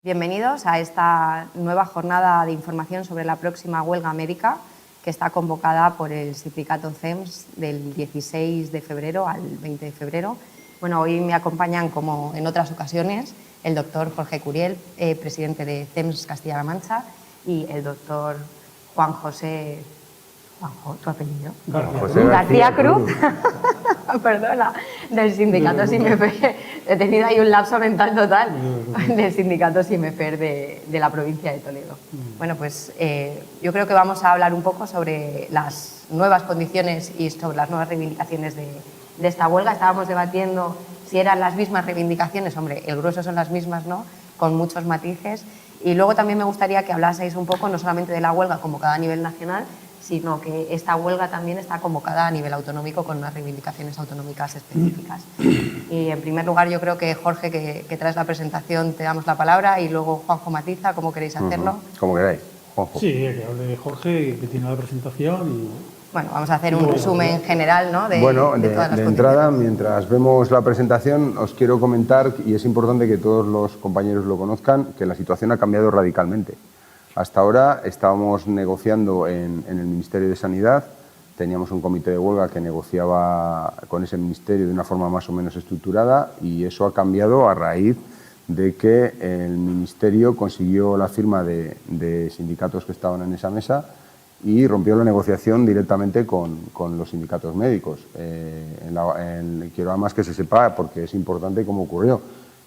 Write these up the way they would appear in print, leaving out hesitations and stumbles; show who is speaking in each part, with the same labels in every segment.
Speaker 1: Bienvenidos a esta nueva jornada de información sobre la próxima huelga médica que está convocada por el sindicato CEMS del 16 de febrero al 20 de febrero. Bueno, hoy me acompañan, como en otras ocasiones, el doctor Jorge Curiel, presidente de CEMS Castilla-La Mancha, y el doctor Juan José... Juanjo, ¿tu apellido? García Cruz. Perdona, del sindicato SIMEFER. He tenido ahí un lapso mental total. Del sindicato SIMEFER de la provincia de Toledo. Bueno, pues yo creo que vamos a hablar un poco sobre las nuevas condiciones y sobre las nuevas reivindicaciones de esta huelga. Estábamos debatiendo si eran las mismas reivindicaciones. Hombre, el grueso son las mismas, ¿no? Con muchos matices. Y luego también me gustaría que hablaseis un poco no solamente de la huelga convocada a nivel nacional, sino que esta huelga también está convocada a nivel autonómico con unas reivindicaciones autonómicas específicas. Y en primer lugar yo creo que Jorge, que traes la presentación, te damos la palabra y luego Juanjo matiza, ¿cómo queréis hacerlo?
Speaker 2: Como queráis, Juanjo.
Speaker 3: Sí, que hable Jorge, que tiene la presentación. Y...
Speaker 1: Bueno, vamos a hacer un resumen general, ¿no?
Speaker 2: De entrada, mientras vemos la presentación, os quiero comentar, y es importante que todos los compañeros lo conozcan, que la situación ha cambiado radicalmente. Hasta ahora estábamos negociando en el Ministerio de Sanidad, teníamos un comité de huelga que negociaba con ese ministerio de una forma más o menos estructurada y eso ha cambiado a raíz de que el ministerio consiguió la firma de sindicatos que estaban en esa mesa y rompió la negociación directamente con los sindicatos médicos. Quiero además que se sepa, porque es importante cómo ocurrió.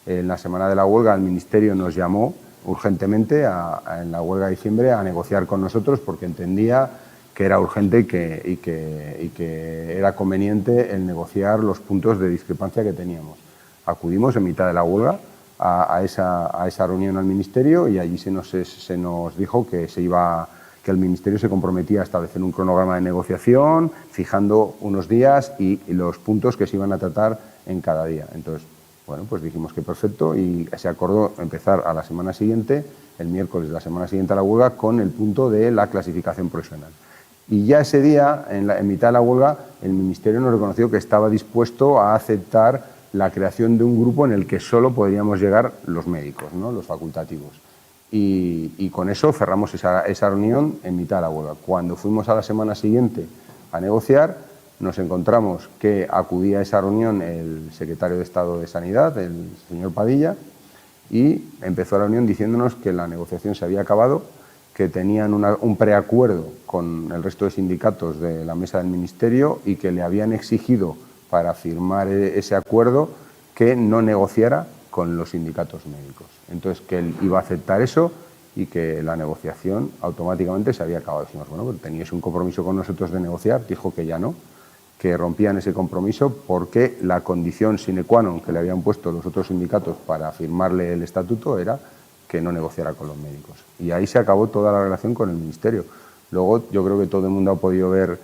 Speaker 2: En la semana de la huelga el ministerio nos llamó urgentemente en la huelga de diciembre a negociar con nosotros porque entendía que era urgente y que era conveniente el negociar los puntos de discrepancia que teníamos. Acudimos en mitad de la huelga a esa reunión al Ministerio y allí se nos dijo que el Ministerio se comprometía a establecer un cronograma de negociación, fijando unos días y los puntos que se iban a tratar en cada día. Entonces, bueno, pues dijimos que perfecto y se acordó empezar a la semana siguiente, el miércoles de la semana siguiente a la huelga, con el punto de la clasificación profesional. Y ya ese día, en mitad de la huelga, el Ministerio nos reconoció que estaba dispuesto a aceptar la creación de un grupo en el que solo podríamos llegar los médicos, ¿no? Los facultativos. Y con eso cerramos esa reunión en mitad de la huelga. Cuando fuimos a la semana siguiente a negociar, nos encontramos que acudía a esa reunión el secretario de Estado de Sanidad, el señor Padilla, y empezó la reunión diciéndonos que la negociación se había acabado, que tenían un preacuerdo con el resto de sindicatos de la mesa del Ministerio y que le habían exigido para firmar ese acuerdo que no negociara con los sindicatos médicos. Entonces, que él iba a aceptar eso y que la negociación automáticamente se había acabado. Decimos, bueno, pero teníais un compromiso con nosotros de negociar, dijo que ya no, que rompían ese compromiso porque la condición sine qua non que le habían puesto los otros sindicatos para firmarle el estatuto era que no negociara con los médicos. Y ahí se acabó toda la relación con el Ministerio. Luego yo creo que todo el mundo ha podido ver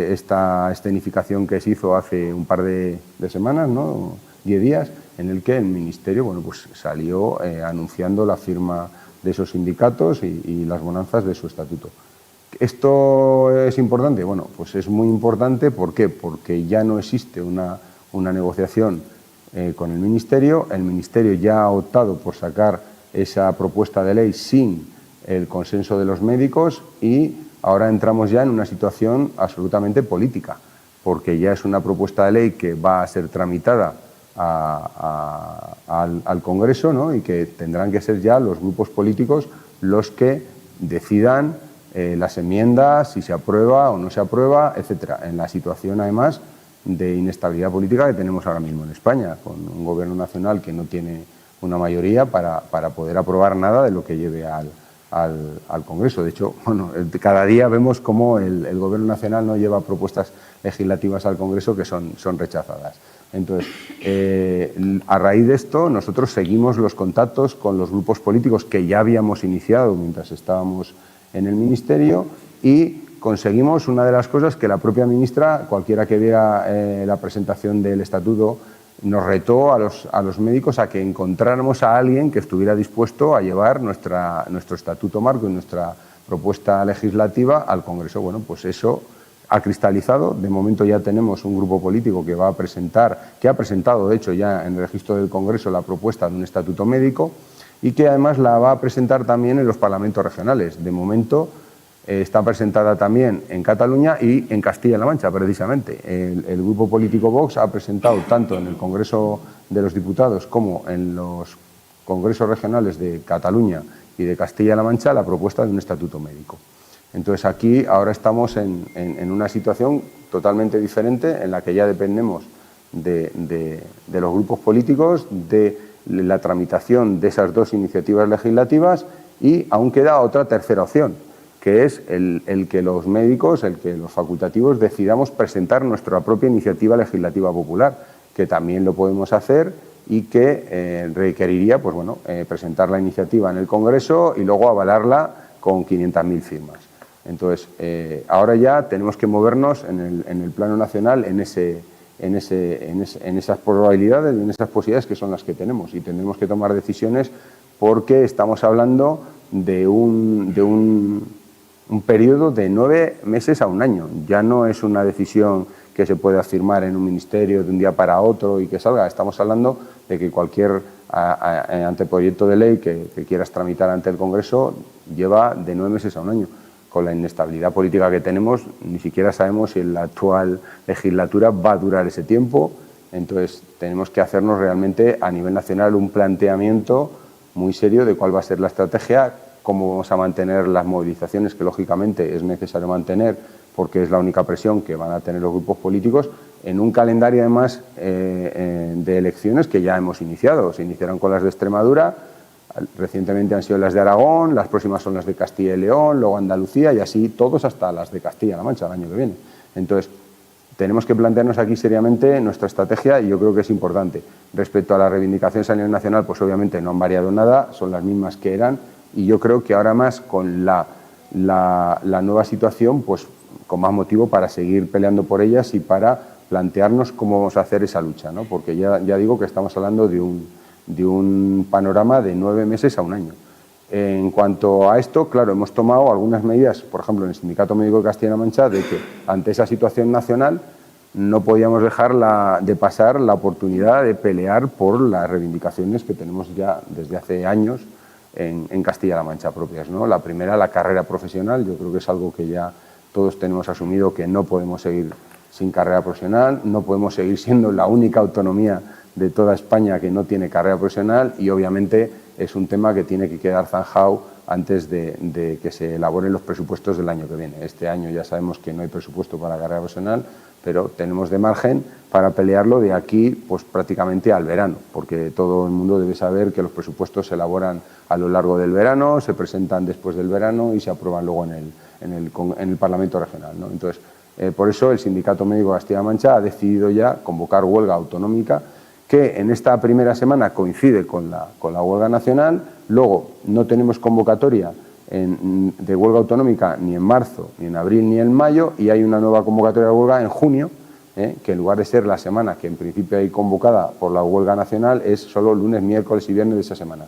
Speaker 2: esta escenificación que se hizo hace un par de semanas, ¿no? 10 días, en el que el Ministerio pues salió anunciando la firma de esos sindicatos y las bonanzas de su estatuto. ¿Esto es importante? Bueno, pues es muy importante. ¿Por qué? Porque ya no existe una negociación con el Ministerio ya ha optado por sacar esa propuesta de ley sin el consenso de los médicos y ahora entramos ya en una situación absolutamente política, porque ya es una propuesta de ley que va a ser tramitada al Congreso, ¿no? Y que tendrán que ser ya los grupos políticos los que decidan las enmiendas, si se aprueba o no se aprueba, etcétera, en la situación además de inestabilidad política que tenemos ahora mismo en España, con un gobierno nacional que no tiene una mayoría para poder aprobar nada de lo que lleve al Congreso. De hecho, bueno, cada día vemos cómo el gobierno nacional no lleva propuestas legislativas al Congreso que son rechazadas. Entonces, a raíz de esto, nosotros seguimos los contactos con los grupos políticos que ya habíamos iniciado mientras estábamos en el Ministerio y conseguimos una de las cosas que la propia ministra, cualquiera que viera la presentación del estatuto, nos retó a los médicos a que encontráramos a alguien que estuviera dispuesto a llevar nuestro estatuto marco y nuestra propuesta legislativa al Congreso. Bueno, pues eso ha cristalizado. De momento ya tenemos un grupo político que va a presentar, que ha presentado de hecho ya en el registro del Congreso la propuesta de un estatuto médico y que además la va a presentar también en los parlamentos regionales. De momento está presentada también en Cataluña y en Castilla-La Mancha, precisamente. El grupo político Vox ha presentado tanto en el Congreso de los Diputados como en los congresos regionales de Cataluña y de Castilla-La Mancha la propuesta de un estatuto médico. Entonces aquí ahora estamos en una situación totalmente diferente en la que ya dependemos de los grupos políticos, de la tramitación de esas dos iniciativas legislativas y aún queda otra tercera opción, que es el que los médicos, el que los facultativos decidamos presentar nuestra propia iniciativa legislativa popular, que también lo podemos hacer y que requeriría pues bueno, presentar la iniciativa en el Congreso y luego avalarla con 500.000 firmas. Entonces, ahora ya tenemos que movernos en el plano nacional en esas probabilidades, en esas posibilidades que son las que tenemos y tendremos que tomar decisiones porque estamos hablando de un periodo de 9 meses a un año. Ya no es una decisión que se pueda firmar en un ministerio de un día para otro y que salga. Estamos hablando de que cualquier anteproyecto de ley que quieras tramitar ante el Congreso lleva de 9 meses a un año. Con la inestabilidad política que tenemos, ni siquiera sabemos si en la actual legislatura va a durar ese tiempo. Entonces, tenemos que hacernos realmente a nivel nacional un planteamiento muy serio de cuál va a ser la estrategia, cómo vamos a mantener las movilizaciones, que lógicamente es necesario mantener porque es la única presión que van a tener los grupos políticos, en un calendario además de elecciones que ya hemos iniciado. Se iniciaron con las de Extremadura, recientemente han sido las de Aragón, las próximas son las de Castilla y León, luego Andalucía y así todos hasta las de Castilla-La Mancha el año que viene. Entonces, tenemos que plantearnos aquí seriamente nuestra estrategia y yo creo que es importante. Respecto a las reivindicaciones a nivel nacional, pues obviamente no han variado nada, son las mismas que eran y yo creo que ahora más con la nueva situación, pues con más motivo para seguir peleando por ellas y para plantearnos cómo vamos a hacer esa lucha, ¿no? Porque ya digo que estamos hablando de un panorama de 9 meses a un año. En cuanto a esto, claro, hemos tomado algunas medidas, por ejemplo, en el Sindicato Médico de Castilla-La Mancha, de que ante esa situación nacional no podíamos dejar de pasar la oportunidad de pelear por las reivindicaciones que tenemos ya desde hace años en Castilla-La Mancha propias, ¿no? La primera, la carrera profesional. Yo creo que es algo que ya todos tenemos asumido, que no podemos seguir sin carrera profesional, no podemos seguir siendo la única autonomía de toda España que no tiene carrera profesional y obviamente es un tema que tiene que quedar zanjado antes de que se elaboren los presupuestos del año que viene. Este año ya sabemos que no hay presupuesto para la carrera profesional, pero tenemos de margen para pelearlo de aquí pues prácticamente al verano, porque todo el mundo debe saber que los presupuestos se elaboran a lo largo del verano, se presentan después del verano y se aprueban luego en el Parlamento regional, ¿no? Entonces, por eso el Sindicato Médico de Castilla-La Mancha ha decidido ya convocar huelga autonómica que en esta primera semana coincide con la huelga nacional, luego no tenemos convocatoria de huelga autonómica ni en marzo, ni en abril, ni en mayo, y hay una nueva convocatoria de huelga en junio, que en lugar de ser la semana que en principio hay convocada por la huelga nacional, es solo lunes, miércoles y viernes de esa semana.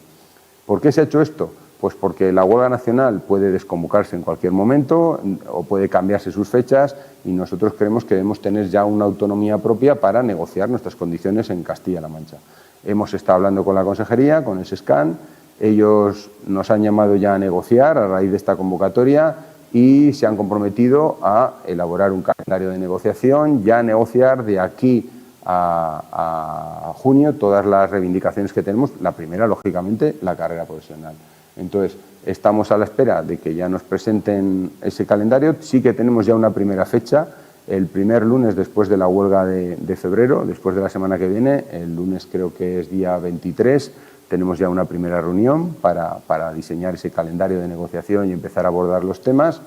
Speaker 2: ¿Por qué se ha hecho esto? Pues porque la huelga nacional puede desconvocarse en cualquier momento o puede cambiarse sus fechas y nosotros creemos que debemos tener ya una autonomía propia para negociar nuestras condiciones en Castilla-La Mancha. Hemos estado hablando con la consejería, con el SESCAN, ellos nos han llamado ya a negociar a raíz de esta convocatoria y se han comprometido a elaborar un calendario de negociación, ya a negociar de aquí a junio todas las reivindicaciones que tenemos. La primera, lógicamente, la carrera profesional. Entonces, estamos a la espera de que ya nos presenten ese calendario. Sí que tenemos ya una primera fecha, el primer lunes después de la huelga de febrero, después de la semana que viene, el lunes creo que es día 23, tenemos ya una primera reunión para diseñar ese calendario de negociación y empezar a abordar los temas.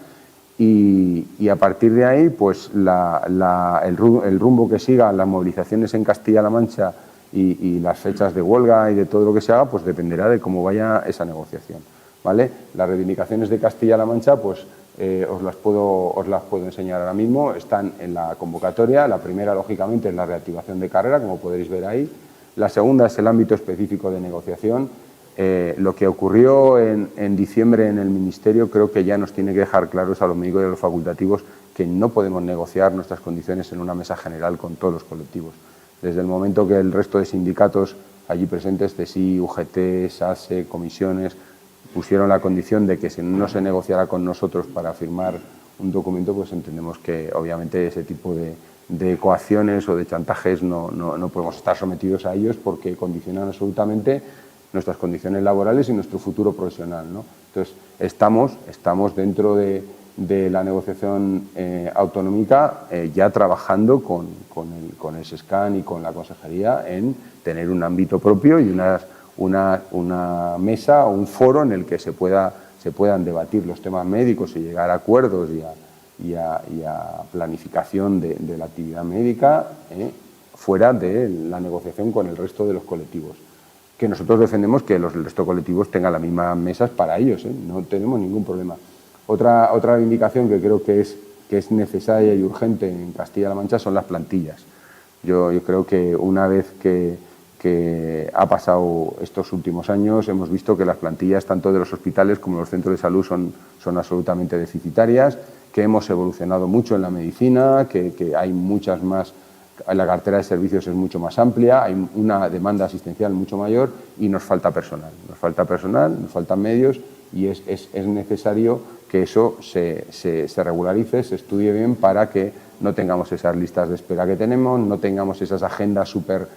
Speaker 2: Y a partir de ahí, pues el rumbo que sigan las movilizaciones en Castilla-La Mancha y las fechas de huelga y de todo lo que se haga, pues dependerá de cómo vaya esa negociación, ¿vale? Las reivindicaciones de Castilla-La Mancha, pues os las puedo enseñar ahora mismo, están en la convocatoria. La primera, lógicamente, es la reactivación de carrera, como podréis ver ahí. La segunda es el ámbito específico de negociación. Lo que ocurrió en diciembre en el Ministerio creo que ya nos tiene que dejar claros a los médicos y a los facultativos que no podemos negociar nuestras condiciones en una mesa general con todos los colectivos. Desde el momento que el resto de sindicatos allí presentes, CESI, UGT, SASE, comisiones, pusieron la condición de que si no se negociara con nosotros para firmar un documento, pues entendemos que obviamente ese tipo de coacciones o de chantajes no podemos estar sometidos a ellos porque condicionan absolutamente nuestras condiciones laborales y nuestro futuro profesional, ¿no? Entonces, estamos dentro de la negociación autonómica ya trabajando con el SESCAN y con la Consejería en tener un ámbito propio y una mesa o un foro en el que se puedan debatir los temas médicos y llegar a acuerdos y a planificación de la actividad médica fuera de la negociación con el resto de los colectivos. Que nosotros defendemos que los resto de colectivos tengan las mismas mesas para ellos, no tenemos ningún problema. Otra reivindicación que creo que es necesaria y urgente en Castilla-La Mancha son las plantillas. Yo creo que una vez que ha pasado estos últimos años, hemos visto que las plantillas tanto de los hospitales como de los centros de salud son absolutamente deficitarias, que hemos evolucionado mucho en la medicina, que hay muchas más, la cartera de servicios es mucho más amplia, hay una demanda asistencial mucho mayor y nos falta personal, nos faltan medios y es necesario que eso se regularice, se estudie bien para que no tengamos esas listas de espera que tenemos, no tengamos esas agendas súper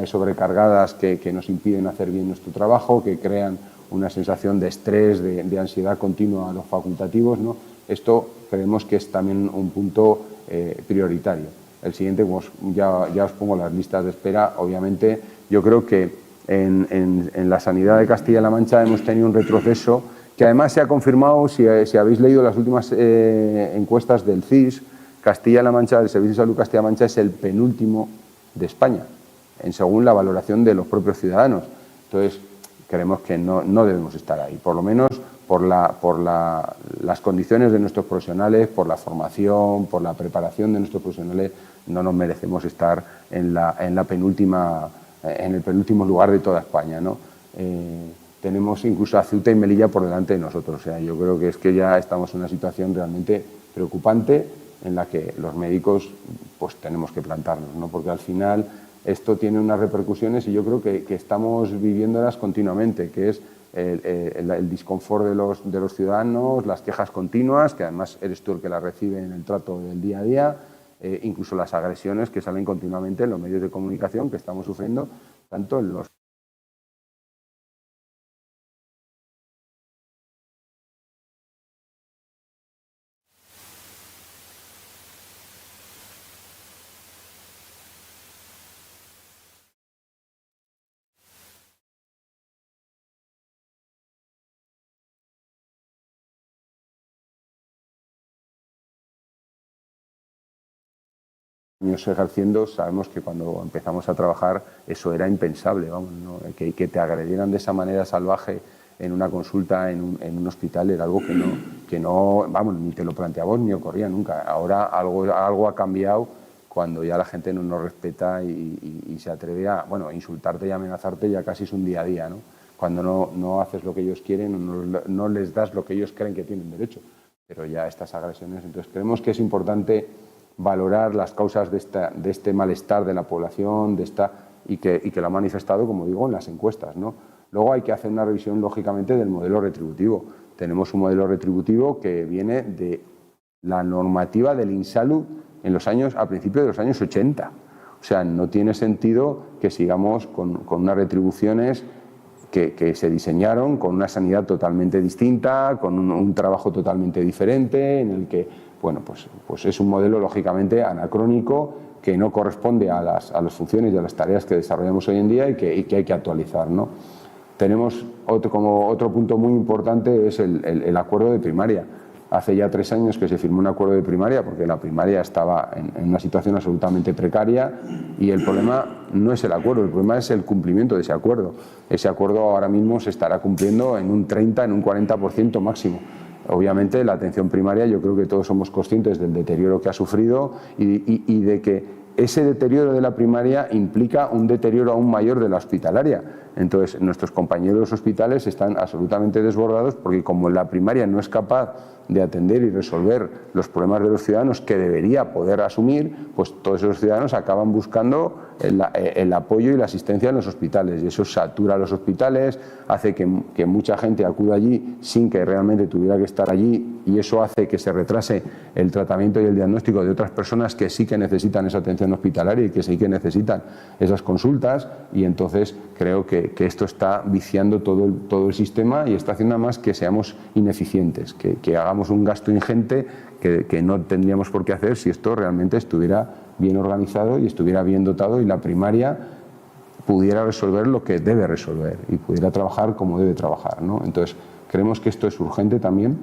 Speaker 2: sobrecargadas que nos impiden hacer bien nuestro trabajo, que crean una sensación de estrés, de ansiedad continua a los facultativos, ¿no? Esto creemos que es también un punto prioritario. El siguiente, pues, ya os pongo las listas de espera. Obviamente, yo creo que en la sanidad de Castilla-La Mancha hemos tenido un retroceso que además se ha confirmado, si habéis leído las últimas encuestas del CIS, Castilla-La Mancha, el Servicio de Salud Castilla-La Mancha es el penúltimo de España, según la valoración de los propios ciudadanos. Entonces, creemos que no debemos estar ahí, por lo menos por las condiciones de nuestros profesionales, por la formación, por la preparación de nuestros profesionales, no nos merecemos estar en el penúltimo lugar de toda España, ¿no? Tenemos incluso a Ceuta y Melilla por delante de nosotros. O sea, yo creo que es que ya estamos en una situación realmente preocupante en la que los médicos pues tenemos que plantarnos, ¿no? Porque al final esto tiene unas repercusiones y yo creo que estamos viviéndolas continuamente, que es el disconfort de los ciudadanos, las quejas continuas, que además eres tú el que las recibe en el trato del día a día, incluso las agresiones que salen continuamente en los medios de comunicación que estamos sufriendo, tanto en los años ejerciendo, sabemos que cuando empezamos a trabajar eso era impensable, vamos, ¿no? Que te agredieran de esa manera salvaje en una consulta, en un hospital, era algo que no, vamos, ni te lo planteabas ni ocurría nunca. Ahora algo ha cambiado cuando ya la gente no nos respeta y se atreve a, bueno, insultarte y amenazarte ya casi es un día a día, ¿no? Cuando no haces lo que ellos quieren, no les das lo que ellos creen que tienen derecho, pero ya estas agresiones. Entonces creemos que es importante valorar las causas de este malestar de la población y que lo ha manifestado, como digo, en las encuestas, ¿no? Luego hay que hacer una revisión, lógicamente, del modelo retributivo. Tenemos un modelo retributivo que viene de la normativa del INSALU a principios de los años 80. O sea, no tiene sentido que sigamos con unas retribuciones que se diseñaron con una sanidad totalmente distinta, con un trabajo totalmente diferente, en el que, bueno, pues es un modelo lógicamente anacrónico que no corresponde a las funciones y a las tareas que desarrollamos hoy en día y que hay que actualizar, ¿no? Tenemos otro punto muy importante, es el acuerdo de primaria. Hace ya 3 años que se firmó un acuerdo de primaria porque la primaria estaba en una situación absolutamente precaria y el problema no es el acuerdo, el problema es el cumplimiento de ese acuerdo. Ese acuerdo ahora mismo se estará cumpliendo en un 30, en un 40% máximo. Obviamente la atención primaria, yo creo que todos somos conscientes del deterioro que ha sufrido y de que ese deterioro de la primaria implica un deterioro aún mayor de la hospitalaria. Entonces, nuestros compañeros de los hospitales están absolutamente desbordados porque como la primaria no es capaz de atender y resolver los problemas de los ciudadanos que debería poder asumir, pues todos esos ciudadanos acaban buscando el apoyo y la asistencia en los hospitales, y eso satura los hospitales, hace que mucha gente acuda allí sin que realmente tuviera que estar allí, y eso hace que se retrase el tratamiento y el diagnóstico de otras personas que sí que necesitan esa atención hospitalaria y que sí que necesitan esas consultas, y entonces creo que esto está viciando todo el sistema y está haciendo además que seamos ineficientes, que hagamos un gasto ingente que no tendríamos por qué hacer si esto realmente estuviera bien organizado y estuviera bien dotado y la primaria pudiera resolver lo que debe resolver y pudiera trabajar como debe trabajar, ¿no? Entonces, creemos que esto es urgente también.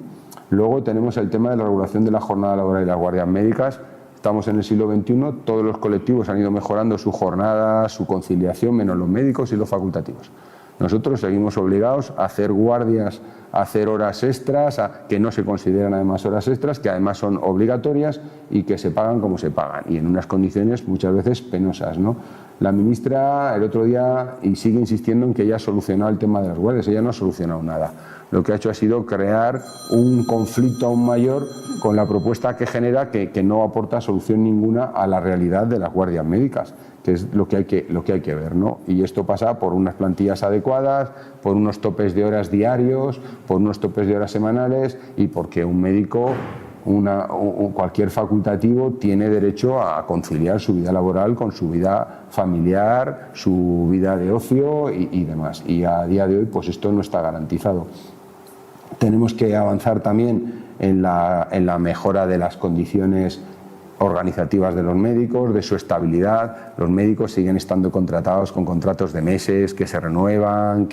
Speaker 2: Luego tenemos el tema de la regulación de la jornada laboral y las guardias médicas. Estamos en el siglo XXI, todos los colectivos han ido mejorando su jornada, su conciliación, menos los médicos y los facultativos. Nosotros seguimos obligados a hacer guardias, a hacer horas extras, que no se consideran además horas extras, que además son obligatorias y que se pagan como se pagan y en unas condiciones muchas veces penosas, ¿no? La ministra el otro día y sigue insistiendo en que ella ha solucionado el tema de las guardias. Ella no ha solucionado nada. Lo que ha hecho ha sido crear un conflicto aún mayor con la propuesta que genera que no aporta solución ninguna a la realidad de las guardias médicas, que es lo que hay que ver, ¿no? Y esto pasa por unas plantillas adecuadas, por unos topes de horas diarios, por unos topes de horas semanales y porque un médico, cualquier facultativo tiene derecho a conciliar su vida laboral con su vida familiar, su vida de ocio y demás. Y a día de hoy pues esto no está garantizado. Tenemos que avanzar también en la mejora de las condiciones organizativas de los médicos, de su estabilidad. Los médicos siguen estando contratados con contratos de meses que se renuevan,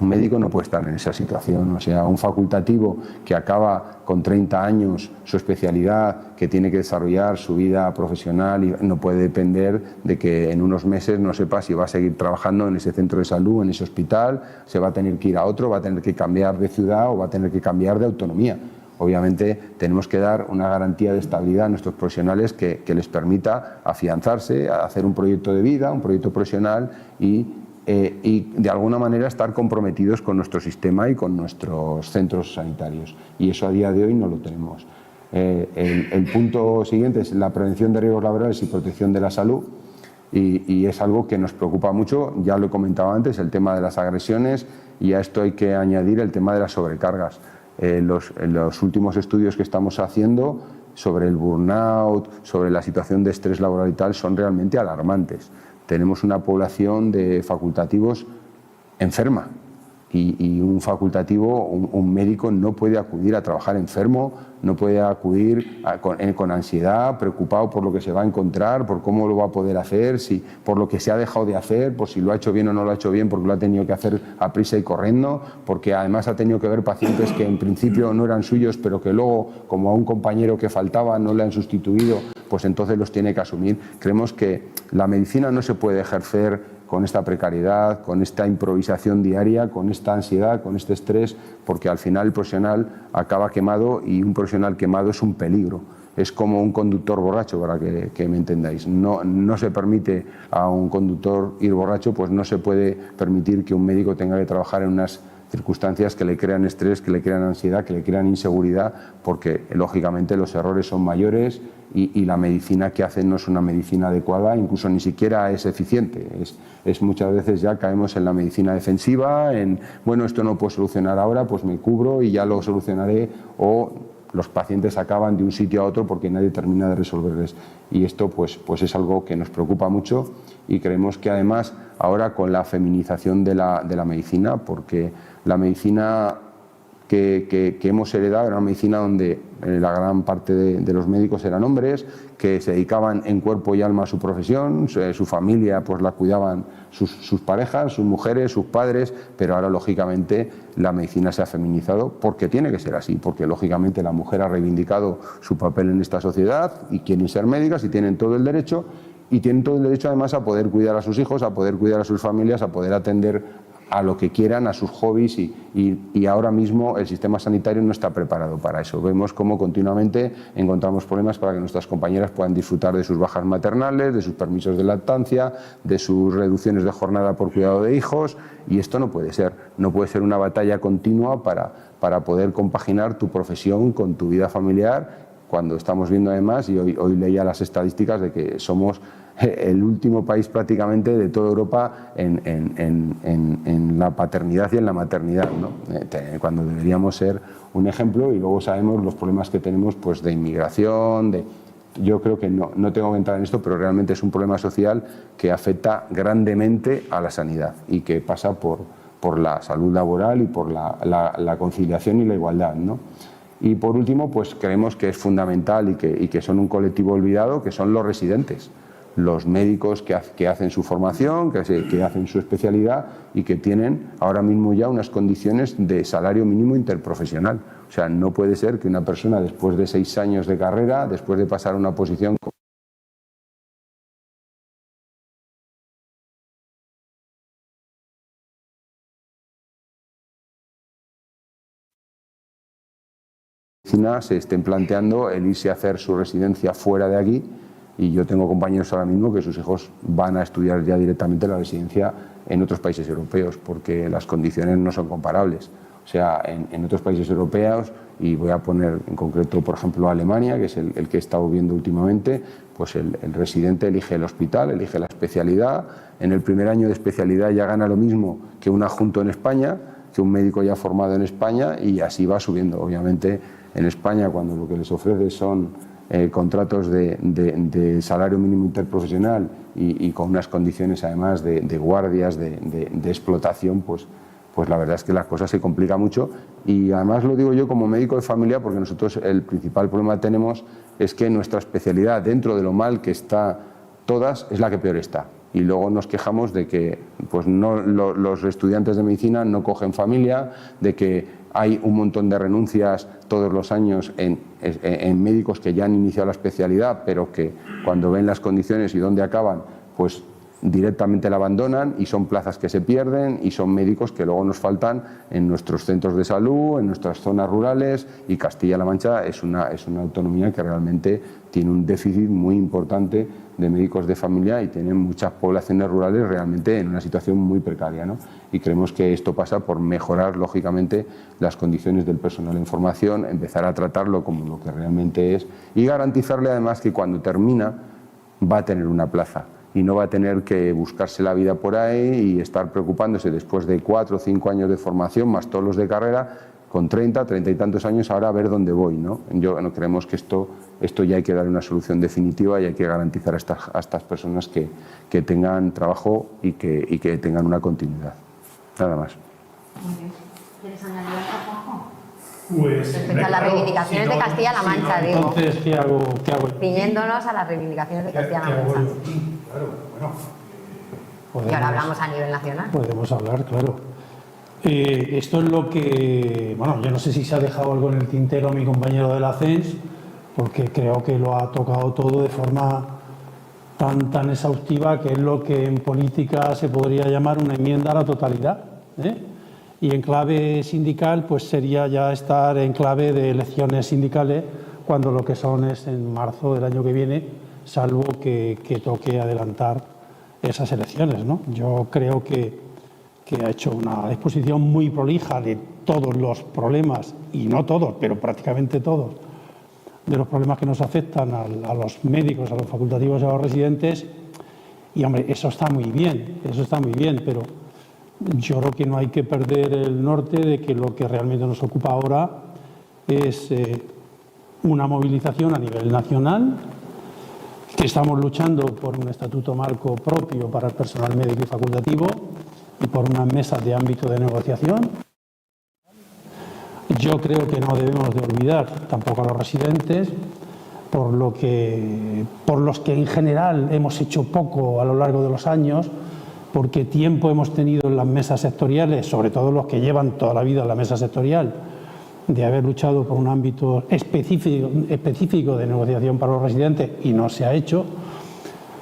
Speaker 2: un médico no puede estar en esa situación. O sea, un facultativo que acaba con 30 años su especialidad, que tiene que desarrollar su vida profesional y no puede depender de que en unos meses no sepa si va a seguir trabajando en ese centro de salud, en ese hospital, se va a tener que ir a otro, va a tener que cambiar de ciudad o va a tener que cambiar de autonomía. Obviamente tenemos que dar una garantía de estabilidad a nuestros profesionales que les permita afianzarse, hacer un proyecto de vida, un proyecto profesional y de alguna manera estar comprometidos con nuestro sistema y con nuestros centros sanitarios. Y eso a día de hoy no lo tenemos. El punto siguiente es la prevención de riesgos laborales y protección de la salud. Y es algo que nos preocupa mucho, ya lo he comentado antes, el tema de las agresiones, y a esto hay que añadir el tema de las sobrecargas. Los últimos estudios que estamos haciendo sobre el burnout, sobre la situación de estrés laboral y tal, son realmente alarmantes. Tenemos una población de facultativos enferma y un facultativo, un médico no puede acudir a trabajar enfermo, no puede acudir con ansiedad, preocupado por lo que se va a encontrar, por cómo lo va a poder hacer, por lo que se ha dejado de hacer, por si lo ha hecho bien o no lo ha hecho bien, porque lo ha tenido que hacer a prisa y corriendo, porque además ha tenido que ver pacientes que en principio no eran suyos, pero que luego, como a un compañero que faltaba, no le han sustituido, pues entonces los tiene que asumir. Creemos que la medicina no se puede ejercer con esta precariedad, con esta improvisación diaria, con esta ansiedad, con este estrés, porque al final el profesional acaba quemado y un profesional quemado es un peligro. Es como un conductor borracho, para que me entendáis. No se permite a un conductor ir borracho, pues no se puede permitir que un médico tenga que trabajar en unas circunstancias que le crean estrés, que le crean ansiedad, que le crean inseguridad, porque lógicamente los errores son mayores y la medicina que hacen no es una medicina adecuada, incluso ni siquiera es eficiente. Es muchas veces ya caemos en la medicina defensiva, bueno, esto no puedo solucionar ahora, pues me cubro y ya lo solucionaré, o los pacientes acaban de un sitio a otro porque nadie termina de resolverles. Y esto pues es algo que nos preocupa mucho y creemos que además ahora con la feminización de la medicina, porque la medicina que hemos heredado era una medicina donde la gran parte de los médicos eran hombres, que se dedicaban en cuerpo y alma a su profesión, su familia pues la cuidaban sus parejas, sus mujeres, sus padres, pero ahora lógicamente la medicina se ha feminizado porque tiene que ser así, porque lógicamente la mujer ha reivindicado su papel en esta sociedad y quieren ser médicas y tienen todo el derecho, además a poder cuidar a sus hijos, a poder cuidar a sus familias, a poder atender a lo que quieran, a sus hobbies y ahora mismo el sistema sanitario no está preparado para eso. Vemos cómo continuamente encontramos problemas para que nuestras compañeras puedan disfrutar de sus bajas maternales, de sus permisos de lactancia, de sus reducciones de jornada por cuidado de hijos, y esto no puede ser. No puede ser una batalla continua para poder compaginar tu profesión con tu vida familiar, cuando estamos viendo además, y hoy leía las estadísticas de que somos el último país prácticamente de toda Europa en la paternidad y en la maternidad, ¿no? Cuando deberíamos ser un ejemplo, y luego sabemos los problemas que tenemos pues, de inmigración, yo creo que no tengo que entrar en esto, pero realmente es un problema social que afecta grandemente a la sanidad y que pasa por la salud laboral y por la conciliación y la igualdad, ¿no? Y por último, pues creemos que es fundamental y que son un colectivo olvidado, que son los residentes, los médicos que hacen su formación, que hacen su especialidad y que tienen ahora mismo ya unas condiciones de salario mínimo interprofesional. O sea, no puede ser que una persona después de 6 años de carrera, después de pasar a una posición se estén planteando el irse a hacer su residencia fuera de aquí, y yo tengo compañeros ahora mismo que sus hijos van a estudiar ya directamente la residencia en otros países europeos porque las condiciones no son comparables. O sea, en otros países europeos, y voy a poner en concreto, por ejemplo, Alemania, que es el que he estado viendo últimamente, pues el residente elige el hospital, elige la especialidad. En el primer año de especialidad ya gana lo mismo que un adjunto en España, que un médico ya formado en España, y así va subiendo. Obviamente, en España, cuando lo que les ofrece son contratos de salario mínimo interprofesional y con unas condiciones además de guardias, de explotación, pues la verdad es que las cosas se complican mucho. Y además lo digo yo como médico de familia, porque nosotros el principal problema que tenemos es que nuestra especialidad, dentro de lo mal que está todas, es la que peor está. Y luego nos quejamos de que pues los estudiantes de medicina no cogen familia, de que hay un montón de renuncias todos los años en médicos que ya han iniciado la especialidad, pero que cuando ven las condiciones y dónde acaban, pues directamente la abandonan, y son plazas que se pierden y son médicos que luego nos faltan en nuestros centros de salud, en nuestras zonas rurales, y Castilla-La Mancha es una autonomía que realmente tiene un déficit muy importante de médicos de familia y tienen muchas poblaciones rurales realmente en una situación muy precaria, ¿no? Y creemos que esto pasa por mejorar lógicamente las condiciones del personal en formación, empezar a tratarlo como lo que realmente es y garantizarle además que cuando termina va a tener una plaza y no va a tener que buscarse la vida por ahí y estar preocupándose después de 4 o 5 años de formación más todos los de carrera, con 30 y tantos años, ahora a ver dónde voy, ¿no? No creemos que esto ya hay que dar una solución definitiva y hay que garantizar a estas personas que tengan trabajo y que tengan una continuidad. Nada más.
Speaker 1: Muy bien. ¿Quieres añadir algo, Juanjo?
Speaker 3: Pues,
Speaker 1: respecto a las reivindicaciones de Castilla-La Mancha, digo.
Speaker 3: Entonces, ¿qué hago?
Speaker 1: Ciñéndonos a las reivindicaciones de Castilla-La Mancha.
Speaker 3: Claro, bueno.
Speaker 1: Y ahora hablamos a nivel nacional.
Speaker 3: Podemos hablar, claro. Esto es lo que... Bueno, yo no sé si se ha dejado algo en el tintero mi compañero de la CENS, porque creo que lo ha tocado todo de forma tan exhaustiva, que es lo que en política se podría llamar una enmienda a la totalidad, ¿eh? Y en clave sindical, pues sería ya estar en clave de elecciones sindicales, cuando lo que son es en marzo del año que viene, salvo que toque adelantar esas elecciones, ¿no? Yo creo que ha hecho una exposición muy prolija de todos los problemas, y no todos, pero prácticamente todos, de los problemas que nos afectan a los médicos, a los facultativos y a los residentes. Y, hombre, eso está muy bien, pero yo creo que no hay que perder el norte de que lo que realmente nos ocupa ahora es una movilización a nivel nacional, que estamos luchando por un estatuto marco propio para el personal médico y facultativo y por unas mesas de ámbito de negociación. Yo creo que no debemos de olvidar tampoco a los residentes, por los que en general hemos hecho poco a lo largo de los años, porque tiempo hemos tenido en las mesas sectoriales, sobre todo los que llevan toda la vida en la mesa sectorial, de haber luchado por un ámbito específico de negociación para los residentes, y no se ha hecho.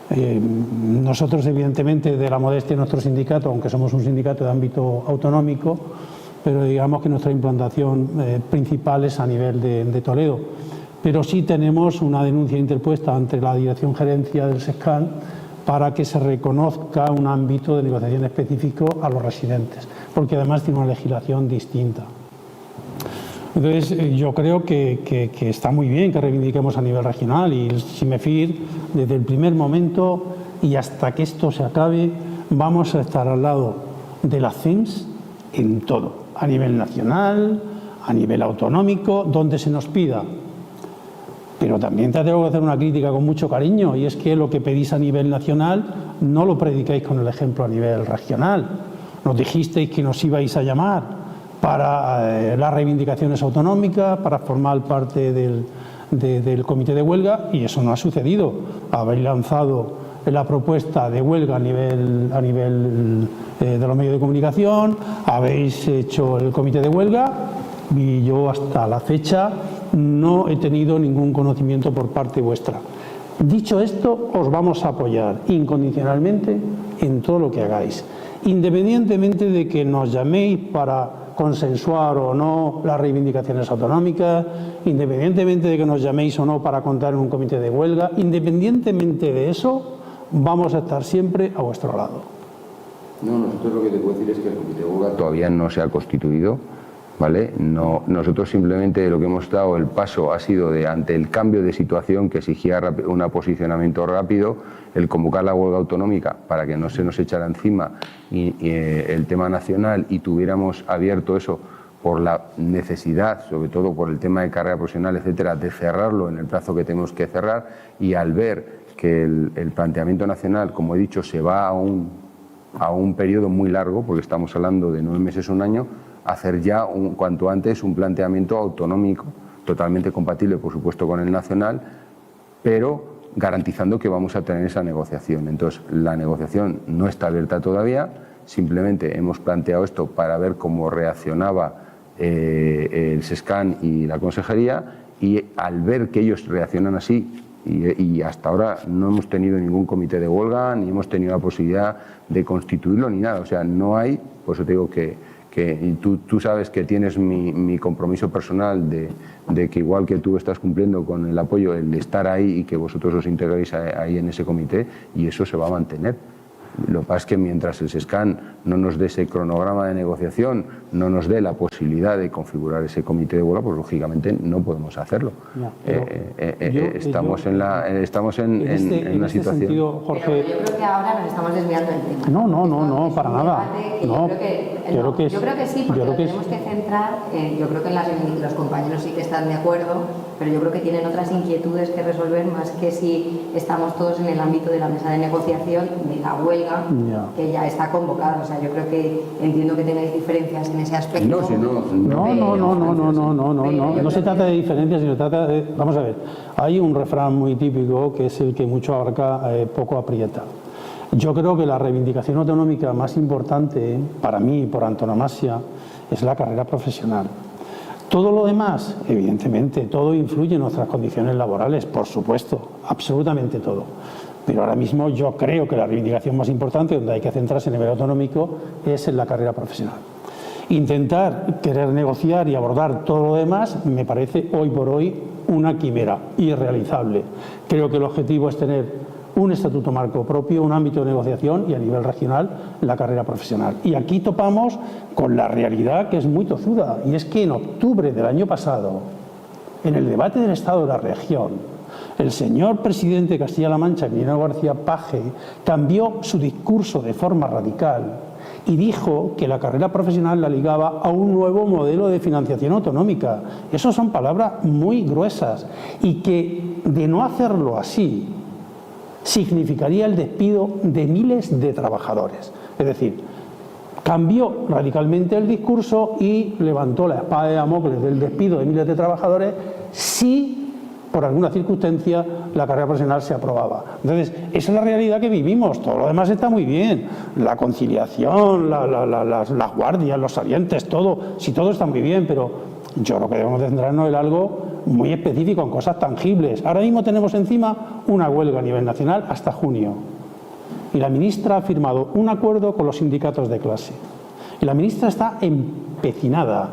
Speaker 3: Nosotros, evidentemente, de la modestia de nuestro sindicato, aunque somos un sindicato de ámbito autonómico, pero digamos que nuestra implantación principal es a nivel de Toledo. Pero sí tenemos una denuncia interpuesta ante la Dirección Gerencia del SESCAN para que se reconozca un ámbito de negociación específico a los residentes, porque además tiene una legislación distinta. Entonces, yo creo que está muy bien que reivindiquemos a nivel regional y SIMEFIR, desde el primer momento y hasta que esto se acabe, vamos a estar al lado de la CEMS en todo, a nivel nacional, a nivel autonómico, donde se nos pida. Pero también te tengo que hacer una crítica con mucho cariño, y es que lo que pedís a nivel nacional no lo predicáis con el ejemplo a nivel regional. Nos dijisteis que nos ibais a llamar para las reivindicaciones autonómicas, para formar parte del comité de huelga, y eso no ha sucedido. Habéis lanzado la propuesta de huelga a nivel de los medios de comunicación, habéis hecho el comité de huelga, y yo hasta la fecha no he tenido ningún conocimiento por parte vuestra. Dicho esto, os vamos a apoyar incondicionalmente en todo lo que hagáis, independientemente de que nos llaméis para consensuar o no las reivindicaciones autonómicas, independientemente de que nos llaméis o no para contar en un comité de huelga, independientemente de eso, vamos a estar siempre a vuestro lado.
Speaker 2: No, nosotros lo que te puedo decir es que el comité de huelga todavía no se ha constituido, ¿vale? No, nosotros simplemente lo que hemos dado el paso ha sido de, ante el cambio de situación que exigía un posicionamiento rápido, el convocar la huelga autonómica para que no se nos echara encima el tema nacional y tuviéramos abierto eso por la necesidad, sobre todo por el tema de carrera profesional, etcétera, de cerrarlo en el plazo que tenemos que cerrar, y al ver que el planteamiento nacional, como he dicho, se va a un periodo muy largo, porque estamos hablando de 9 meses, un año, hacer ya cuanto antes un planteamiento autonómico, totalmente compatible, por supuesto, con el nacional, pero garantizando que vamos a tener esa negociación. Entonces, la negociación no está abierta todavía, simplemente hemos planteado esto para ver cómo reaccionaba el SESCAN y la Consejería, y al ver que ellos reaccionan así, y hasta ahora no hemos tenido ningún comité de huelga, ni hemos tenido la posibilidad de constituirlo, ni nada. O sea, no hay, por eso te digo que tú sabes que tienes mi compromiso personal de que igual que tú estás cumpliendo con el apoyo, el de estar ahí y que vosotros os integréis ahí en ese comité, y eso se va a mantener. Lo que pasa es que mientras el SESCAN no nos dé ese cronograma de negociación, no nos dé la posibilidad de configurar ese comité de huelga, pues lógicamente no podemos hacerlo. Estamos en una situación.
Speaker 1: Sentido, Jorge, pero yo creo que ahora nos estamos desviando del tema.
Speaker 3: No, para nada.
Speaker 1: Yo creo que sí, porque lo tenemos que centrar. Yo creo que los compañeros sí que están de acuerdo, pero yo creo que tienen otras inquietudes que resolver, más que si estamos todos en el ámbito de la mesa de negociación de la huelga, que ya está convocada. O sea, yo creo que entiendo que tenéis diferencias en ese aspecto.
Speaker 3: No se trata de diferencias, sino se trata de... Vamos a ver, hay un refrán muy típico que es el que mucho abarca, poco aprieta. Yo creo que la reivindicación autonómica más importante para mí, por antonomasia, es la carrera profesional. Todo lo demás, evidentemente, todo influye en nuestras condiciones laborales, por supuesto, absolutamente todo. Pero ahora mismo yo creo que la reivindicación más importante, donde hay que centrarse a nivel autonómico, es en la carrera profesional. Intentar querer negociar y abordar todo lo demás me parece hoy por hoy una quimera irrealizable. Creo que el objetivo es tener un estatuto marco propio, un ámbito de negociación y a nivel regional la carrera profesional. Y aquí topamos con la realidad que es muy tozuda, y es que en octubre del año pasado, en el debate del Estado de la región, el señor presidente de Castilla-La Mancha, Emiliano García Paje, cambió su discurso de forma radical y dijo que la carrera profesional la ligaba a un nuevo modelo de financiación autonómica. Esas son palabras muy gruesas, y que de no hacerlo así significaría el despido de miles de trabajadores. Es decir, cambió radicalmente el discurso y levantó la espada de Damocles del despido de miles de trabajadores si por alguna circunstancia la carrera profesional se aprobaba. Entonces, esa es la realidad que vivimos. Todo lo demás está muy bien. La conciliación, las guardias, los salientes, todo, sí, todo está muy bien, pero yo creo que debemos de centrarnos en algo muy específico, en cosas tangibles. Ahora mismo tenemos encima una huelga a nivel nacional hasta junio. Y la ministra ha firmado un acuerdo con los sindicatos de clase. Y la ministra está empeñada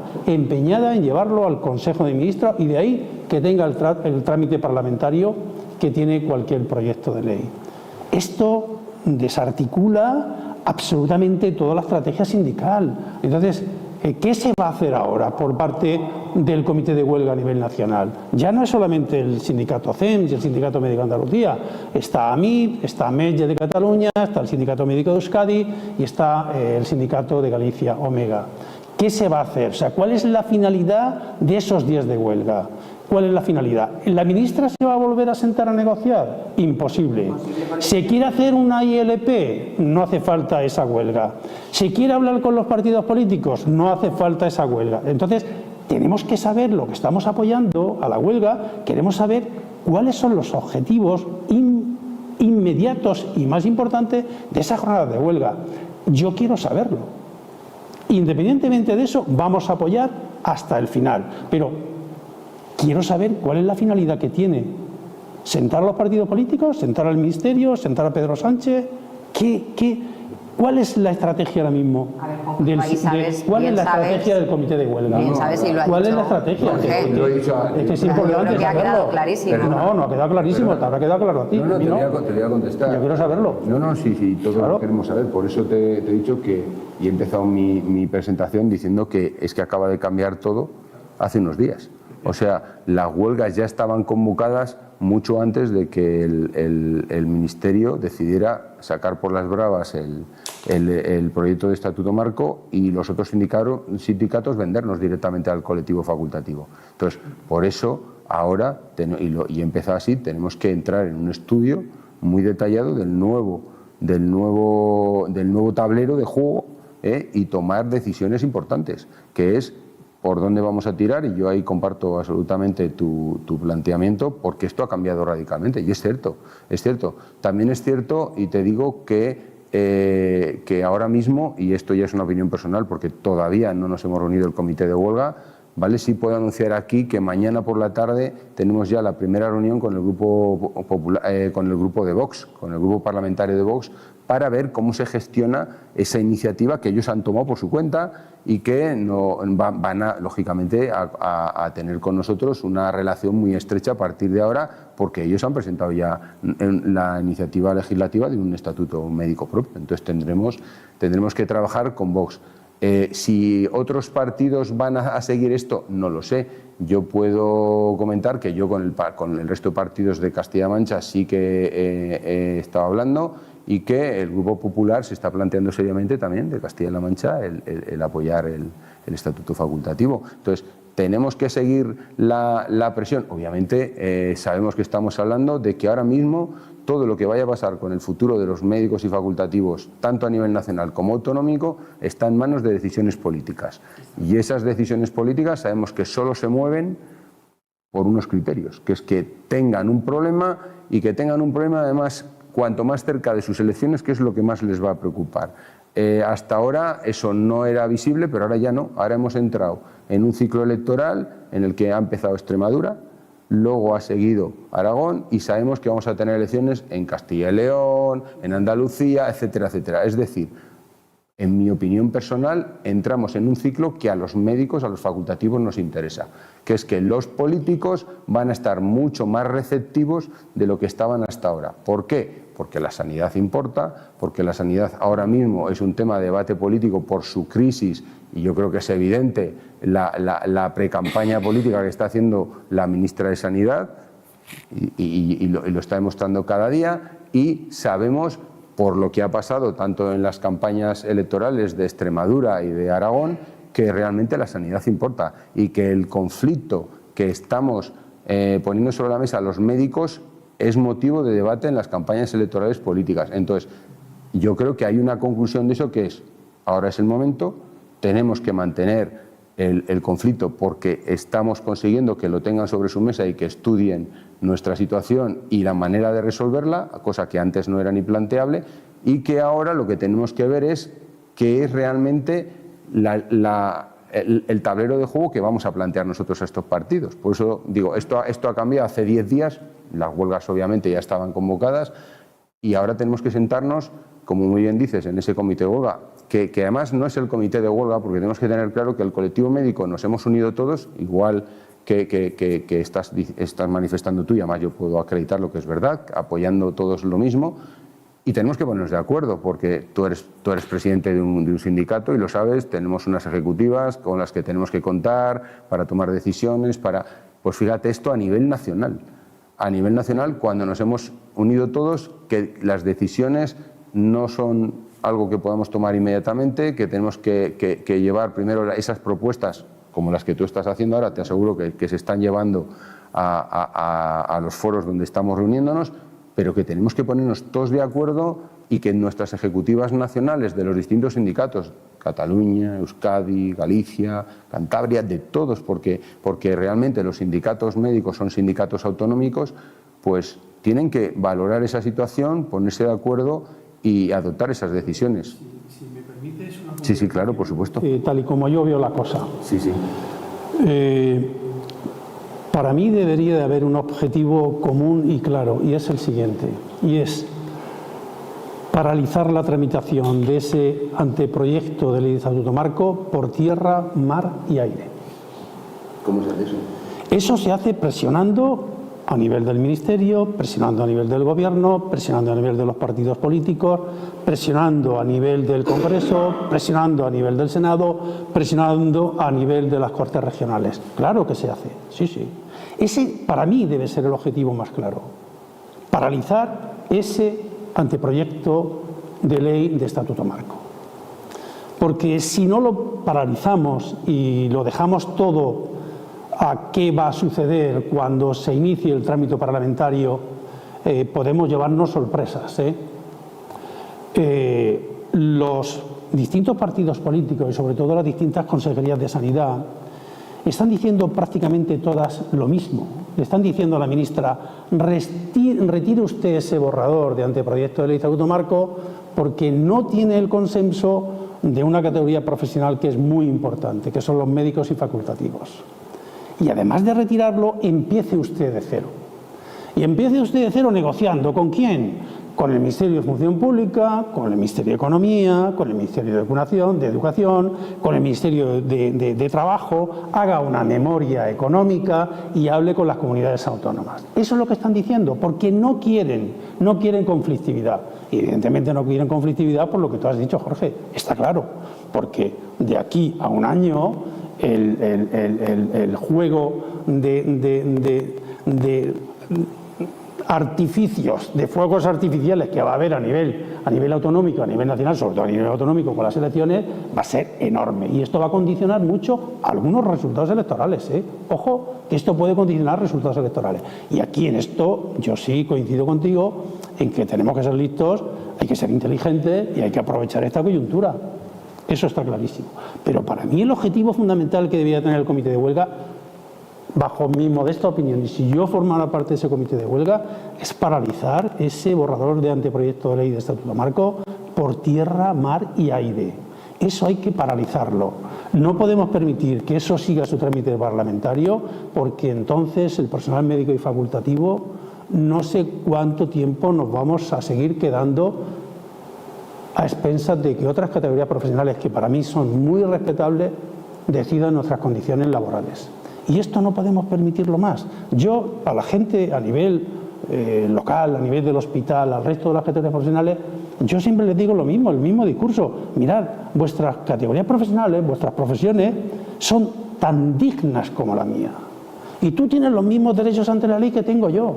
Speaker 3: en llevarlo al Consejo de Ministros y de ahí que tenga el trámite parlamentario que tiene cualquier proyecto de ley. Esto desarticula absolutamente toda la estrategia sindical. Entonces, ¿qué se va a hacer ahora por parte del Comité de Huelga a nivel nacional? Ya no es solamente el sindicato CEMS y el Sindicato Médico de Andalucía. Está AMIT, está MEDGE de Cataluña, está el Sindicato Médico de Euskadi y está el Sindicato de Galicia, Omega. ¿Qué se va a hacer? O sea, ¿cuál es la finalidad de esos días de huelga? ¿Cuál es la finalidad? ¿La ministra se va a volver a sentar a negociar? Imposible. ¿Se quiere hacer una ILP? No hace falta esa huelga. ¿Se quiere hablar con los partidos políticos? No hace falta esa huelga. Entonces, tenemos que saber lo que estamos apoyando a la huelga, queremos saber cuáles son los objetivos inmediatos y más importantes de esa jornada de huelga. Yo quiero saberlo. Independientemente de eso, vamos a apoyar hasta el final. Pero quiero saber cuál es la finalidad que tiene. ¿Sentar a los partidos políticos? ¿Sentar al Ministerio? ¿Sentar a Pedro Sánchez? ¿Cuál es la estrategia ahora mismo? ¿Cuál es la estrategia del Comité de Huelga? ¿Cuál es la estrategia? Es que es importante
Speaker 1: saberlo. Ha quedado clarísimo.
Speaker 3: No ha quedado clarísimo. Te habrá quedado claro a ti.
Speaker 2: No, te voy a contestar.
Speaker 3: Yo quiero saberlo.
Speaker 2: Sí, todos lo queremos saber. Por eso te he dicho que, y he empezado mi presentación diciendo que es que acaba de cambiar todo hace unos días. O sea, las huelgas ya estaban convocadas mucho antes de que el Ministerio decidiera sacar por las bravas el proyecto de estatuto marco y los otros sindicatos vendernos directamente al colectivo facultativo. Entonces, por eso ahora, y he empezado así, tenemos que entrar en un estudio muy detallado del nuevo tablero de juego y tomar decisiones importantes, que es por dónde vamos a tirar, y yo ahí comparto absolutamente tu planteamiento, porque esto ha cambiado radicalmente, y es cierto. También es cierto, y te digo que ahora mismo, y esto ya es una opinión personal, porque todavía no nos hemos reunido el comité de huelga, ¿vale? Sí puedo anunciar aquí que mañana por la tarde tenemos ya la primera reunión con el grupo con el grupo de Vox, con el grupo parlamentario de Vox, para ver cómo se gestiona esa iniciativa que ellos han tomado por su cuenta y que van a, lógicamente, a tener con nosotros una relación muy estrecha a partir de ahora, porque ellos han presentado ya la iniciativa legislativa de un estatuto médico propio. Entonces tendremos que trabajar con Vox. Si otros partidos van a seguir esto, no lo sé. Yo puedo comentar que yo con el resto de partidos de Castilla-La Mancha sí que he estado hablando, y que el Grupo Popular se está planteando seriamente también de Castilla-La Mancha el apoyar el estatuto facultativo. Entonces, tenemos que seguir la presión. Obviamente, sabemos que estamos hablando de que ahora mismo todo lo que vaya a pasar con el futuro de los médicos y facultativos, tanto a nivel nacional como autonómico, está en manos de decisiones políticas. Y esas decisiones políticas sabemos que solo se mueven por unos criterios, que es que tengan un problema, y que tengan un problema además cuanto más cerca de sus elecciones, que es lo que más les va a preocupar. Hasta ahora eso no era visible, pero ahora ya no. Ahora hemos entrado en un ciclo electoral en el que ha empezado Extremadura, luego ha seguido Aragón, y sabemos que vamos a tener elecciones en Castilla y León, en Andalucía, etcétera, etcétera. Es decir, en mi opinión personal, entramos en un ciclo que a los médicos, a los facultativos nos interesa, que es que los políticos van a estar mucho más receptivos de lo que estaban hasta ahora. ¿Por qué? Porque la sanidad importa, porque la sanidad ahora mismo es un tema de debate político por su crisis, y yo creo que es evidente la precampaña política que está haciendo la ministra de Sanidad, y lo está demostrando cada día, y sabemos, por lo que ha pasado tanto en las campañas electorales de Extremadura y de Aragón, que realmente la sanidad importa, y que el conflicto que estamos poniendo sobre la mesa a los médicos es motivo de debate en las campañas electorales políticas. Entonces, yo creo que hay una conclusión de eso, que es: ahora es el momento, tenemos que mantener el conflicto, porque estamos consiguiendo que lo tengan sobre su mesa y que estudien nuestra situación y la manera de resolverla, cosa que antes no era ni planteable, y que ahora lo que tenemos que ver es qué es realmente el tablero de juego que vamos a plantear nosotros a estos partidos. Por eso digo, esto ha cambiado hace 10 días, las huelgas obviamente ya estaban convocadas y ahora tenemos que sentarnos, como muy bien dices, en ese comité de huelga, que además no es el comité de huelga, porque tenemos que tener claro que el colectivo médico nos hemos unido todos, igual que estás manifestando tú, y además yo puedo acreditar lo que es verdad, apoyando todos lo mismo, y tenemos que ponernos de acuerdo, porque tú eres presidente de un sindicato y lo sabes, tenemos unas ejecutivas con las que tenemos que contar para tomar decisiones, pues fíjate esto a nivel nacional. A nivel nacional, cuando nos hemos unido todos, que las decisiones no son algo que podamos tomar inmediatamente, que tenemos que llevar primero esas propuestas, como las que tú estás haciendo ahora, te aseguro que se están llevando a los foros donde estamos reuniéndonos, pero que tenemos que ponernos todos de acuerdo y que nuestras ejecutivas nacionales de los distintos sindicatos, Cataluña, Euskadi, Galicia, Cantabria, de todos, porque realmente los sindicatos médicos son sindicatos autonómicos, pues tienen que valorar esa situación, ponerse de acuerdo y adoptar esas decisiones.
Speaker 3: Si me permites una
Speaker 2: Sí, sí, claro, por supuesto.
Speaker 3: Tal y como yo veo la cosa.
Speaker 2: Sí, sí.
Speaker 3: Para mí debería de haber un objetivo común y claro, y es el siguiente, y es paralizar la tramitación de ese anteproyecto de ley de estatuto marco por tierra, mar y aire.
Speaker 2: ¿Cómo se hace eso?
Speaker 3: Eso se hace presionando a nivel del Ministerio, presionando a nivel del Gobierno, presionando a nivel de los partidos políticos, presionando a nivel del Congreso, presionando a nivel del Senado, presionando a nivel de las Cortes regionales. Claro que se hace, sí, sí. Ese para mí debe ser el objetivo más claro. Paralizar ese anteproyecto de ley de estatuto marco. Porque si no lo paralizamos y lo dejamos todo a qué va a suceder cuando se inicie el trámite parlamentario, podemos llevarnos sorpresas. Los distintos partidos políticos y sobre todo las distintas consejerías de sanidad están diciendo prácticamente todas lo mismo. Le están diciendo a la ministra, retire usted ese borrador de anteproyecto de ley de estatuto marco porque no tiene el consenso de una categoría profesional que es muy importante, que son los médicos y facultativos. Y además de retirarlo, empiece usted de cero. Y empiece usted de cero negociando. ¿Con quién? Con el Ministerio de Función Pública, con el Ministerio de Economía, con el Ministerio de Educación, con el Ministerio de Trabajo, haga una memoria económica y hable con las comunidades autónomas. Eso es lo que están diciendo, porque no quieren conflictividad. Y evidentemente no quieren conflictividad por lo que tú has dicho, Jorge, está claro, porque de aquí a un año el juego de artificios, de fuegos artificiales que va a haber a nivel autonómico, a nivel nacional, sobre todo a nivel autonómico con las elecciones, va a ser enorme. Y esto va a condicionar mucho algunos resultados electorales. Ojo, que esto puede condicionar resultados electorales. Y aquí en esto yo sí coincido contigo en que tenemos que ser listos, hay que ser inteligentes y hay que aprovechar esta coyuntura. Eso está clarísimo. Pero para mí el objetivo fundamental que debía tener el comité de huelga, bajo mi modesta opinión, y si yo formara parte de ese comité de huelga, es paralizar ese borrador de anteproyecto de ley de estatuto marco por tierra, mar y aire. Eso hay que paralizarlo. No podemos permitir que eso siga su trámite parlamentario, porque entonces el personal médico y facultativo no sé cuánto tiempo nos vamos a seguir quedando a expensas de que otras categorías profesionales, que para mí son muy respetables, decidan nuestras condiciones laborales. Y esto no podemos permitirlo más. Yo, a la gente a nivel local, a nivel del hospital, al resto de las categorías profesionales, yo siempre les digo lo mismo, el mismo discurso. Mirad, vuestras categorías profesionales, vuestras profesiones, son tan dignas como la mía. Y tú tienes los mismos derechos ante la ley que tengo yo.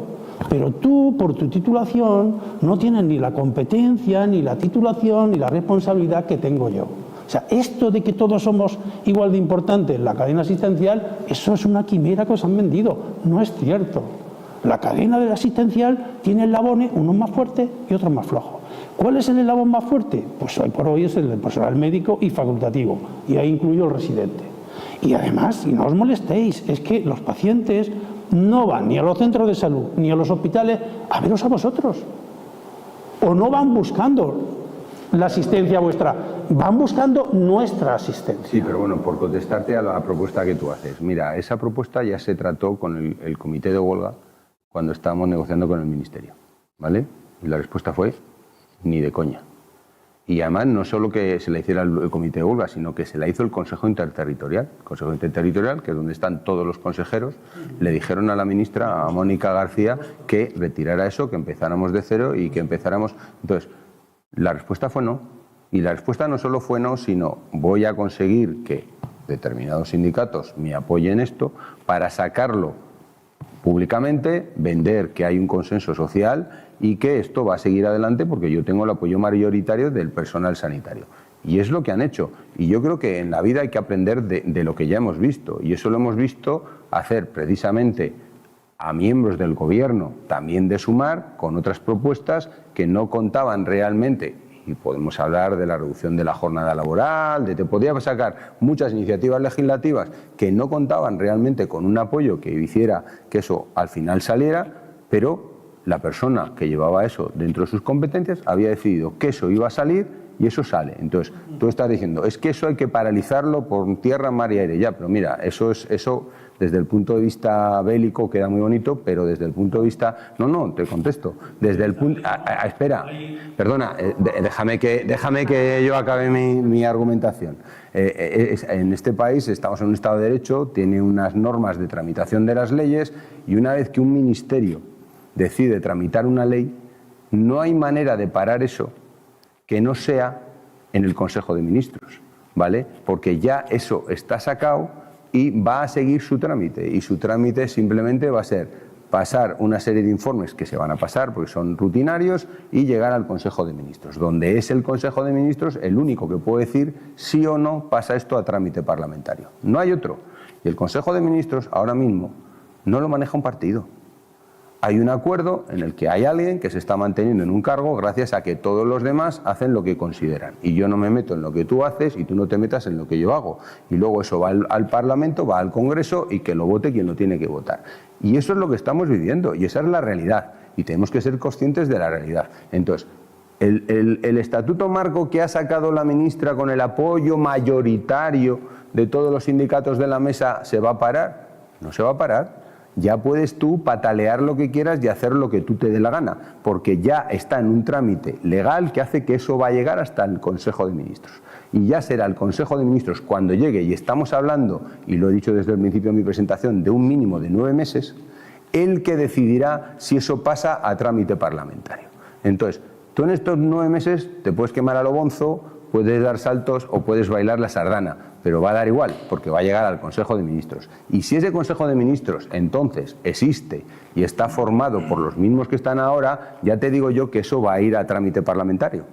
Speaker 3: Pero tú, por tu titulación, no tienes ni la competencia, ni la titulación, ni la responsabilidad que tengo yo. O sea, esto de que todos somos igual de importantes en la cadena asistencial, eso es una quimera que os han vendido. No es cierto. La cadena de asistencial tiene eslabones, unos más fuertes y otros más flojos. ¿Cuál es el eslabón más fuerte? Pues hoy por hoy es el del personal médico y facultativo. Y ahí incluyo el residente. Y además, y no os molestéis, es que los pacientes no van ni a los centros de salud ni a los hospitales a veros a vosotros. O no van buscando la asistencia vuestra, van buscando nuestra asistencia.
Speaker 2: Sí, pero bueno, por contestarte a la propuesta que tú haces. Mira, esa propuesta ya se trató con el comité de huelga cuando estábamos negociando con el Ministerio, ¿vale? Y la respuesta fue ni de coña. Y además no solo que se la hiciera el comité de huelga, sino que se la hizo el Consejo Interterritorial. El Consejo Interterritorial, que es donde están todos los consejeros, le dijeron a la ministra, a Mónica García, que retirara eso, que empezáramos de cero y que empezáramos... Entonces, la respuesta fue no. Y la respuesta no solo fue no, sino voy a conseguir que determinados sindicatos me apoyen esto para sacarlo públicamente, vender que hay un consenso social y que esto va a seguir adelante porque yo tengo el apoyo mayoritario del personal sanitario. Y es lo que han hecho. Y yo creo que en la vida hay que aprender de lo que ya hemos visto. Y eso lo hemos visto hacer precisamente a miembros del gobierno, también de Sumar, con otras propuestas que no contaban realmente. Y podemos hablar de la reducción de la jornada laboral, te podía sacar muchas iniciativas legislativas que no contaban realmente con un apoyo que hiciera que eso al final saliera, pero la persona que llevaba eso dentro de sus competencias había decidido que eso iba a salir y eso sale. Entonces, tú estás diciendo, es que eso hay que paralizarlo por tierra, mar y aire. Ya, pero mira, eso desde el punto de vista bélico queda muy bonito, pero desde el punto de vista... No, te contesto. Desde el punto... espera, perdona, déjame que yo acabe mi argumentación. En este país estamos en un Estado de Derecho, tiene unas normas de tramitación de las leyes y una vez que un ministerio decide tramitar una ley, no hay manera de parar eso que no sea en el Consejo de Ministros, ¿vale? Porque ya eso está sacado y va a seguir su trámite. Y su trámite simplemente va a ser pasar una serie de informes que se van a pasar porque son rutinarios y llegar al Consejo de Ministros, donde es el Consejo de Ministros el único que puede decir sí o no pasa esto a trámite parlamentario. No hay otro. Y el Consejo de Ministros ahora mismo no lo maneja un partido. Hay un acuerdo en el que hay alguien que se está manteniendo en un cargo gracias a que todos los demás hacen lo que consideran. Y yo no me meto en lo que tú haces y tú no te metas en lo que yo hago. Y luego eso va al Parlamento, va al Congreso y que lo vote quien lo tiene que votar. Y eso es lo que estamos viviendo y esa es la realidad. Y tenemos que ser conscientes de la realidad. Entonces, el estatuto marco que ha sacado la ministra con el apoyo mayoritario de todos los sindicatos de la mesa, ¿se va a parar? No se va a parar. Ya puedes tú patalear lo que quieras y hacer lo que tú te dé la gana, porque ya está en un trámite legal que hace que eso va a llegar hasta el Consejo de Ministros. Y ya será el Consejo de Ministros cuando llegue, y estamos hablando, y lo he dicho desde el principio de mi presentación, de un mínimo de 9 meses, el que decidirá si eso pasa a trámite parlamentario. Entonces, tú en estos 9 meses te puedes quemar a lo bonzo, puedes dar saltos o puedes bailar la sardana, pero va a dar igual, porque va a llegar al Consejo de Ministros. Y si ese Consejo de Ministros entonces existe y está formado por los mismos que están ahora, ya te digo yo que eso va a ir a trámite parlamentario.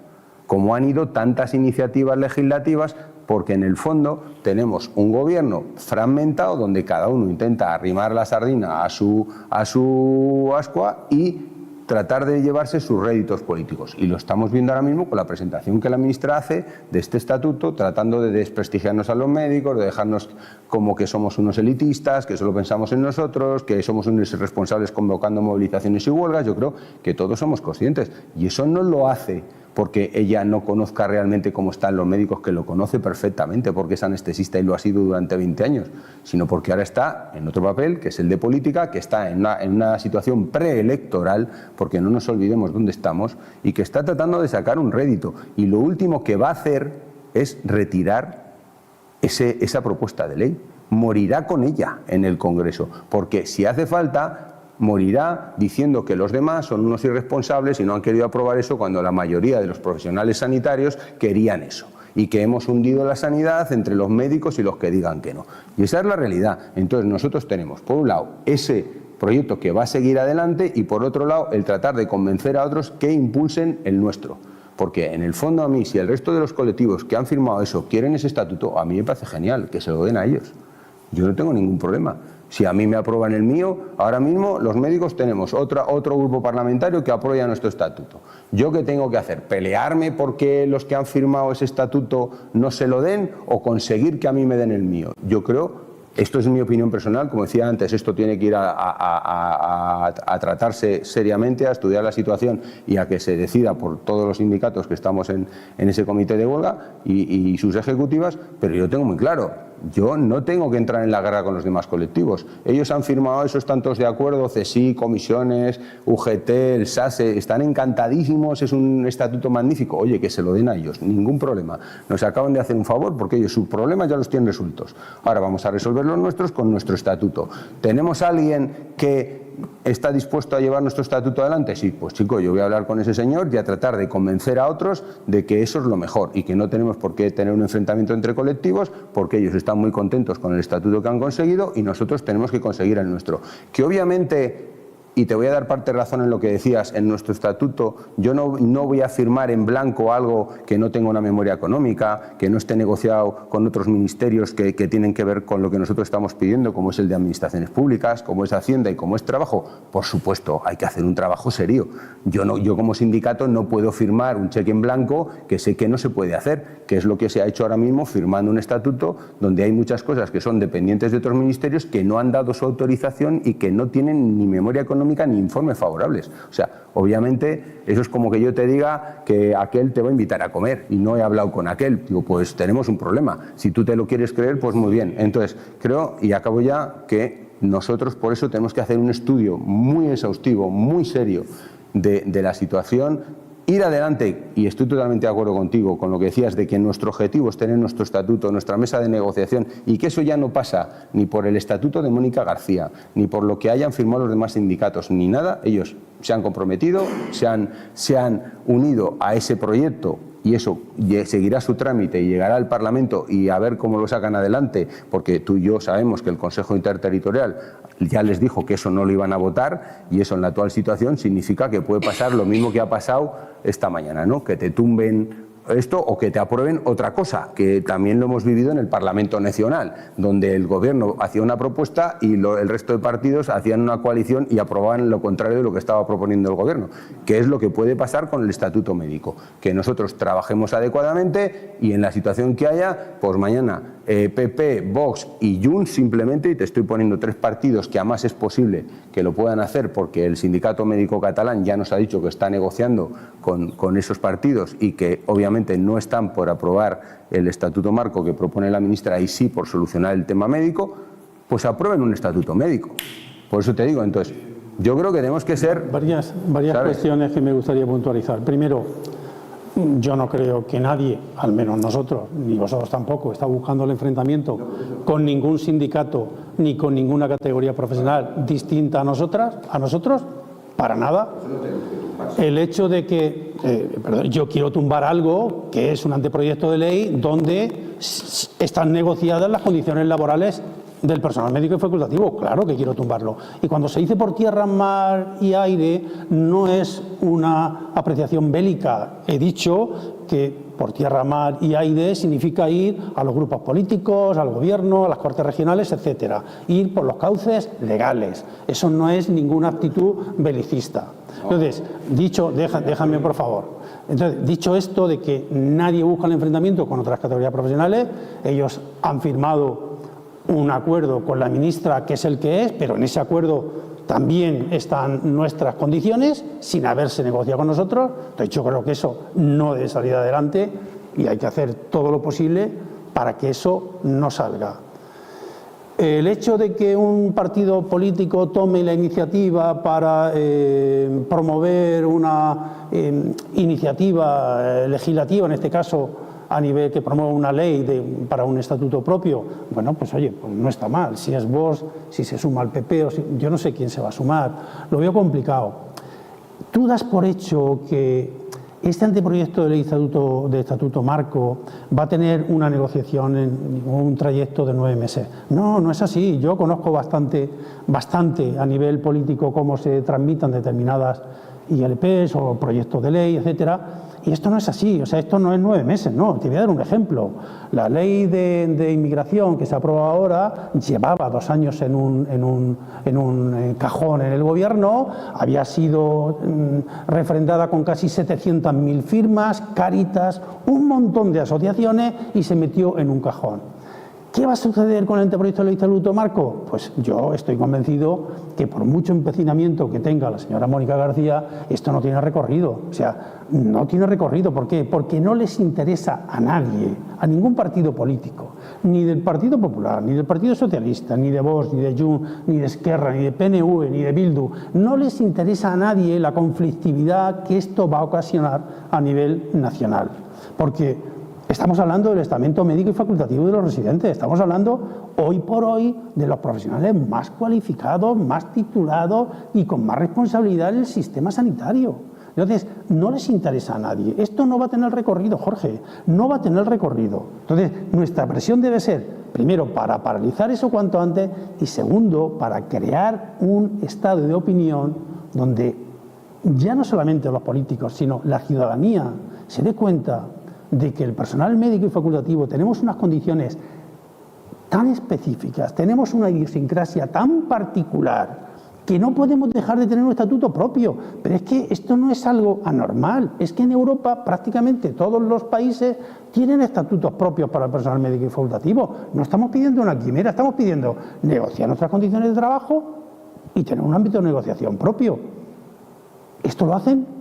Speaker 2: Como han ido tantas iniciativas legislativas, porque en el fondo tenemos un gobierno fragmentado donde cada uno intenta arrimar la sardina a su ascua y tratar de llevarse sus réditos políticos. Y lo estamos viendo ahora mismo con la presentación que la ministra hace de este estatuto, tratando de desprestigiarnos a los médicos, de dejarnos como que somos unos elitistas, que solo pensamos en nosotros, que somos unos irresponsables convocando movilizaciones y huelgas. Yo creo que todos somos conscientes. Y eso no lo hace porque ella no conozca realmente cómo están los médicos, que lo conoce perfectamente porque es anestesista y lo ha sido durante 20 años, sino porque ahora está en otro papel, que es el de política, que está en una situación preelectoral, porque no nos olvidemos dónde estamos, y que está tratando de sacar un rédito. Y lo último que va a hacer es retirar esa propuesta de ley. Morirá con ella en el Congreso, porque si hace falta... morirá diciendo que los demás son unos irresponsables y no han querido aprobar eso cuando la mayoría de los profesionales sanitarios querían eso y que hemos hundido la sanidad entre los médicos y los que digan que no. Y esa es la realidad. Entonces nosotros tenemos, por un lado, ese proyecto que va a seguir adelante y por otro lado, el tratar de convencer a otros que impulsen el nuestro. Porque en el fondo a mí, si el resto de los colectivos que han firmado eso quieren ese estatuto, a mí me parece genial, que se lo den a ellos. Yo no tengo ningún problema. Si a mí me aprueban el mío, ahora mismo los médicos tenemos otro grupo parlamentario que aprueba nuestro estatuto. ¿Yo qué tengo que hacer? ¿Pelearme porque los que han firmado ese estatuto no se lo den o conseguir que a mí me den el mío? Yo creo Esto es mi opinión personal, como decía antes, esto tiene que ir a tratarse seriamente, a estudiar la situación y a que se decida por todos los sindicatos que estamos en ese comité de huelga y sus ejecutivas, pero yo tengo muy claro, yo no tengo que entrar en la guerra con los demás colectivos. Ellos han firmado esos tantos de acuerdo, CSIC, comisiones, UGT, el SASE, están encantadísimos, es un estatuto magnífico. Oye, que se lo den a ellos, ningún problema. Nos acaban de hacer un favor porque ellos sus problemas ya los tienen resueltos. Ahora vamos a resolver los nuestros con nuestro estatuto. ¿Tenemos a alguien que está dispuesto a llevar nuestro estatuto adelante? Sí, pues chico, yo voy a hablar con ese señor y a tratar de convencer a otros de que eso es lo mejor y que no tenemos por qué tener un enfrentamiento entre colectivos porque ellos están muy contentos con el estatuto que han conseguido y nosotros tenemos que conseguir el nuestro. Que obviamente, y te voy a dar parte de razón en lo que decías, en nuestro estatuto yo no voy a firmar en blanco algo que no tenga una memoria económica, que no esté negociado con otros ministerios que tienen que ver con lo que nosotros estamos pidiendo, como es el de Administraciones Públicas, como es Hacienda y como es Trabajo. Por supuesto, hay que hacer un trabajo serio. Yo como sindicato no puedo firmar un cheque en blanco que sé que no se puede hacer, que es lo que se ha hecho ahora mismo firmando un estatuto donde hay muchas cosas que son dependientes de otros ministerios que no han dado su autorización y que no tienen ni memoria económica ni informes favorables. O sea, obviamente eso es como que yo te diga que aquel te va a invitar a comer y no he hablado con aquel. Digo, pues tenemos un problema. Si tú te lo quieres creer, pues muy bien. Entonces, creo, y acabo ya, que nosotros por eso tenemos que hacer un estudio muy exhaustivo, muy serio de la situación, ir adelante, y estoy totalmente de acuerdo contigo con lo que decías de que nuestro objetivo es tener nuestro estatuto, nuestra mesa de negociación, y que eso ya no pasa ni por el estatuto de Mónica García, ni por lo que hayan firmado los demás sindicatos, ni nada. Ellos se han comprometido, se han unido a ese proyecto y eso seguirá su trámite y llegará al Parlamento y a ver cómo lo sacan adelante, porque tú y yo sabemos que el Consejo Interterritorial ya les dijo que eso no lo iban a votar y eso en la actual situación significa que puede pasar lo mismo que ha pasado esta mañana, ¿no? Que te tumben esto o que te aprueben otra cosa, que también lo hemos vivido en el Parlamento Nacional, donde el Gobierno hacía una propuesta y el resto de partidos hacían una coalición y aprobaban lo contrario de lo que estaba proponiendo el Gobierno, que es lo que puede pasar con el Estatuto Médico, que nosotros trabajemos adecuadamente y en la situación que haya, pues mañana PP, Vox y Junts simplemente, y te estoy poniendo 3 partidos que además es posible que lo puedan hacer porque el Sindicato Médico Catalán ya nos ha dicho que está negociando con esos partidos y que obviamente no están por aprobar el estatuto marco que propone la ministra y sí por solucionar el tema médico, pues aprueben un estatuto médico. Por eso te digo, entonces, yo creo que tenemos que ser...
Speaker 3: Varias cuestiones que me gustaría puntualizar. Primero, yo no creo que nadie, al menos nosotros, ni vosotros tampoco, está buscando el enfrentamiento con ningún sindicato ni con ninguna categoría profesional distinta a nosotros, para nada. El hecho de que yo quiero tumbar algo que es un anteproyecto de ley donde están negociadas las condiciones laborales del personal médico y facultativo, claro que quiero tumbarlo. Y cuando se dice por tierra, mar y aire, no es una apreciación bélica. He dicho que por tierra, mar y aire significa ir a los grupos políticos, al gobierno, a las cortes regionales, etcétera. Ir por los cauces legales. Eso no es ninguna actitud belicista. Entonces, déjame por favor. Entonces, dicho esto de que nadie busca el enfrentamiento con otras categorías profesionales, ellos han firmado un acuerdo con la ministra que es el que es, pero en ese acuerdo también están nuestras condiciones sin haberse negociado con nosotros. Entonces yo creo que eso no debe salir adelante y hay que hacer todo lo posible para que eso no salga. El hecho de que un partido político tome la iniciativa para promover una iniciativa legislativa, en este caso a nivel que promueva una ley para un estatuto propio, bueno, pues oye, pues no está mal. Si es Vox, si se suma al PP, yo no sé quién se va a sumar. Lo veo complicado. Tú das por hecho que este anteproyecto de ley de estatuto marco va a tener una negociación en un trayecto de 9 meses. No, no es así. Yo conozco bastante a nivel político cómo se tramitan determinadas ILPs o proyectos de ley, etcétera. Y esto no es así, o sea, esto no es 9 meses, no. Te voy a dar un ejemplo. La ley de inmigración que se aprueba ahora llevaba 2 años en un cajón en el gobierno, había sido refrendada con casi 700.000 firmas, Cáritas, un montón de asociaciones y se metió en un cajón. ¿Qué va a suceder con el anteproyecto del Estatuto Marco? Pues yo estoy convencido que por mucho empecinamiento que tenga la señora Mónica García, esto no tiene recorrido. O sea, no tiene recorrido. ¿Por qué? Porque no les interesa a nadie, a ningún partido político, ni del Partido Popular, ni del Partido Socialista, ni de Vox, ni de Junts, ni de Esquerra, ni de PNV, ni de Bildu. No les interesa a nadie la conflictividad que esto va a ocasionar a nivel nacional. Porque estamos hablando del estamento médico y facultativo de los residentes, estamos hablando hoy por hoy de los profesionales más cualificados, más titulados y con más responsabilidad en el sistema sanitario. Entonces, no les interesa a nadie. Esto no va a tener recorrido, Jorge, no va a tener recorrido. Entonces, nuestra presión debe ser, primero, para paralizar eso cuanto antes y segundo, para crear un estado de opinión donde ya no solamente los políticos, sino la ciudadanía se dé cuenta de que el personal médico y facultativo tenemos unas condiciones tan específicas, tenemos una idiosincrasia tan particular que no podemos dejar de tener un estatuto propio. Pero es que esto no es algo anormal, es que en Europa prácticamente todos los países tienen estatutos propios para el personal médico y facultativo. No estamos pidiendo una quimera, estamos pidiendo negociar nuestras condiciones de trabajo y tener un ámbito de negociación propio. Esto lo hacen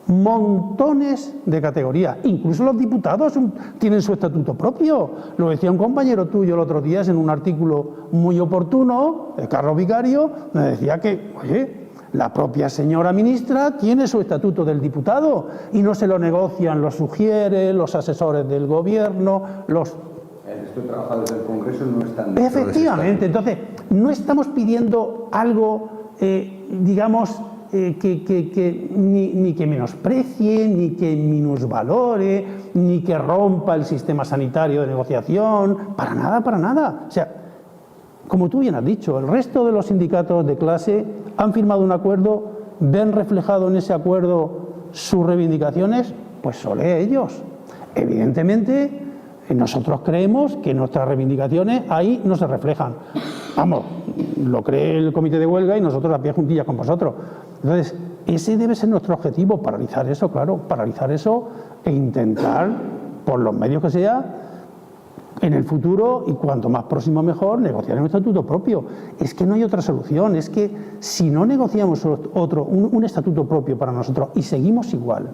Speaker 3: montones de categorías, incluso los diputados tienen su estatuto propio. Lo decía un compañero tuyo el otro día en un artículo muy oportuno, Carlos Vicario, me decía que, oye, la propia señora ministra tiene su estatuto del diputado y no se lo negocian, lo sugieren los asesores del gobierno, los...
Speaker 2: Estos trabajadores del Congreso no están...
Speaker 3: Efectivamente, entonces no estamos pidiendo algo, digamos... ni que menosprecie, ni que minusvalore, ni que rompa el sistema sanitario de negociación, para nada, para nada. O sea, como tú bien has dicho, el resto de los sindicatos de clase han firmado un acuerdo, ven reflejado en ese acuerdo sus reivindicaciones, pues sole ellos. Evidentemente, nosotros creemos que nuestras reivindicaciones ahí no se reflejan. Vamos, lo cree el comité de huelga y nosotros a pie juntillas con vosotros. Entonces, ese debe ser nuestro objetivo, paralizar eso, claro, paralizar eso e intentar, por los medios que sea, en el futuro, y cuanto más próximo mejor, negociar un estatuto propio. Es que no hay otra solución, es que si no negociamos un estatuto propio para nosotros y seguimos igual...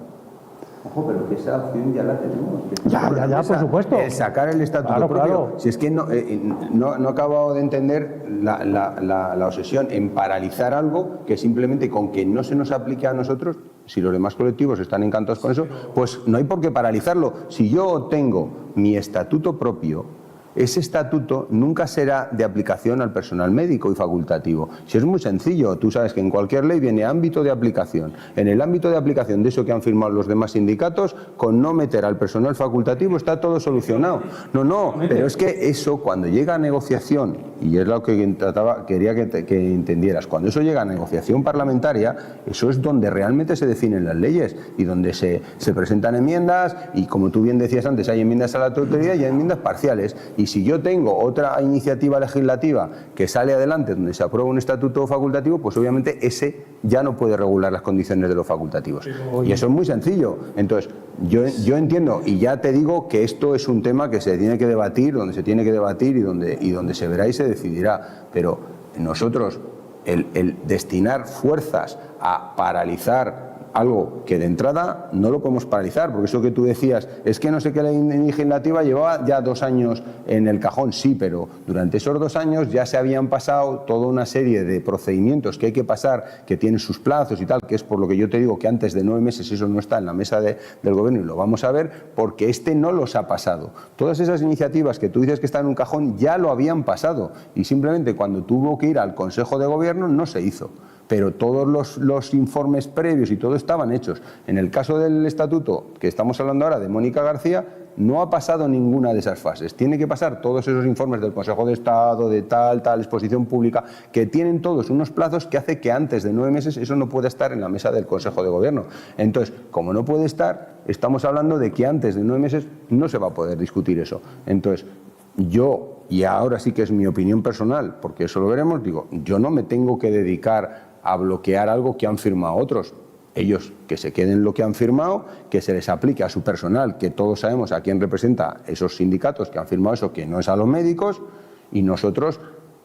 Speaker 2: Ojo, pero que esa opción ya la tenemos.
Speaker 3: Ya, por supuesto.
Speaker 2: Sacar el estatuto propio. Claro. Si es que no he acabado de entender la obsesión en paralizar algo que simplemente con que no se nos aplique a nosotros, si los demás colectivos están encantados con eso, pues no hay por qué paralizarlo. Si yo tengo mi estatuto propio, ese estatuto nunca será de aplicación al personal médico y facultativo. Si es muy sencillo, tú sabes que en cualquier ley viene ámbito de aplicación. En el ámbito de aplicación de eso que han firmado los demás sindicatos, con no meter al personal facultativo está todo solucionado. No, pero es que eso cuando llega a negociación, y es lo que quería que entendieras, cuando eso llega a negociación parlamentaria, eso es donde realmente se definen las leyes y donde se presentan enmiendas y, como tú bien decías antes, hay enmiendas a la totalidad y hay enmiendas parciales. Y si yo tengo otra iniciativa legislativa que sale adelante donde se aprueba un estatuto facultativo, pues obviamente ese ya no puede regular las condiciones de los facultativos. Y eso es muy sencillo. Entonces, yo entiendo, y ya te digo que esto es un tema que se tiene que debatir, donde se tiene que debatir y donde se verá y se decidirá. Pero nosotros, el destinar fuerzas a paralizar algo que de entrada no lo podemos paralizar, porque eso que tú decías, es que no sé qué ley legislativa llevaba ya 2 años en el cajón, sí, pero durante esos 2 años ya se habían pasado toda una serie de procedimientos que hay que pasar, que tienen sus plazos y tal, que es por lo que yo te digo que antes de 9 meses eso no está en la mesa del gobierno y lo vamos a ver, porque este no los ha pasado. Todas esas iniciativas que tú dices que están en un cajón ya lo habían pasado y simplemente cuando tuvo que ir al Consejo de Gobierno no se hizo. Pero todos los informes previos y todo estaban hechos. En el caso del estatuto que estamos hablando ahora de Mónica García, no ha pasado ninguna de esas fases. Tiene que pasar todos esos informes del Consejo de Estado, de tal, exposición pública, que tienen todos unos plazos que hace que antes de 9 meses eso no pueda estar en la mesa del Consejo de Gobierno. Entonces, como no puede estar, estamos hablando de que antes de 9 meses no se va a poder discutir eso. Entonces, yo, y ahora sí que es mi opinión personal, porque eso lo veremos, digo, yo no me tengo que dedicar a bloquear algo que han firmado otros. ellos que se queden lo que han firmado, que se les aplique a su personal, que todos sabemos a quién representa esos sindicatos que han firmado eso, que no es a los médicos, y nosotros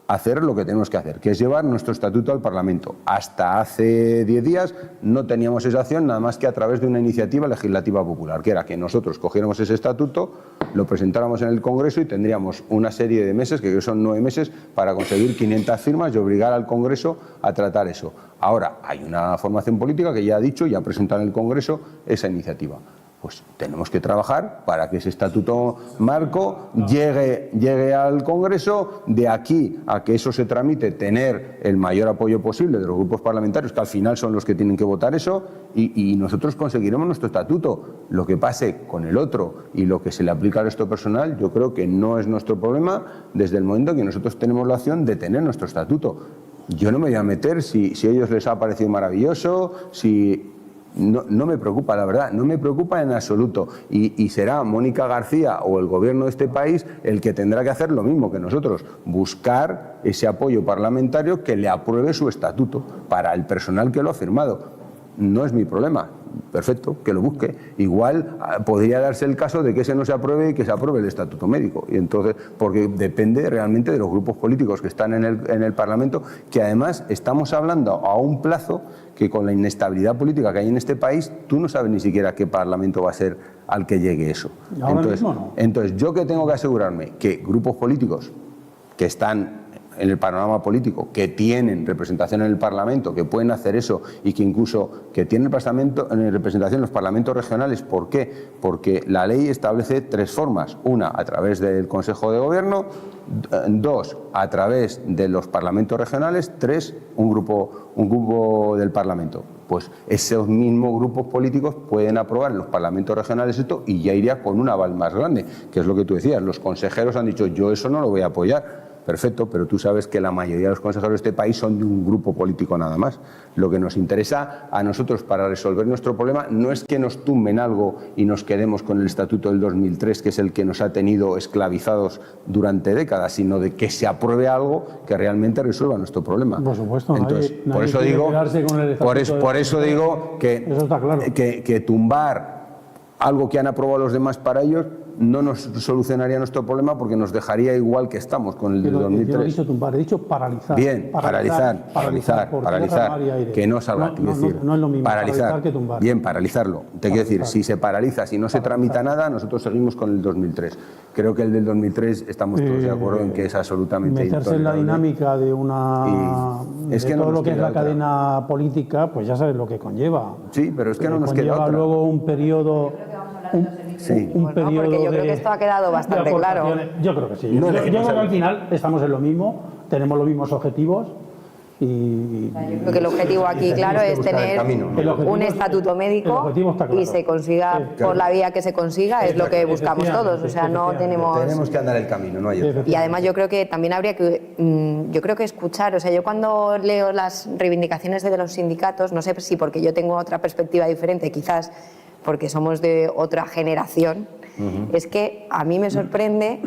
Speaker 2: hacer lo que tenemos que hacer, que es llevar nuestro estatuto al Parlamento. Hasta hace 10 días no teníamos esa acción nada más que a través de una iniciativa legislativa popular, que era que nosotros cogiéramos ese estatuto, lo presentáramos en el Congreso y tendríamos una serie de meses, que creo que son 9 meses, para conseguir 500 firmas y obligar al Congreso a tratar eso. Ahora hay una formación política que ya ha dicho y ha presentado en el Congreso esa iniciativa. Pues tenemos que trabajar para que ese estatuto marco llegue al Congreso, de aquí a que eso se tramite, tener el mayor apoyo posible de los grupos parlamentarios, que al final son los que tienen que votar eso, y nosotros conseguiremos nuestro estatuto. Lo que pase con el otro y lo que se le aplica al resto personal, yo creo que no es nuestro problema desde el momento en que nosotros tenemos la opción de tener nuestro estatuto. Yo no me voy a meter si a ellos les ha parecido maravilloso, si... No me preocupa, la verdad, no me preocupa en absoluto. Y será Mónica García o el gobierno de este país el que tendrá que hacer lo mismo que nosotros, buscar ese apoyo parlamentario que le apruebe su estatuto para el personal que lo ha firmado. No es mi problema. Perfecto, que lo busque. Igual podría darse el caso de que ese no se apruebe y que se apruebe el estatuto médico. Y entonces, porque depende realmente de los grupos políticos que están en el Parlamento, que además estamos hablando a un plazo que con la inestabilidad política que hay en este país, tú no sabes ni siquiera qué Parlamento va a ser al que llegue eso. Entonces, yo que tengo que asegurarme que grupos políticos que están en el panorama político, que tienen representación en el Parlamento, que pueden hacer eso y que incluso que tienen representación en los parlamentos regionales. ¿Por qué? Porque la ley establece 3 formas. Una, a través del Consejo de Gobierno; 2, a través de los parlamentos regionales; 3, un grupo del Parlamento. Pues esos mismos grupos políticos pueden aprobar en los parlamentos regionales esto y ya iría con un aval más grande, que es lo que tú decías. Los consejeros han dicho, yo eso no lo voy a apoyar. Perfecto, pero tú sabes que la mayoría de los consejeros de este país son de un grupo político nada más. Lo que nos interesa a nosotros para resolver nuestro problema no es que nos tumben algo y nos quedemos con el Estatuto del 2003, que es el que nos ha tenido esclavizados durante décadas, sino de que se apruebe algo que realmente resuelva nuestro problema.
Speaker 3: Por supuesto,
Speaker 2: entonces, por eso digo que tumbar algo que han aprobado los demás para ellos no nos solucionaría nuestro problema, porque nos dejaría igual que estamos con el del 2003.
Speaker 3: Yo no he dicho tumbar, he dicho paralizar.
Speaker 2: Bien, paralizar, que no salga.
Speaker 3: No es lo mismo paralizar que tumbar.
Speaker 2: Bien, paralizarlo. Te quiero decir, si se paraliza, si no se tramita nada, nosotros seguimos con el 2003. Creo que el del 2003 estamos todos de acuerdo en que es absolutamente
Speaker 3: meterse en la dinámica de todo lo que es la cadena política, pues ya sabes lo que conlleva.
Speaker 2: Sí, pero es que no nos queda otra.
Speaker 3: Luego un periodo...
Speaker 1: porque yo creo que esto ha quedado bastante claro.
Speaker 3: Yo creo que sí. Yo creo que al final estamos en lo mismo, tenemos los mismos objetivos. Y
Speaker 1: yo creo que el objetivo aquí, claro, es tener un estatuto médico y se consiga por la vía que se consiga, es lo que buscamos todos. O sea, no tenemos
Speaker 2: que andar el camino, no hay otro.
Speaker 1: Y además yo creo que también habría que, escuchar. O sea, yo cuando leo las reivindicaciones de los sindicatos, no sé si porque yo tengo otra perspectiva diferente, quizás porque somos de otra generación, es que a mí me sorprende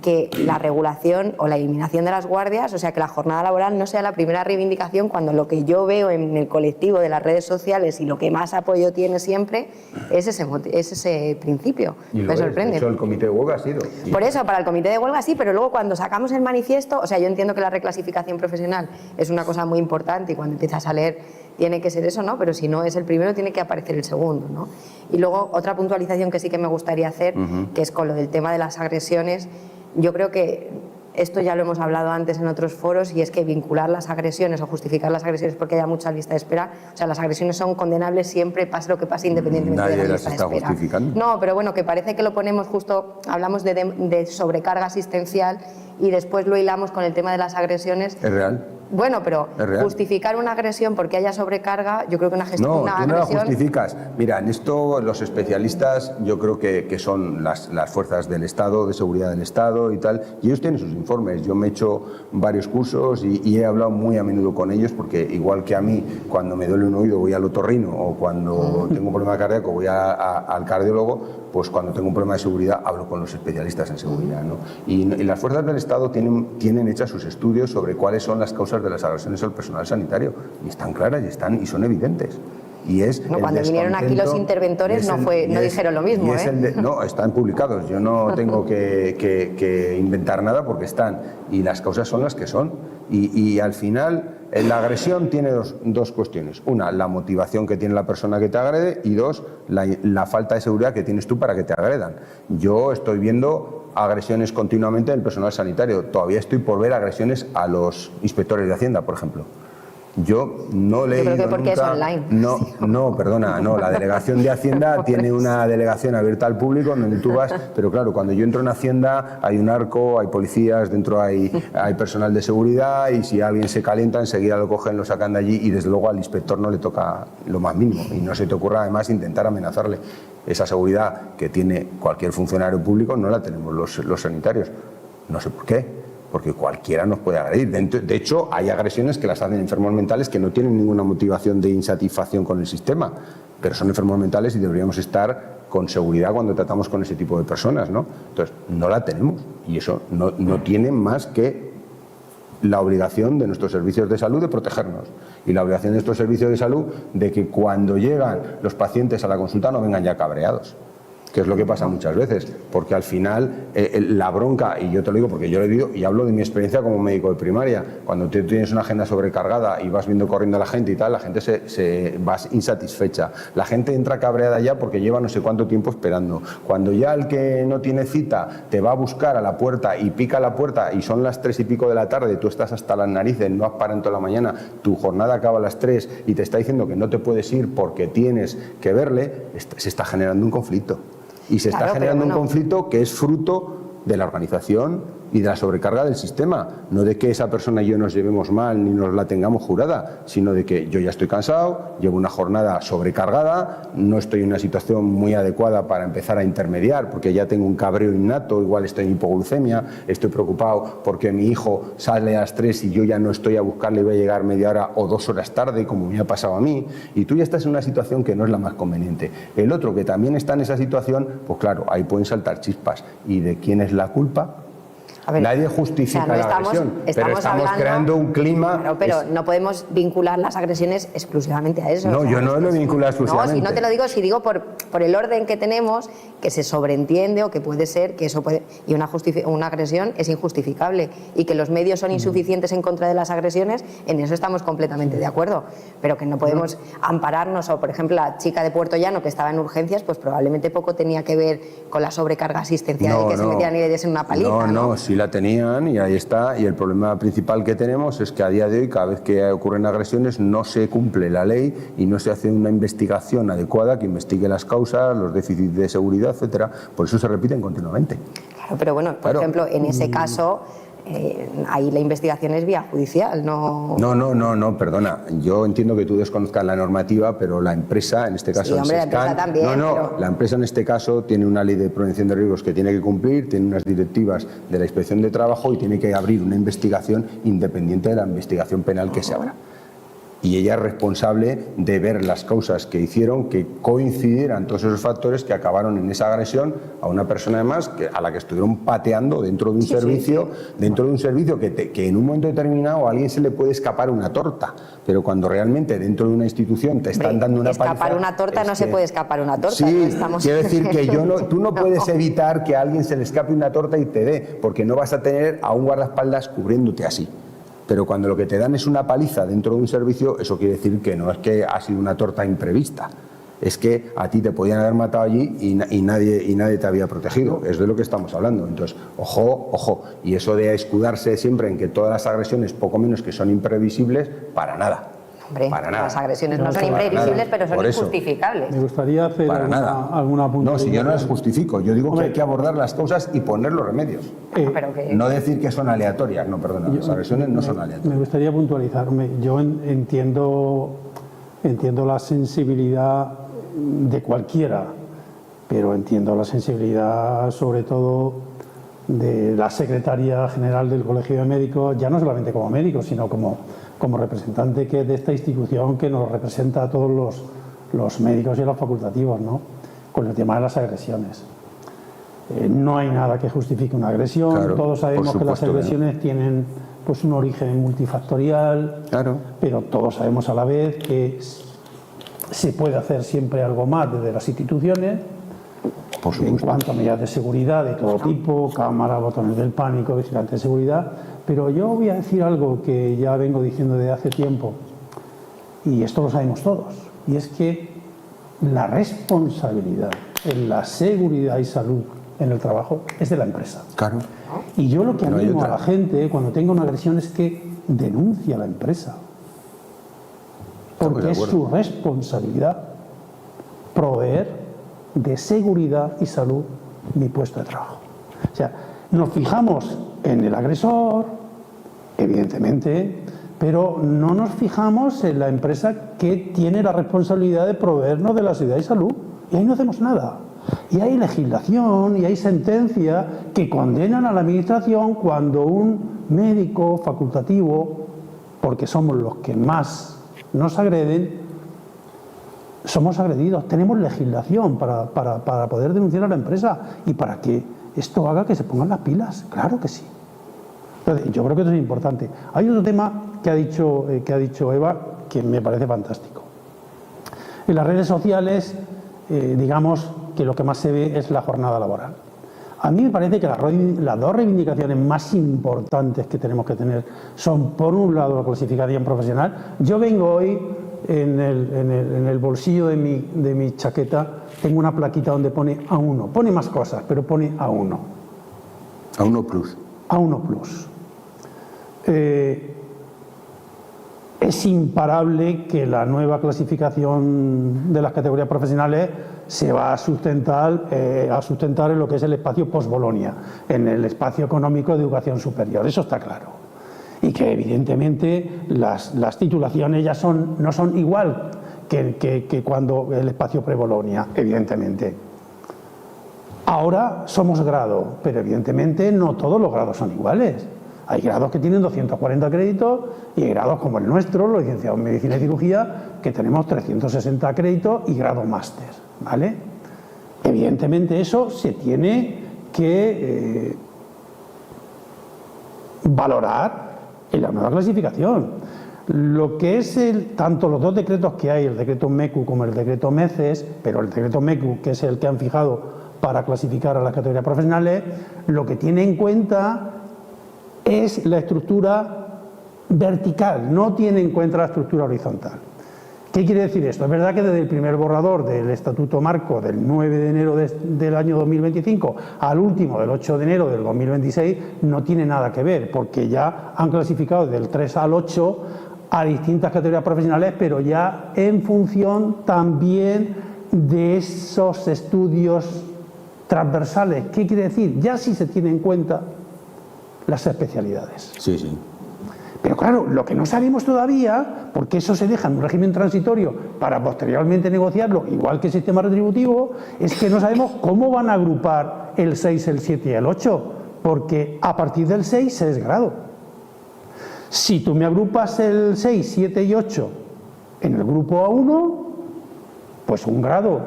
Speaker 1: que la regulación o la eliminación de las guardias, o sea, que la jornada laboral no sea la primera reivindicación, cuando lo que yo veo en el colectivo de las redes sociales y lo que más apoyo tiene siempre es ese principio.
Speaker 2: Y
Speaker 1: me sorprende.
Speaker 2: De hecho, el comité de huelga ha sido.
Speaker 1: Por eso, para el comité de huelga sí, pero luego cuando sacamos el manifiesto, o sea, yo entiendo que la reclasificación profesional es una cosa muy importante y cuando empiezas a leer tiene que ser eso, ¿no? Pero si no es el primero, tiene que aparecer el segundo, ¿no? Y luego, otra puntualización que sí que me gustaría hacer, que es con lo del tema de las agresiones. Yo creo que esto ya lo hemos hablado antes en otros foros, y es que vincular las agresiones o justificar las agresiones porque haya mucha lista de espera, o sea, las agresiones son condenables siempre, pase lo que pase, independientemente de la lista de espera.
Speaker 2: Justificando.
Speaker 1: No, pero bueno, que parece que lo ponemos justo, hablamos de sobrecarga asistencial y después lo hilamos con el tema de las agresiones.
Speaker 2: ¿Es real?
Speaker 1: Bueno, pero justificar una agresión porque haya sobrecarga, yo creo que una gestión...
Speaker 2: No, tú no la justificas. Mira, en esto los especialistas, yo creo que son las fuerzas del Estado, de seguridad del Estado y tal, y ellos tienen sus informes. Yo me he hecho varios cursos y he hablado muy a menudo con ellos, porque igual que a mí, cuando me duele un oído voy al otorrino, o cuando tengo un problema cardíaco voy al cardiólogo, pues cuando tengo un problema de seguridad hablo con los especialistas en seguridad, ¿no? Y las fuerzas del Estado tienen hechas sus estudios sobre cuáles son las causas de las agresiones al personal sanitario, y están claras y son evidentes. y es
Speaker 1: cuando vinieron aquí los interventores no dijeron lo mismo.
Speaker 2: No, están publicados, yo no tengo que inventar nada porque están, y las causas son las que son, y al final la agresión tiene dos cuestiones: una, la motivación que tiene la persona que te agrede, y dos, la falta de seguridad que tienes tú para que te agredan. Yo estoy viendo agresiones continuamente del personal sanitario, todavía estoy por ver agresiones a los inspectores de Hacienda, por ejemplo. Yo no le he
Speaker 1: creo que
Speaker 2: porque
Speaker 1: nunca, es online.
Speaker 2: No, la delegación de Hacienda tiene una delegación abierta al público donde tú vas, pero claro, cuando yo entro en Hacienda hay un arco, hay policías, dentro hay personal de seguridad, y si alguien se calienta enseguida lo cogen, lo sacan de allí, y desde luego al inspector no le toca lo más mínimo, y no se te ocurra además intentar amenazarle. Esa seguridad que tiene cualquier funcionario público no la tenemos los sanitarios. No sé por qué. Porque cualquiera nos puede agredir. De hecho, hay agresiones que las hacen enfermos mentales que no tienen ninguna motivación de insatisfacción con el sistema, pero son enfermos mentales y deberíamos estar con seguridad cuando tratamos con ese tipo de personas, ¿no? Entonces, no la tenemos, y eso no tiene más que la obligación de nuestros servicios de salud de protegernos, y la obligación de nuestros servicios de salud de que cuando llegan los pacientes a la consulta no vengan ya cabreados, que es lo que pasa muchas veces, porque al final la bronca, y yo te lo digo porque yo lo he vivido y hablo de mi experiencia como médico de primaria, cuando tú tienes una agenda sobrecargada y vas viendo corriendo a la gente y tal, la gente se va insatisfecha, la gente entra cabreada ya porque lleva no sé cuánto tiempo esperando. Cuando ya el que no tiene cita te va a buscar a la puerta y pica la puerta y son las 3 y pico de la tarde, tú estás hasta las narices, no has parado en toda la mañana, tu jornada acaba a las 3 y te está diciendo que no te puedes ir porque tienes que verle, se está generando un conflicto. Y se está generando un conflicto que es fruto de la organización y de la sobrecarga del sistema, no de que esa persona y yo nos llevemos mal ni nos la tengamos jurada, sino de que yo ya estoy cansado, llevo una jornada sobrecargada, no estoy en una situación muy adecuada para empezar a intermediar porque ya tengo un cabreo innato, igual estoy en hipoglucemia, estoy preocupado porque mi hijo sale a las 3 y yo ya no estoy a buscarle y voy a llegar media hora o 2 horas tarde, como me ha pasado a mí, y tú ya estás en una situación que no es la más conveniente. El otro que también está en esa situación, pues claro, ahí pueden saltar chispas. ¿Y de quién es la culpa? A ver, nadie justifica la agresión, pero estamos creando un clima...
Speaker 1: Claro, pero no podemos vincular las agresiones exclusivamente a eso.
Speaker 2: No, yo no lo vinculo exclusivamente.
Speaker 1: No, si no te lo digo, si digo por el orden que tenemos, que se sobreentiende o que puede ser que eso puede... Y una agresión es injustificable, y que los medios son insuficientes en contra de las agresiones, en eso estamos completamente de acuerdo. Pero que no podemos ampararnos, o por ejemplo la chica de Puerto Llano que estaba en urgencias, pues probablemente poco tenía que ver con la sobrecarga asistencial de que se metían y le diesen una paliza.
Speaker 2: No, sí la tenían, y ahí está, y el problema principal que tenemos es que a día de hoy, cada vez que ocurren agresiones, no se cumple la ley y no se hace una investigación adecuada que investigue las causas, los déficits de seguridad, etcétera. Por eso se repiten continuamente.
Speaker 1: Claro, pero bueno, por ejemplo, en ese caso... ahí la investigación es vía judicial, no...
Speaker 2: No, perdona. Yo entiendo que tú desconozcas la normativa, pero la empresa, en este caso...
Speaker 1: Sí, hombre, la empresa también, pero...
Speaker 2: La empresa en este caso tiene una ley de prevención de riesgos que tiene que cumplir, tiene unas directivas de la Inspección de Trabajo y tiene que abrir una investigación independiente de la investigación penal que se abra. Y ella es responsable de ver las causas que hicieron que coincidieran todos esos factores que acabaron en esa agresión a una persona además a la que estuvieron pateando dentro de un servicio, dentro de un servicio que en un momento determinado a alguien se le puede escapar una torta, pero cuando realmente dentro de una institución te están dando una paliza...
Speaker 1: Escapar una torta no se puede escapar una torta.
Speaker 2: Sí, quiero decir que tú no puedes evitar que a alguien se le escape una torta y te dé, porque no vas a tener a un guardaespaldas cubriéndote así. Pero cuando lo que te dan es una paliza dentro de un servicio, eso quiere decir que no es que ha sido una torta imprevista, es que a ti te podían haber matado allí y nadie te había protegido. Es de lo que estamos hablando. Entonces, ojo, y eso de escudarse siempre en que todas las agresiones, poco menos que son imprevisibles, para nada.
Speaker 1: Hombre,
Speaker 2: para nada.
Speaker 1: Las agresiones no son imprevisibles, pero son injustificables.
Speaker 3: Me gustaría hacer alguna puntualización.
Speaker 2: No, si yo no las justifico, yo digo que hay que abordar las causas y poner los remedios. No decir que son aleatorias, no, perdona, las agresiones no son aleatorias.
Speaker 3: Me gustaría puntualizarme. Yo entiendo la sensibilidad de cualquiera, pero entiendo la sensibilidad sobre todo de la secretaria general del Colegio de Médicos, ya no solamente como médico, sino como representante de esta institución que nos representa a todos los médicos y los facultativos, ¿no? Con el tema de las agresiones. No hay nada que justifique una agresión, claro, todos sabemos que las agresiones tienen pues un origen multifactorial, claro, pero todos sabemos a la vez que se puede hacer siempre algo más desde las instituciones.
Speaker 2: Por
Speaker 3: En
Speaker 2: supuesto.
Speaker 3: cuanto a medidas de seguridad de todo tipo, cámaras, botones del pánico, vigilantes de seguridad. Pero yo voy a decir algo que ya vengo diciendo desde hace tiempo, y esto lo sabemos todos, y es que la responsabilidad en la seguridad y salud en el trabajo es de la empresa.
Speaker 2: Claro.
Speaker 3: Y yo lo que
Speaker 2: No hay
Speaker 3: animo a
Speaker 2: otra.
Speaker 3: la gente cuando tenga una agresión es que denuncie a la empresa.
Speaker 2: Estamos
Speaker 3: Porque
Speaker 2: de
Speaker 3: es
Speaker 2: acuerdo.
Speaker 3: su responsabilidad proveer de seguridad y salud mi puesto de trabajo. O sea, nos fijamos en el agresor, evidentemente, pero no nos fijamos en la empresa que tiene la responsabilidad de proveernos de la seguridad y salud. Y ahí no hacemos nada. Y hay legislación y hay sentencias que condenan a la administración cuando un médico facultativo, porque somos los que más nos agreden, somos agredidos. Tenemos legislación para poder denunciar a la empresa y para que esto haga que se pongan las pilas. Claro que sí. Entonces, yo creo que eso es importante. Hay otro tema que ha dicho Eva que me parece fantástico. En las redes sociales, digamos que lo que más se ve es la jornada laboral. A mí me parece que las dos reivindicaciones más importantes que tenemos que tener son, por un lado, la clasificación profesional. Yo vengo hoy, en el bolsillo de mi chaqueta, tengo una plaquita donde pone A1. Pone más cosas, pero pone A1.
Speaker 2: A1 Plus.
Speaker 3: A1 Plus. Es imparable que la nueva clasificación de las categorías profesionales se va a sustentar en lo que es el espacio post-Bolonia, en el espacio económico de educación superior. Eso está claro. Y que evidentemente las titulaciones ya no son igual que cuando el espacio pre-Bolonia, evidentemente. Ahora somos grado, pero evidentemente no todos los grados son iguales. Hay grados que tienen 240 créditos y hay grados como el nuestro, los licenciados en Medicina y Cirugía, que tenemos 360 créditos y grado máster, ¿vale? Evidentemente eso se tiene que valorar en la nueva clasificación. Lo que es tanto los dos decretos que hay, el decreto MECU como el decreto MECES, pero el decreto MECU, que es el que han fijado para clasificar a las categorías profesionales, lo que tiene en cuenta es la estructura vertical, no tiene en cuenta la estructura horizontal. ¿Qué quiere decir esto? Es verdad que desde el primer borrador del Estatuto Marco del 9 de enero del año 2025 al último del 8 de enero del 2026 no tiene nada que ver, porque ya han clasificado del 3 al 8 a distintas categorías profesionales, pero ya en función también de esos estudios transversales. ¿Qué quiere decir? Ya sí se tiene en cuenta las especialidades.
Speaker 2: Sí, sí.
Speaker 3: Pero claro, lo que no sabemos todavía, porque eso se deja en un régimen transitorio para posteriormente negociarlo, igual que el sistema retributivo, es que no sabemos cómo van a agrupar el 6, el 7 y el 8, porque a partir del 6 se es grado. Si tú me agrupas el 6, 7 y 8 en el grupo A1, pues un grado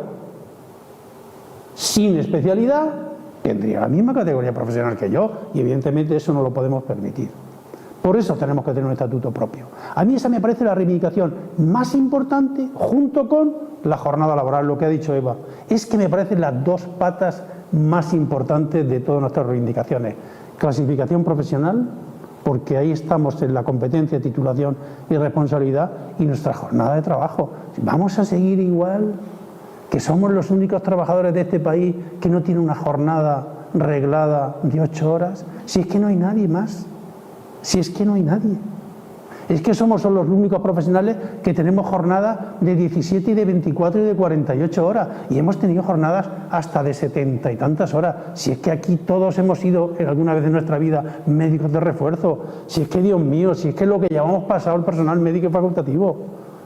Speaker 3: sin especialidad tendría la misma categoría profesional que yo, y evidentemente eso no lo podemos permitir. Por eso tenemos que tener un estatuto propio. A mí esa me parece la reivindicación más importante, junto con la jornada laboral, lo que ha dicho Eva. Es que me parecen las dos patas más importantes de todas nuestras reivindicaciones. Clasificación profesional, porque ahí estamos en la competencia, titulación y responsabilidad, y nuestra jornada de trabajo. ¿Vamos a seguir igual? ¿Que somos los únicos trabajadores de este país que no tienen una jornada reglada de 8 horas? Si es que no hay nadie más. Si es que no hay nadie. Es que somos los únicos profesionales que tenemos jornadas de 17 y de 24 y de 48 horas. Y hemos tenido jornadas hasta de 70 y tantas horas. Si es que aquí todos hemos sido en alguna vez en nuestra vida médicos de refuerzo. Si es que, Dios mío, si es que lo que llamamos pasado el personal médico y facultativo.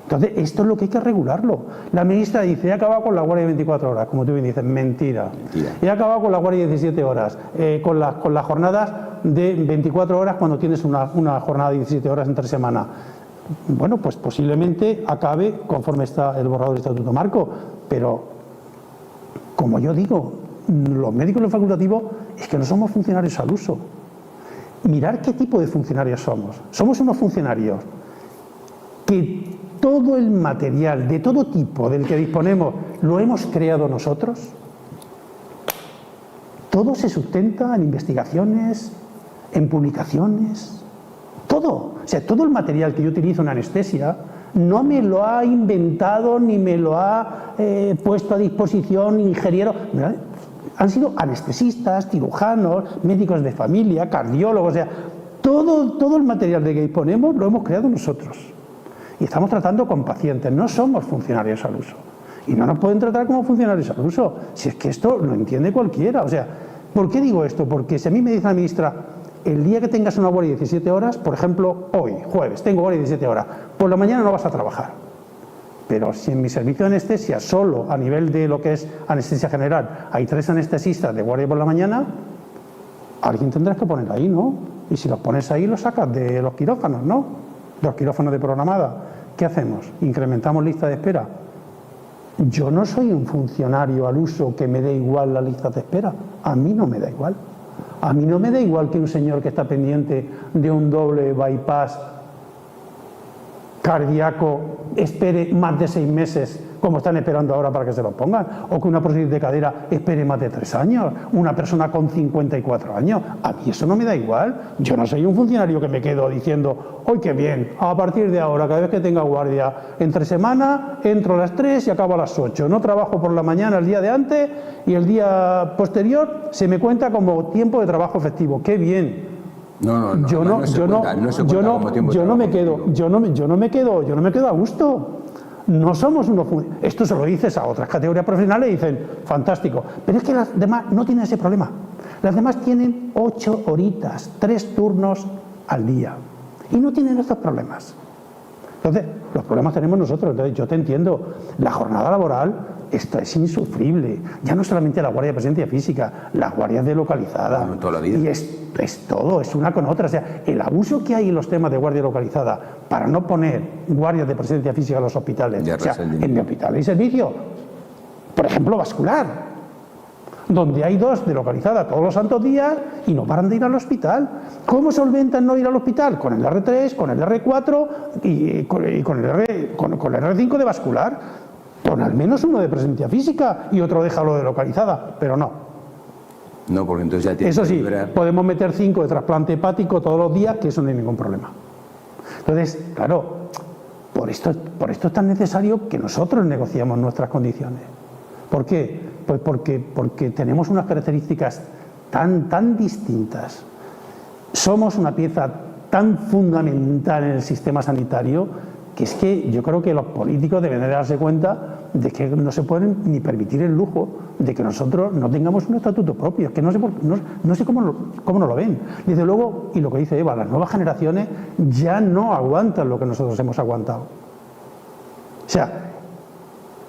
Speaker 3: Entonces, esto es lo que hay que regularlo. La ministra dice, he acabado con la guardia de 24 horas, como tú bien dices, mentira. He acabado con la guardia de 17 horas, con las jornadas de 24 horas cuando tienes una jornada de 17 horas entre semana. Bueno, pues posiblemente acabe conforme está el borrador del Estatuto Marco, pero como yo digo, los médicos y los facultativos es que no somos funcionarios al uso. Mirar qué tipo de funcionarios somos. Somos unos funcionarios que todo el material de todo tipo del que disponemos lo hemos creado nosotros, todo se sustenta en investigaciones, en publicaciones, todo. O sea, todo el material que yo utilizo en anestesia no me lo ha inventado ni me lo ha puesto a disposición ingeniero. Han sido anestesistas, cirujanos, médicos de familia, cardiólogos, o sea, todo el material de que disponemos lo hemos creado nosotros. Y estamos tratando con pacientes, no somos funcionarios al uso. Y no nos pueden tratar como funcionarios al uso, si es que esto lo entiende cualquiera. O sea, ¿por qué digo esto? Porque si a mí me dice la ministra, el día que tengas una guardia de 17 horas, por ejemplo, hoy, jueves, tengo guardia de 17 horas, por la mañana no vas a trabajar. Pero si en mi servicio de anestesia, solo a nivel de lo que es anestesia general, hay 3 anestesistas de guardia por la mañana, alguien tendrás que poner ahí, ¿no? Y si los pones ahí, los sacas de los quirófanos, ¿no? De los quirófanos de programada. ¿Qué hacemos? ¿Incrementamos lista de espera? Yo no soy un funcionario al uso que me dé igual la lista de espera. A mí no me da igual. A mí no me da igual que un señor que está pendiente de un doble bypass cardíaco espere más de 6 meses, como están esperando ahora para que se lo pongan, o que una prótesis de cadera espere más de 3 años, una persona con 54 años. A mí eso no me da igual. Yo no soy un funcionario que me quedo diciendo, ¡ay, qué bien! A partir de ahora, cada vez que tenga guardia, entre semana, entro a las 3 y acabo a las 8. No trabajo por la mañana el día de antes y el día posterior se me cuenta como tiempo de trabajo efectivo. ¡Qué bien! Yo no me quedo a gusto. No somos unos. Esto se lo dices a otras categorías profesionales y dicen, fantástico. Pero es que las demás no tienen ese problema. Las demás tienen 8 horitas, 3 turnos al día. Y no tienen estos problemas. Entonces, los problemas tenemos nosotros. Entonces, yo te entiendo. La jornada laboral, esto es insufrible. Ya no solamente la guardia de presencia física, las guardias de localizada.
Speaker 2: Bueno, toda la vida.
Speaker 3: Y es todo, es una con otra. O sea, el abuso que hay en los temas de guardia localizada para no poner guardias de presencia física en los hospitales. O sea, en mi hospital hay servicio, por ejemplo, vascular, donde hay 2 de localizada todos los santos días y no paran de ir al hospital. ¿Cómo solventan no ir al hospital? Con el R3, con el R4 y con el R5 de vascular. Con al menos uno de presencia física y otro déjalo de localizada, pero no.
Speaker 2: No, porque entonces ya tienes.
Speaker 3: Eso sí, podemos meter 5 de trasplante hepático todos los días, que eso no hay ningún problema. Entonces, claro, por esto es tan necesario que nosotros negociamos nuestras condiciones. ¿Por qué? Pues porque tenemos unas características tan distintas. Somos una pieza tan fundamental en el sistema sanitario que es que yo creo que los políticos deben de darse cuenta de que no se pueden ni permitir el lujo de que nosotros no tengamos un estatuto propio. Es que no sé cómo no lo ven. Desde luego, y lo que dice Eva, las nuevas generaciones ya no aguantan lo que nosotros hemos aguantado. O sea,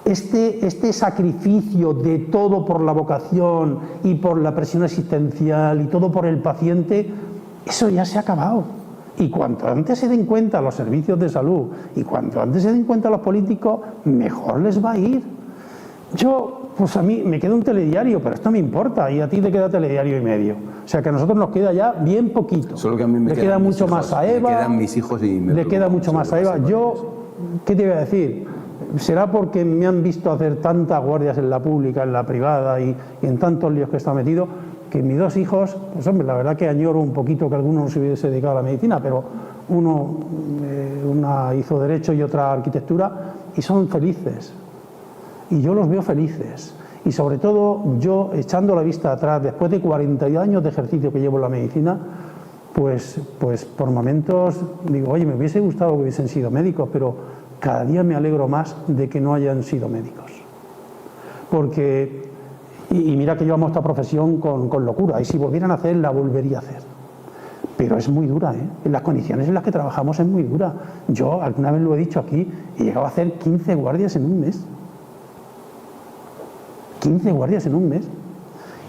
Speaker 3: este sacrificio de todo por la vocación y por la presión existencial y todo por el paciente, eso ya se ha acabado. Y cuanto antes se den cuenta los servicios de salud y cuanto antes se den cuenta los políticos, mejor les va a ir. Pues a mí me queda un telediario, pero esto me importa, y a ti te queda telediario y medio. O sea que a nosotros nos queda ya bien poquito.
Speaker 2: Solo que a mí me
Speaker 3: queda mucho más a Eva.
Speaker 2: Me quedan mis hijos y me
Speaker 3: le queda mucho más a Eva. Yo, ¿qué te iba a decir? Será porque me han visto hacer tantas guardias en la pública, en la privada y en tantos líos que está metido, que mis 2 hijos, pues hombre, la verdad que añoro un poquito que alguno se hubiese dedicado a la medicina, pero una hizo Derecho y otra Arquitectura, y son felices. Y yo los veo felices. Y sobre todo, yo, echando la vista atrás, después de 40 años de ejercicio que llevo en la medicina, pues por momentos digo, oye, me hubiese gustado que hubiesen sido médicos, pero cada día me alegro más de que no hayan sido médicos. Porque... Y mira que llevamos esta profesión con locura, y si volvieran a hacer, la volvería a hacer. Pero es muy dura, ¿eh? En las condiciones en las que trabajamos es muy dura. Yo, alguna vez lo he dicho aquí, he llegado a hacer 15 guardias en un mes. 15 guardias en un mes.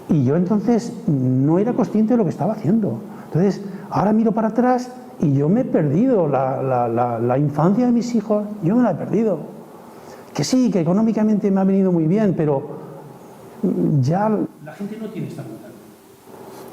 Speaker 3: Y yo entonces no era consciente de lo que estaba haciendo. Entonces, ahora miro para atrás y yo me he perdido la infancia de mis hijos, yo me la he perdido. Que sí, que económicamente me ha venido muy bien, pero... ya la gente no tiene esta mentalidad.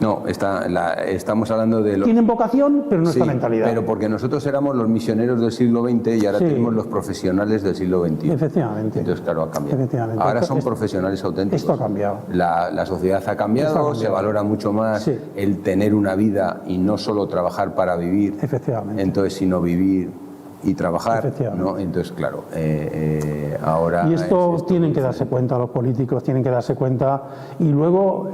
Speaker 2: No, estamos hablando de los...
Speaker 3: Tienen vocación, pero no
Speaker 2: Sí,
Speaker 3: esta mentalidad.
Speaker 2: pero porque nosotros éramos los misioneros del siglo XX y ahora
Speaker 3: Sí.
Speaker 2: tenemos los profesionales del siglo XXI.
Speaker 3: Efectivamente.
Speaker 2: Entonces, claro, ha cambiado.
Speaker 3: Efectivamente.
Speaker 2: Ahora son
Speaker 3: Esto-
Speaker 2: profesionales auténticos.
Speaker 3: esto ha cambiado.
Speaker 2: La sociedad ha cambiado,
Speaker 3: Esto ha cambiado.
Speaker 2: se valora mucho más
Speaker 3: Sí.
Speaker 2: el tener una vida y no solo trabajar para vivir,
Speaker 3: Efectivamente.
Speaker 2: entonces, sino vivir y trabajar,
Speaker 3: Efectivamente.
Speaker 2: ¿no? Entonces, claro, ahora...
Speaker 3: Y esto
Speaker 2: es esto.
Speaker 3: tienen que darse cuenta, los políticos tienen que darse cuenta. Y luego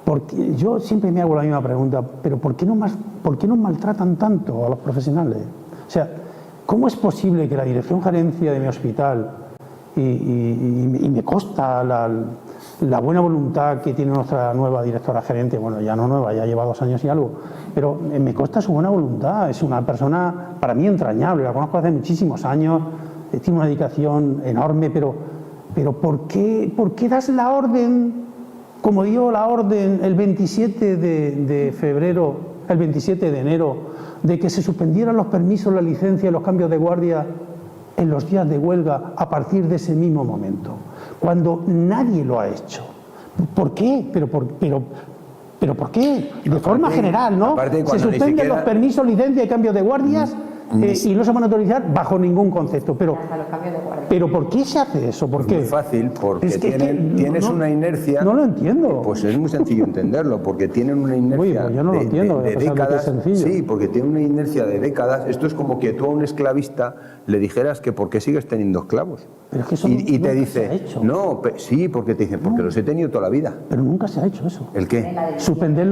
Speaker 3: porque yo siempre me hago la misma pregunta, pero ¿por qué nos maltratan tanto a los profesionales? O sea, ¿cómo es posible que la dirección gerencia de mi hospital, y me consta la buena voluntad que tiene nuestra nueva directora gerente, bueno, ya no nueva, ya lleva 2 años y algo, pero me consta su buena voluntad, es una persona para mí entrañable, la conozco hace muchísimos años, tiene una dedicación enorme, pero ¿por qué das la orden, como dio la orden el 27 de febrero, el 27 de enero, de que se suspendieran los permisos, la licencia y los cambios de guardia en los días de huelga a partir de ese mismo momento, cuando nadie lo ha hecho? ¿Por qué? ¿Pero por qué? De forma general, ¿no?
Speaker 2: aparte,
Speaker 3: Se
Speaker 2: cuando ni
Speaker 3: suspenden
Speaker 2: siquiera-
Speaker 3: los permisos, licencia y cambios de guardias y no se van a autorizar bajo ningún concepto.
Speaker 1: Hasta los cambios de guardia.
Speaker 3: Pero ¿por qué se hace eso? ¿Por qué?
Speaker 2: Muy fácil, porque
Speaker 3: Es que
Speaker 2: tienes
Speaker 3: no-
Speaker 2: una inercia...
Speaker 3: No lo entiendo.
Speaker 2: Pues es muy sencillo entenderlo, porque tienen una inercia
Speaker 3: Uy, pues yo no lo entiendo,
Speaker 2: de
Speaker 3: a pesar de que es
Speaker 2: décadas.
Speaker 3: sencillo.
Speaker 2: Sí, porque tienen una inercia de décadas. Esto es como que tú a un esclavista le dijeras que por qué sigues teniendo esclavos.
Speaker 3: Pero es que eso
Speaker 2: y te
Speaker 3: nunca
Speaker 2: dice,
Speaker 3: se ha hecho.
Speaker 2: no, sí, porque te dicen, porque los he tenido toda la vida.
Speaker 3: Pero nunca se ha hecho eso.
Speaker 2: ¿El qué?
Speaker 3: ¿Suspender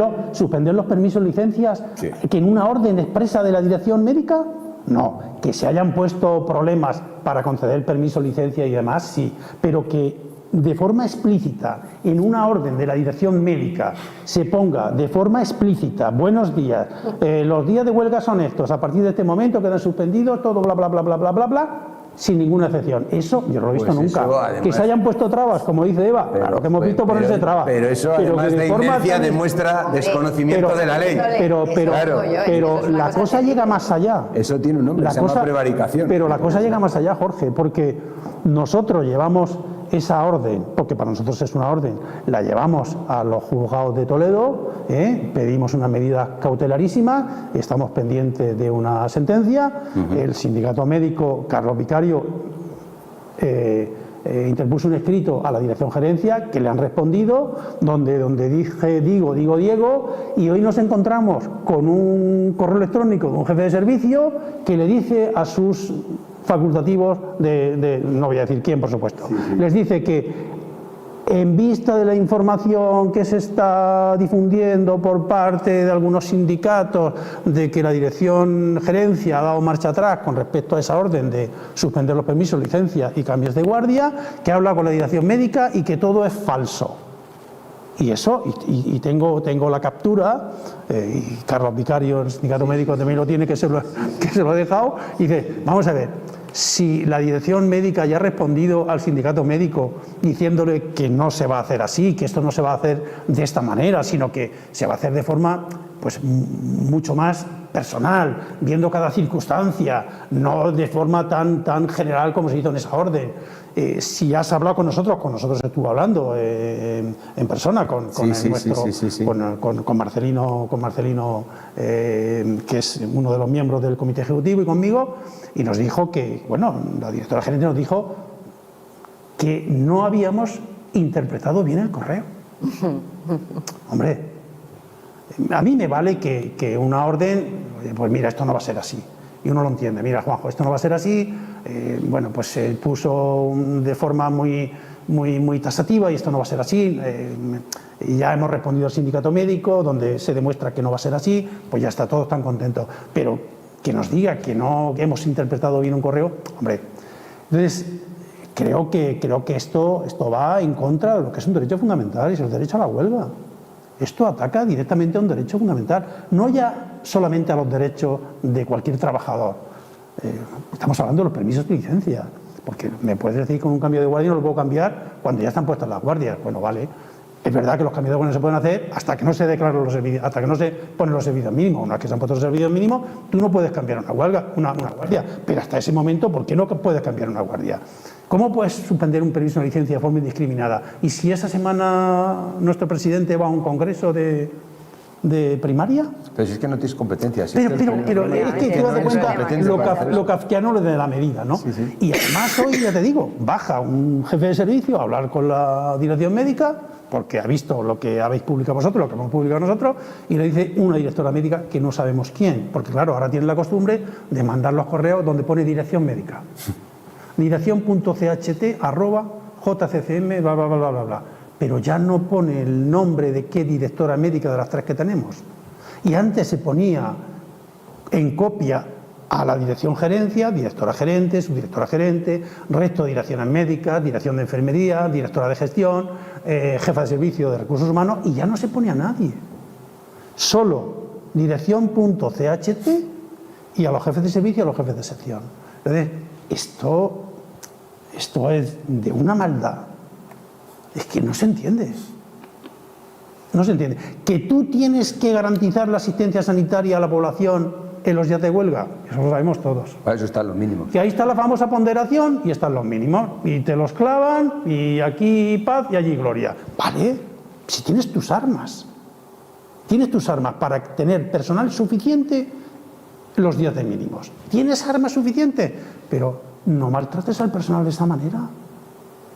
Speaker 3: los permisos, licencias,
Speaker 2: Sí.
Speaker 3: que en una orden expresa de la dirección médica? No. Que se hayan puesto problemas para conceder el permiso, licencia y demás, sí. Pero que de forma explícita, en una orden de la dirección médica, se ponga de forma explícita, buenos días, los días de huelga son estos, a partir de este momento quedan suspendidos, todo bla, bla, bla, bla, bla, bla, bla, sin ninguna excepción. Eso yo no lo he visto
Speaker 2: Pues
Speaker 3: nunca.
Speaker 2: eso, además-
Speaker 3: Que se hayan puesto trabas, como dice Eva, claro que hemos visto ponerse trabas.
Speaker 2: Pero eso,
Speaker 3: Pero
Speaker 2: además
Speaker 3: que
Speaker 2: de
Speaker 3: forma
Speaker 2: inercia,
Speaker 3: tan-
Speaker 2: demuestra desconocimiento
Speaker 3: pero-
Speaker 2: de la ley.
Speaker 3: Pero
Speaker 2: Claro.
Speaker 3: la cosa llega más allá.
Speaker 2: Eso tiene un nombre, se llama prevaricación.
Speaker 3: Pero la cosa llega más allá, Jorge, porque nosotros llevamos esa orden, porque para nosotros es una orden, la llevamos a los juzgados de Toledo, pedimos una medida cautelarísima, estamos pendientes de una sentencia, el sindicato médico, Carlos Vicario, interpuso un escrito a la dirección gerencia que le han respondido, donde dije digo Diego, y hoy nos encontramos con un correo electrónico de un jefe de servicio que le dice a sus facultativos no voy a decir quién, por supuesto, les dice que en vista de la información que se está difundiendo por parte de algunos sindicatos de que la dirección gerencia ha dado marcha atrás con respecto a esa orden de suspender los permisos, licencias y cambios de guardia, que habla con la dirección médica y que todo es falso. Y eso, y tengo la captura, y Carlos Vicario, el sindicato médico también lo tiene, que se lo he dejado, y dice, vamos a ver, si la dirección médica ya ha respondido al sindicato médico diciéndole que no se va a hacer así, que esto no se va a hacer de esta manera, sino que se va a hacer de forma pues mucho más personal, viendo cada circunstancia, no de forma tan general como se hizo en esa orden. Si has hablado con nosotros estuvo hablando en persona con Marcelino, que es uno de los miembros del comité ejecutivo, y conmigo, y nos dijo que, bueno, la directora gerente nos dijo que no habíamos interpretado bien el correo. Hombre, a mí me vale que una orden, pues mira, esto no va a ser así. Y uno lo entiende, mira, Juanjo, esto no va a ser así. Bueno, pues se puso de forma muy tasativa y esto no va a ser así. Y ya hemos respondido al sindicato médico, donde se demuestra que no va a ser así, pues ya está, todos están contentos. Pero que nos diga que no que hemos interpretado bien un correo, hombre. Entonces, creo que esto va en contra de lo que es un derecho fundamental, y es el derecho a la huelga. Esto ataca directamente a un derecho fundamental, no ya solamente a los derechos de cualquier trabajador. Estamos hablando de los permisos de licencia, porque me puedes decir con un cambio de guardia no lo puedo cambiar cuando ya están puestas las guardias. Bueno, vale. Es verdad que los cambios de guardia no se pueden hacer hasta que no se declaran los servicios, hasta que no se ponen los servicios mínimos. Una vez que se han puesto los servicios mínimos, tú no puedes cambiar una guardia, pero hasta ese momento, ¿por qué no puedes cambiar una guardia? ¿Cómo puedes suspender un permiso de licencia de forma indiscriminada? Y si esa semana nuestro presidente va a un congreso de primaria.
Speaker 2: Pero si es que no tienes competencias.
Speaker 3: Pero es que tú das cuenta lo kafkiano de la medida, ¿no?
Speaker 2: Sí, sí.
Speaker 3: Y además hoy, ya te digo, baja un jefe de servicio a hablar con la dirección médica, porque ha visto lo que habéis publicado vosotros, lo que hemos publicado nosotros, y le dice una directora médica que no sabemos quién, porque claro, ahora tienen la costumbre de mandar los correos donde pone dirección médica. dirección.cht@jccm, bla, bla, bla, bla, bla, bla. Pero ya no pone el nombre de qué directora médica de las 3 que tenemos. Y antes se ponía en copia a la dirección gerencia, directora gerente, subdirectora gerente, resto de direcciones médicas, dirección de enfermería, directora de gestión, jefa de servicio de recursos humanos, y ya no se pone a nadie. Solo dirección.cht y a los jefes de servicio y a los jefes de sección. Entonces, esto es de una maldad. Es que no se entiende. No se entiende. Que tú tienes que garantizar la asistencia sanitaria a la población en los días de huelga, eso lo sabemos todos.
Speaker 2: Para eso están los mínimos.
Speaker 3: Que ahí está la famosa ponderación y están los mínimos. Y te los clavan y aquí paz y allí gloria. Vale, si tienes tus armas. Tienes tus armas para tener personal suficiente los días de mínimos. Tienes armas suficientes, pero no maltrates al personal de esa manera.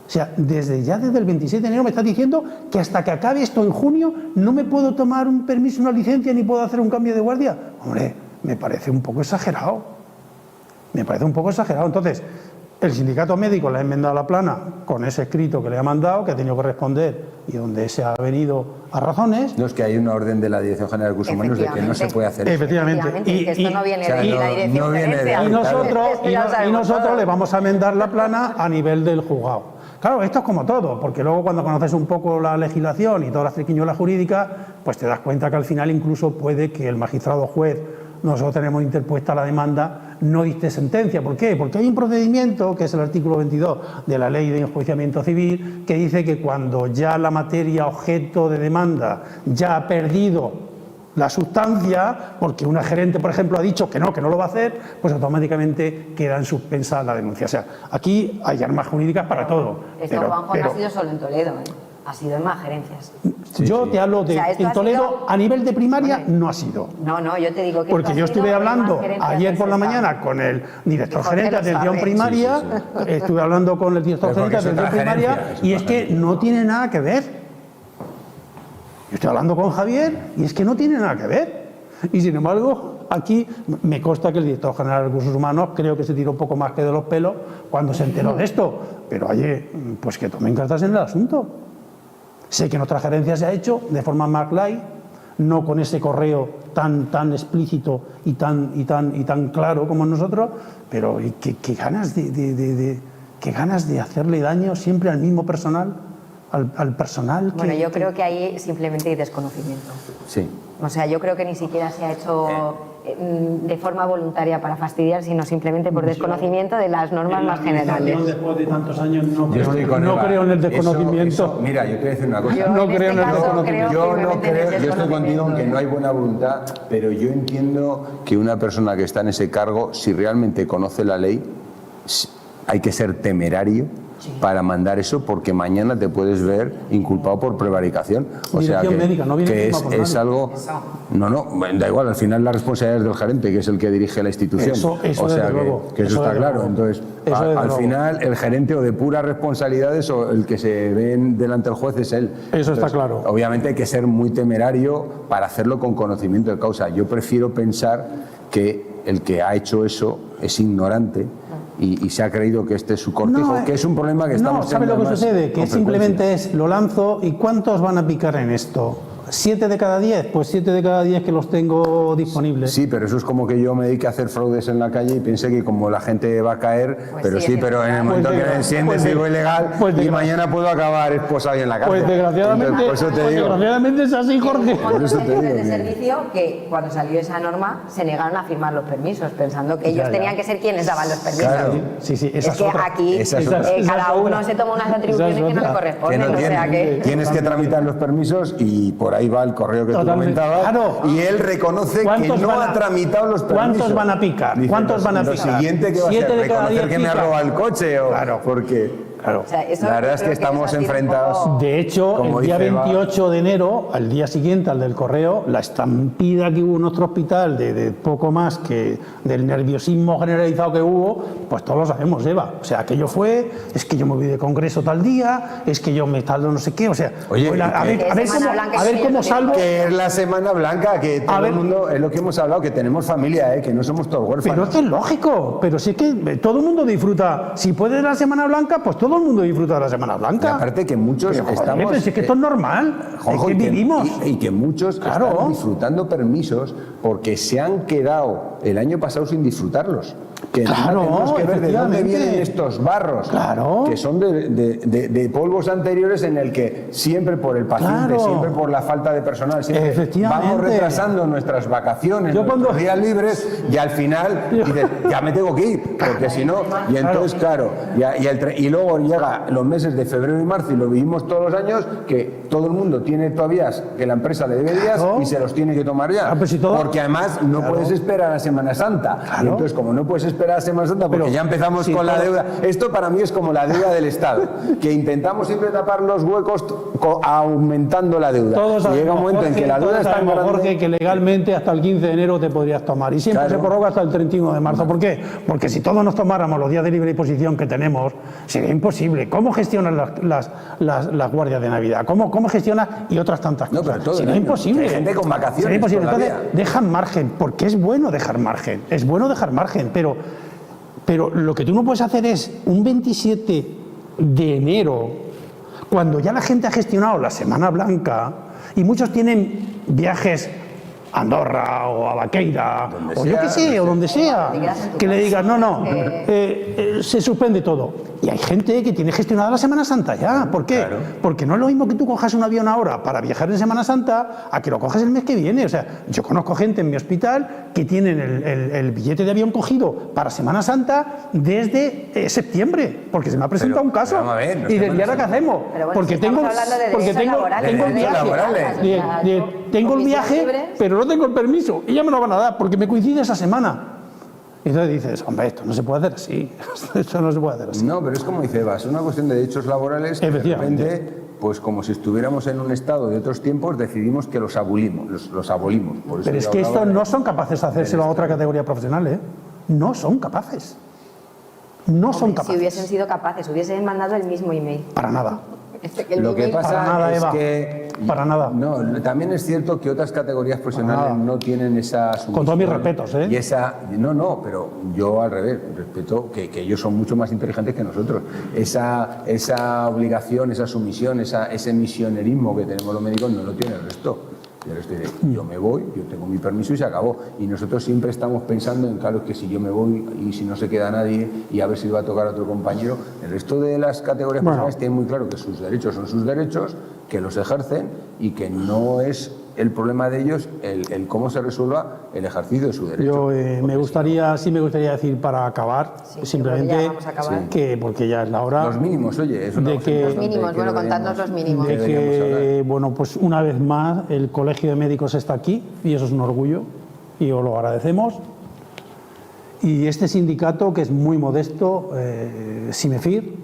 Speaker 3: O sea, desde el 27 de enero me estás diciendo que hasta que acabe esto en junio no me puedo tomar un permiso, una licencia, ni puedo hacer un cambio de guardia. Hombre, me parece un poco exagerado. Me parece un poco exagerado. Entonces, el sindicato médico le ha enmendado la plana con ese escrito que le ha mandado, que ha tenido que responder y donde se ha venido a razones.
Speaker 2: No, es que hay una orden de la Dirección General de Recursos Humanos de que no se puede hacer eso.
Speaker 3: Efectivamente.
Speaker 1: Y esto no viene de la dirección gerencia.
Speaker 3: Y nosotros le vamos a enmendar la plana a nivel del juzgado. Claro, esto es como todo, porque luego cuando conoces un poco la legislación y todas las triquiñuelas jurídicas, pues te das cuenta que al final incluso puede que el magistrado juez, nosotros tenemos interpuesta la demanda, no dicte sentencia. ¿Por qué? Porque hay un procedimiento, que es el artículo 22 de la Ley de Enjuiciamiento Civil, que dice que cuando ya la materia objeto de demanda ya ha perdido la sustancia, porque una gerente, por ejemplo, ha dicho que no lo va a hacer, pues automáticamente queda en suspensa la denuncia. O sea, aquí hay armas jurídicas para todo.
Speaker 1: Esto, Juanjo, no ha sido solo en Toledo, ha sido en más gerencias.
Speaker 3: Yo te hablo de, en Toledo, a nivel de primaria, no ha sido.
Speaker 1: No, yo te digo que...
Speaker 3: Porque yo estuve hablando ayer por la mañana con el director gerente de atención primaria, estuve hablando con el director gerente de atención primaria, y es que no tiene nada que ver. Yo estoy hablando con Javier y es que no tiene nada que ver. Y sin embargo, aquí me consta que el director general de Recursos Humanos creo que se tiró un poco más que de los pelos cuando se enteró de esto. Pero oye, pues que tomen cartas en el asunto. Sé que nuestra gerencia se ha hecho de forma más light, no con ese correo tan explícito y tan claro como nosotros, pero qué ganas qué ganas de hacerle daño siempre al mismo personal. Al personal.
Speaker 1: Bueno, yo creo que ahí simplemente hay desconocimiento.
Speaker 2: Sí.
Speaker 1: O sea, yo creo que ni siquiera se ha hecho de forma voluntaria para fastidiar, sino simplemente por desconocimiento de las normas más generales.
Speaker 3: Después de tantos años no
Speaker 2: Yo estoy con Eva.
Speaker 3: creo en el desconocimiento.
Speaker 2: Eso, mira, yo quiero decir una cosa.
Speaker 1: Yo
Speaker 3: no creo en el
Speaker 1: desconocimiento.
Speaker 2: Yo estoy contigo en que no hay buena voluntad, pero yo entiendo que una persona que está en ese cargo, si realmente conoce la ley, hay que ser temerario para mandar eso, porque mañana te puedes ver inculpado por prevaricación. O sea que,
Speaker 3: médica, no viene
Speaker 2: que es algo... No, da igual, al final la responsabilidad es del gerente, que es el que dirige la institución.
Speaker 3: Eso
Speaker 2: o sea que eso está claro.
Speaker 3: Luego.
Speaker 2: Entonces, al final el gerente o de puras responsabilidades o el que se ve delante del juez es él.
Speaker 3: Eso está claro.
Speaker 2: Obviamente hay que ser muy temerario para hacerlo con conocimiento de causa. Yo prefiero pensar que el que ha hecho eso es ignorante y se ha creído que este es su cortijo, que es un problema que estamos teniendo.
Speaker 3: ¿Sabe lo que sucede? Que simplemente lo lanzo y ¿cuántos van a picar en esto? ¿7 de cada 10? Pues 7 de cada 10 que los tengo disponibles.
Speaker 2: Sí, pero eso es como que yo me dedique a hacer fraudes en la calle y piense que como la gente va a caer, pero en el momento que me enciende sigo ilegal y mañana puedo acabar esposado ahí en la cárcel.
Speaker 3: Pues desgraciadamente es así, Jorge.
Speaker 1: Por eso te digo de servicio que cuando salió esa norma se negaron a firmar los permisos, pensando que ellos tenían que ser quienes daban los permisos.
Speaker 2: Claro.
Speaker 3: Sí,
Speaker 1: es que aquí cada uno se toma unas atribuciones que no le corresponden.
Speaker 2: Tienes que tramitar los permisos y por ahí va el correo que
Speaker 3: Totalmente.
Speaker 2: tú comentabas,
Speaker 3: Claro.
Speaker 2: y él reconoce que no ha tramitado los permisos.
Speaker 3: ¿Cuántos van a picar?
Speaker 2: Dice,
Speaker 3: ¿Cuántos van a
Speaker 2: lo
Speaker 3: picar?
Speaker 2: siguiente que va a
Speaker 3: 7
Speaker 2: hacer,
Speaker 3: de cada 10
Speaker 2: reconocer que me ha
Speaker 3: pican.
Speaker 2: robado el coche, o
Speaker 3: Claro.
Speaker 2: porque...
Speaker 3: Claro.
Speaker 1: O sea, eso
Speaker 2: La verdad
Speaker 1: yo
Speaker 2: es que
Speaker 1: creo
Speaker 2: estamos
Speaker 1: es así un
Speaker 2: enfrentados.
Speaker 1: poco-
Speaker 3: De hecho,
Speaker 2: Como
Speaker 3: el día
Speaker 2: dice Eva.
Speaker 3: 28 de enero, al día siguiente al del correo, la estampida que hubo en nuestro hospital de poco más que del nerviosismo generalizado que hubo, pues todos lo sabemos, Eva. O sea, aquello fue, es que yo me voy de congreso tal día, es que yo me tal no sé qué, o sea,
Speaker 2: Oye,
Speaker 3: pues
Speaker 2: y que-
Speaker 3: a ver
Speaker 1: Semana
Speaker 3: cómo,
Speaker 1: Blanca
Speaker 3: a ver
Speaker 1: que
Speaker 3: cómo
Speaker 1: yo
Speaker 3: salvo.
Speaker 2: Que es la Semana Blanca, que todo
Speaker 3: A ver.
Speaker 2: el mundo, es lo que hemos hablado, que tenemos familia, que no somos todos
Speaker 3: Pero
Speaker 2: huérfanos.
Speaker 3: es que es lógico, pero si es que todo el mundo disfruta, si puede la Semana Blanca, pues todo el mundo disfruta de la Semana
Speaker 2: Y
Speaker 3: Blanca.
Speaker 2: aparte que muchos
Speaker 3: Pero, joder,
Speaker 2: estamos...
Speaker 3: pero si es que esto es normal,
Speaker 2: Juanjo,
Speaker 3: es que vivimos.
Speaker 2: y que muchos
Speaker 3: Claro.
Speaker 2: están disfrutando permisos porque se han quedado el año pasado sin disfrutarlos. Que encima
Speaker 3: Claro,
Speaker 2: tenemos que ver de dónde
Speaker 3: efectivamente.
Speaker 2: vienen estos barros,
Speaker 3: Claro.
Speaker 2: que son de polvos anteriores en el que siempre por el paciente,
Speaker 3: Claro.
Speaker 2: siempre por la falta de personal, siempre
Speaker 3: Efectivamente.
Speaker 2: vamos retrasando nuestras vacaciones,
Speaker 3: Yo
Speaker 2: nuestros
Speaker 3: cuando-
Speaker 2: días libres, y al final dices, ya me tengo que ir, porque si no, y entonces claro, y luego llega los meses de febrero y marzo, y lo vivimos todos los años, que todo el mundo tiene todavía, que la empresa le debe días
Speaker 3: Claro.
Speaker 2: y se los tiene que tomar ya,
Speaker 3: pero si todo-
Speaker 2: porque además no
Speaker 3: Claro.
Speaker 2: puedes esperar a Semana Santa.
Speaker 3: Claro.
Speaker 2: Y entonces, como no puedes esperar a Semana Santa, porque
Speaker 3: Pero
Speaker 2: ya empezamos
Speaker 3: si
Speaker 2: con la
Speaker 3: todo-
Speaker 2: deuda. Esto para mí es como la deuda del Estado, que intentamos siempre tapar los huecos aumentando la deuda.
Speaker 3: Todos
Speaker 2: Y llega un momento en que la deuda es tan
Speaker 3: sabemos,
Speaker 2: grande.
Speaker 3: Jorge, que legalmente hasta el 15 de enero te podrías tomar. Y siempre
Speaker 2: Claro.
Speaker 3: se prorroga hasta el 31 de marzo. ¿Por qué? Porque si todos nos tomáramos los días de libre disposición que tenemos, sería imposible. ¿Cómo gestionas las guardias de Navidad? ¿Cómo gestionas y otras tantas
Speaker 2: No,
Speaker 3: cosas?
Speaker 2: pero todo el
Speaker 3: Sería
Speaker 2: año.
Speaker 3: imposible.
Speaker 2: Hay gente con vacaciones
Speaker 3: Sería imposible.
Speaker 2: todavía.
Speaker 3: Entonces, dejan margen, porque es bueno dejar margen. Es bueno dejar margen, pero lo que tú no puedes hacer es un 27 de enero, cuando ya la gente ha gestionado la Semana Blanca y muchos tienen viajes a Andorra o a Vaqueira
Speaker 2: Donde
Speaker 3: o yo
Speaker 2: sea,
Speaker 3: qué sé,
Speaker 2: donde
Speaker 3: o donde sea,
Speaker 1: Te quedas en tu
Speaker 3: que le
Speaker 1: casa.
Speaker 3: digas no, se suspende todo. Y hay gente que tiene gestionada la Semana Santa ya. ¿Por qué?
Speaker 2: Claro.
Speaker 3: Porque no es lo mismo que tú cojas un avión ahora para viajar en Semana Santa a que lo cojas el mes que viene. O sea, yo conozco gente en mi hospital que tienen el billete de avión cogido para Semana Santa desde septiembre, porque se me ha presentado un caso.
Speaker 2: pero vamos a ver, no
Speaker 3: y
Speaker 2: se
Speaker 3: desde ahora, ¿qué hacemos?
Speaker 1: Pero bueno,
Speaker 3: porque
Speaker 1: si estamos
Speaker 3: tengo,
Speaker 1: hablando de
Speaker 3: porque
Speaker 1: derechos
Speaker 3: tengo,
Speaker 1: laborales,
Speaker 3: tengo el
Speaker 2: de derechos
Speaker 3: viaje,
Speaker 2: laborales.
Speaker 3: tengo el
Speaker 1: Comisiones
Speaker 3: viaje,
Speaker 1: libres.
Speaker 3: pero no tengo el permiso y ya me lo van a dar porque me coincide esa semana. Y entonces dices, hombre, esto no se puede hacer así. Esto no se puede hacer así.
Speaker 2: No, pero es como dice Eva, es una cuestión de derechos laborales que de
Speaker 3: Efectivamente.
Speaker 2: repente, pues como si estuviéramos en un estado de otros tiempos, decidimos que los abolimos. Los abolimos. Por eso
Speaker 3: Pero es
Speaker 2: yo
Speaker 3: que
Speaker 2: hablaba
Speaker 3: estos
Speaker 2: de-
Speaker 3: no son capaces de hacérselo a otra categoría profesional, ¿eh? No son capaces. No son
Speaker 1: Si
Speaker 3: capaces.
Speaker 1: hubiesen sido capaces, hubiesen mandado el mismo email.
Speaker 3: Para nada.
Speaker 1: El
Speaker 2: Lo que
Speaker 1: email-
Speaker 2: pasa
Speaker 3: Para nada,
Speaker 2: es
Speaker 3: Eva.
Speaker 2: que...
Speaker 3: Para nada.
Speaker 2: No, también es cierto que otras categorías profesionales
Speaker 3: Para nada.
Speaker 2: no tienen esa sumisión.
Speaker 3: Con todos mis respetos, ¿eh?
Speaker 2: Y esa... No, pero yo al revés, respeto que ellos son mucho más inteligentes que nosotros. Esa obligación, esa sumisión, ese misionerismo que tenemos los médicos no lo tiene el resto. Y el resto dice, yo me voy, yo tengo mi permiso y se acabó. Y nosotros siempre estamos pensando en, claro, que si yo me voy y si no se queda nadie y a ver si le va a tocar a otro compañero. El resto de las categorías
Speaker 3: Bueno.
Speaker 2: profesionales tienen muy claro que sus derechos son sus derechos, que los ejercen y que no es el problema de ellos el cómo se resuelva el ejercicio de su derecho.
Speaker 3: Yo me gustaría decir para acabar,
Speaker 1: Sí,
Speaker 3: simplemente
Speaker 1: yo creo que ya vamos a acabar.
Speaker 3: que, porque ya es la hora,
Speaker 2: Los mínimos, oye, es una
Speaker 3: de
Speaker 2: cosa
Speaker 3: que-
Speaker 1: Los
Speaker 2: importante
Speaker 1: mínimos,
Speaker 2: que
Speaker 1: bueno,
Speaker 2: deberíamos-
Speaker 1: contadnos los mínimos.
Speaker 3: de
Speaker 2: deberíamos
Speaker 3: que,
Speaker 2: hablar.
Speaker 3: bueno, pues una vez más el Colegio de Médicos está aquí y eso es un orgullo y os lo agradecemos. Y este sindicato, que es muy modesto, Simefir,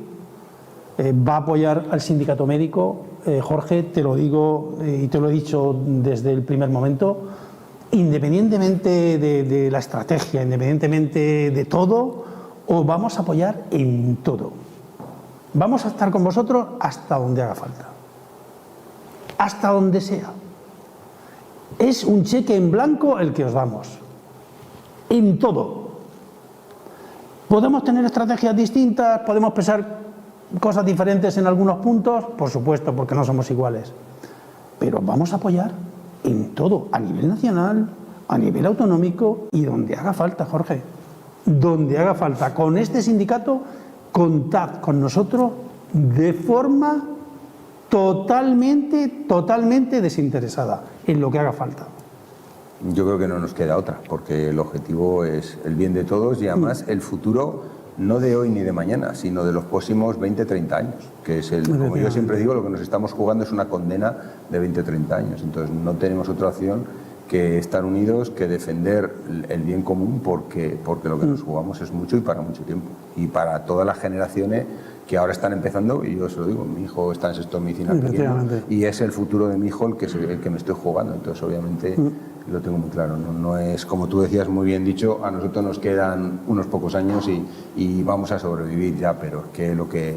Speaker 3: va a apoyar al sindicato médico. Jorge, te lo digo y te lo he dicho desde el primer momento, independientemente de la estrategia, independientemente de todo, os vamos a apoyar en todo. Vamos a estar con vosotros hasta donde haga falta, hasta donde sea. Es un cheque en blanco el que os damos, en todo. ¿Podemos tener estrategias distintas? ¿Podemos pensar cosas diferentes en algunos puntos? Por supuesto, porque no somos iguales. Pero vamos a apoyar en todo, a nivel nacional, a nivel autonómico y donde haga falta, Jorge. Donde haga falta. Con este sindicato, contad con nosotros de forma totalmente desinteresada en lo que haga falta.
Speaker 2: Yo creo que no nos queda otra, porque el objetivo es el bien de todos y además el futuro no de hoy ni de mañana, sino de los próximos 20, 30 años, que es como yo siempre digo, lo que nos estamos jugando es una condena de 20, 30 años. Entonces no tenemos otra opción que estar unidos, que defender el bien común, porque lo que nos jugamos es mucho y para mucho tiempo. Y para todas las generaciones que ahora están empezando, y yo os lo digo, mi hijo está en sexto de medicina pequeño, y es el futuro de mi hijo el que me estoy jugando. Entonces obviamente lo tengo muy claro, no es, como tú decías muy bien dicho, a nosotros nos quedan unos pocos años y vamos a sobrevivir ya, pero es que lo que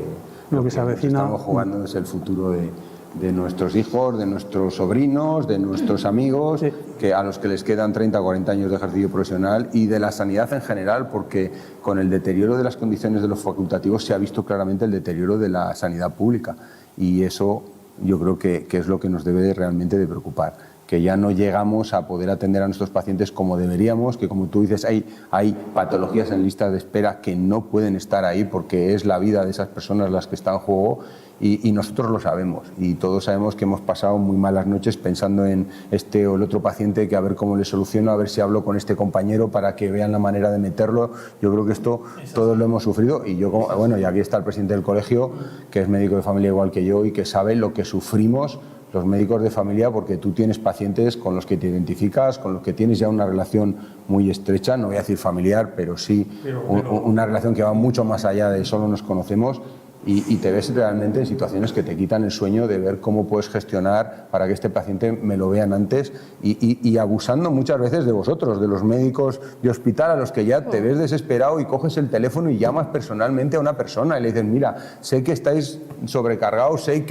Speaker 3: se avecina,
Speaker 2: estamos jugando es el futuro de nuestros hijos, de nuestros sobrinos, de nuestros amigos, que a los que les quedan 30 o 40 años de ejercicio profesional, y de la sanidad en general, porque con el deterioro de las condiciones de los facultativos se ha visto claramente el deterioro de la sanidad pública, y eso yo creo que es lo que nos debe realmente de preocupar, que ya no llegamos a poder atender a nuestros pacientes como deberíamos, que como tú dices hay patologías en listas de espera que no pueden estar ahí porque es la vida de esas personas las que están en juego, y nosotros lo sabemos, y todos sabemos que hemos pasado muy malas noches pensando en este o el otro paciente, que a ver cómo le soluciono, a ver si hablo con este compañero para que vean la manera de meterlo. Yo creo que esto todos lo hemos sufrido, y yo, bueno, y aquí está el presidente del colegio, que es médico de familia igual que yo y que sabe lo que sufrimos los médicos de familia, porque tú tienes pacientes con los que te identificas, con los que tienes ya una relación muy estrecha, no voy a decir familiar, pero sí una relación que va mucho más allá de solo nos conocemos, y te ves realmente en situaciones que te quitan el sueño de ver cómo puedes gestionar para que este paciente me lo vean antes, y abusando muchas veces de vosotros, de los médicos de hospital, a los que ya te ves desesperado y coges el teléfono y llamas personalmente a una persona y le dices, mira, sé que estáis sobrecargados, sé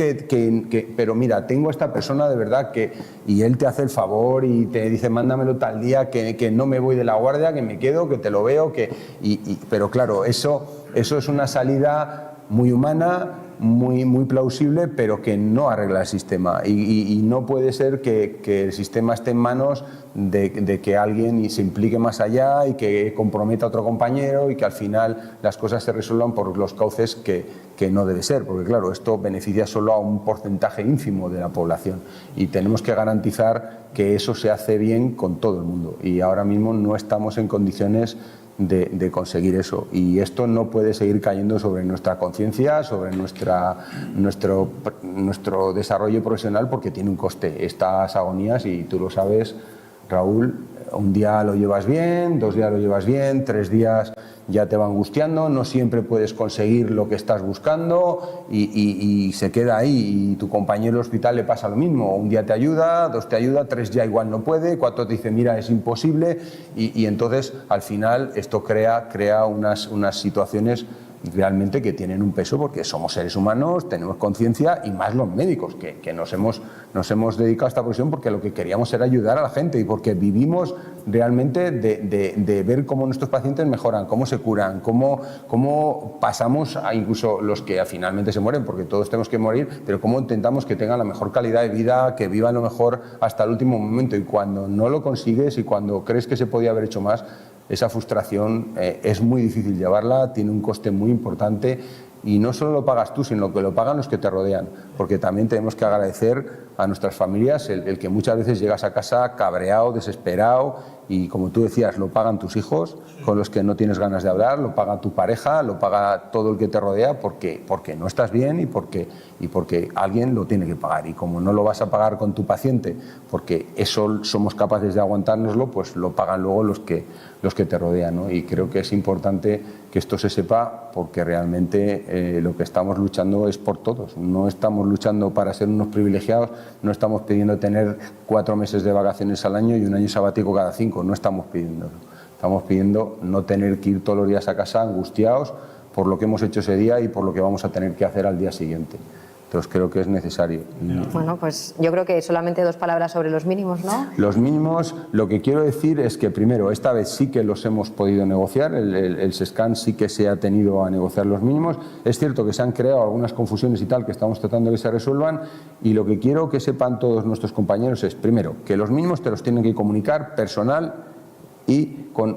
Speaker 2: pero mira, tengo a esta persona de verdad y él te hace el favor y te dice, mándamelo tal día, que no me voy de la guardia, que me quedo, que te lo veo, pero claro, eso es una salida muy humana, muy plausible, pero que no arregla el sistema, y no puede ser que el sistema esté en manos de que alguien se implique más allá y que comprometa a otro compañero, y que al final las cosas se resuelvan por los cauces que no debe ser, porque claro, esto beneficia solo a un porcentaje ínfimo de la población, y tenemos que garantizar que eso se hace bien con todo el mundo, y ahora mismo no estamos en condiciones de conseguir eso, y esto no puede seguir cayendo sobre nuestra conciencia, sobre nuestro desarrollo profesional, porque tiene un coste estas agonías, y tú lo sabes, Raúl. Un día lo llevas bien, 2 días lo llevas bien, 3 días ya te va angustiando, no siempre puedes conseguir lo que estás buscando, y se queda ahí, y tu compañero del hospital le pasa lo mismo, un día te ayuda, 2 te ayuda, 3 ya igual no puede, 4 te dice mira es imposible, y entonces al final esto crea unas situaciones realmente que tienen un peso, porque somos seres humanos, tenemos conciencia, y más los médicos que nos hemos dedicado a esta profesión porque lo que queríamos era ayudar a la gente, y porque vivimos realmente de ver cómo nuestros pacientes mejoran, cómo se curan, cómo pasamos a incluso los que finalmente se mueren, porque todos tenemos que morir, pero cómo intentamos que tengan la mejor calidad de vida, que vivan lo mejor hasta el último momento, y cuando no lo consigues y cuando crees que se podía haber hecho más, esa frustración es muy difícil llevarla, tiene un coste muy importante, y no solo lo pagas tú, sino que lo pagan los que te rodean, porque también tenemos que agradecer a nuestras familias el que muchas veces llegas a casa cabreado, desesperado, y como tú decías, lo pagan tus hijos con los que no tienes ganas de hablar, lo paga tu pareja, lo paga todo el que te rodea, porque no estás bien, y porque alguien lo tiene que pagar, y como no lo vas a pagar con tu paciente, porque eso somos capaces de aguantárnoslo, pues lo pagan luego los que te rodean, ¿no? Y creo que es importante que esto se sepa, porque realmente lo que estamos luchando es por todos, no estamos luchando para ser unos privilegiados, no estamos pidiendo tener 4 meses de vacaciones al año y un año sabático cada 5, no estamos pidiendo, estamos pidiendo no tener que ir todos los días a casa angustiados por lo que hemos hecho ese día y por lo que vamos a tener que hacer al día siguiente. Entonces creo que es necesario.
Speaker 1: Bueno, pues yo creo que solamente 2 palabras sobre los mínimos, ¿no?
Speaker 2: Los mínimos, lo que quiero decir es que primero, esta vez sí que los hemos podido negociar, el SESCAN sí que se ha tenido a negociar los mínimos. Es cierto que se han creado algunas confusiones y tal que estamos tratando de que se resuelvan, y lo que quiero que sepan todos nuestros compañeros es, primero, que los mínimos te los tienen que comunicar personal y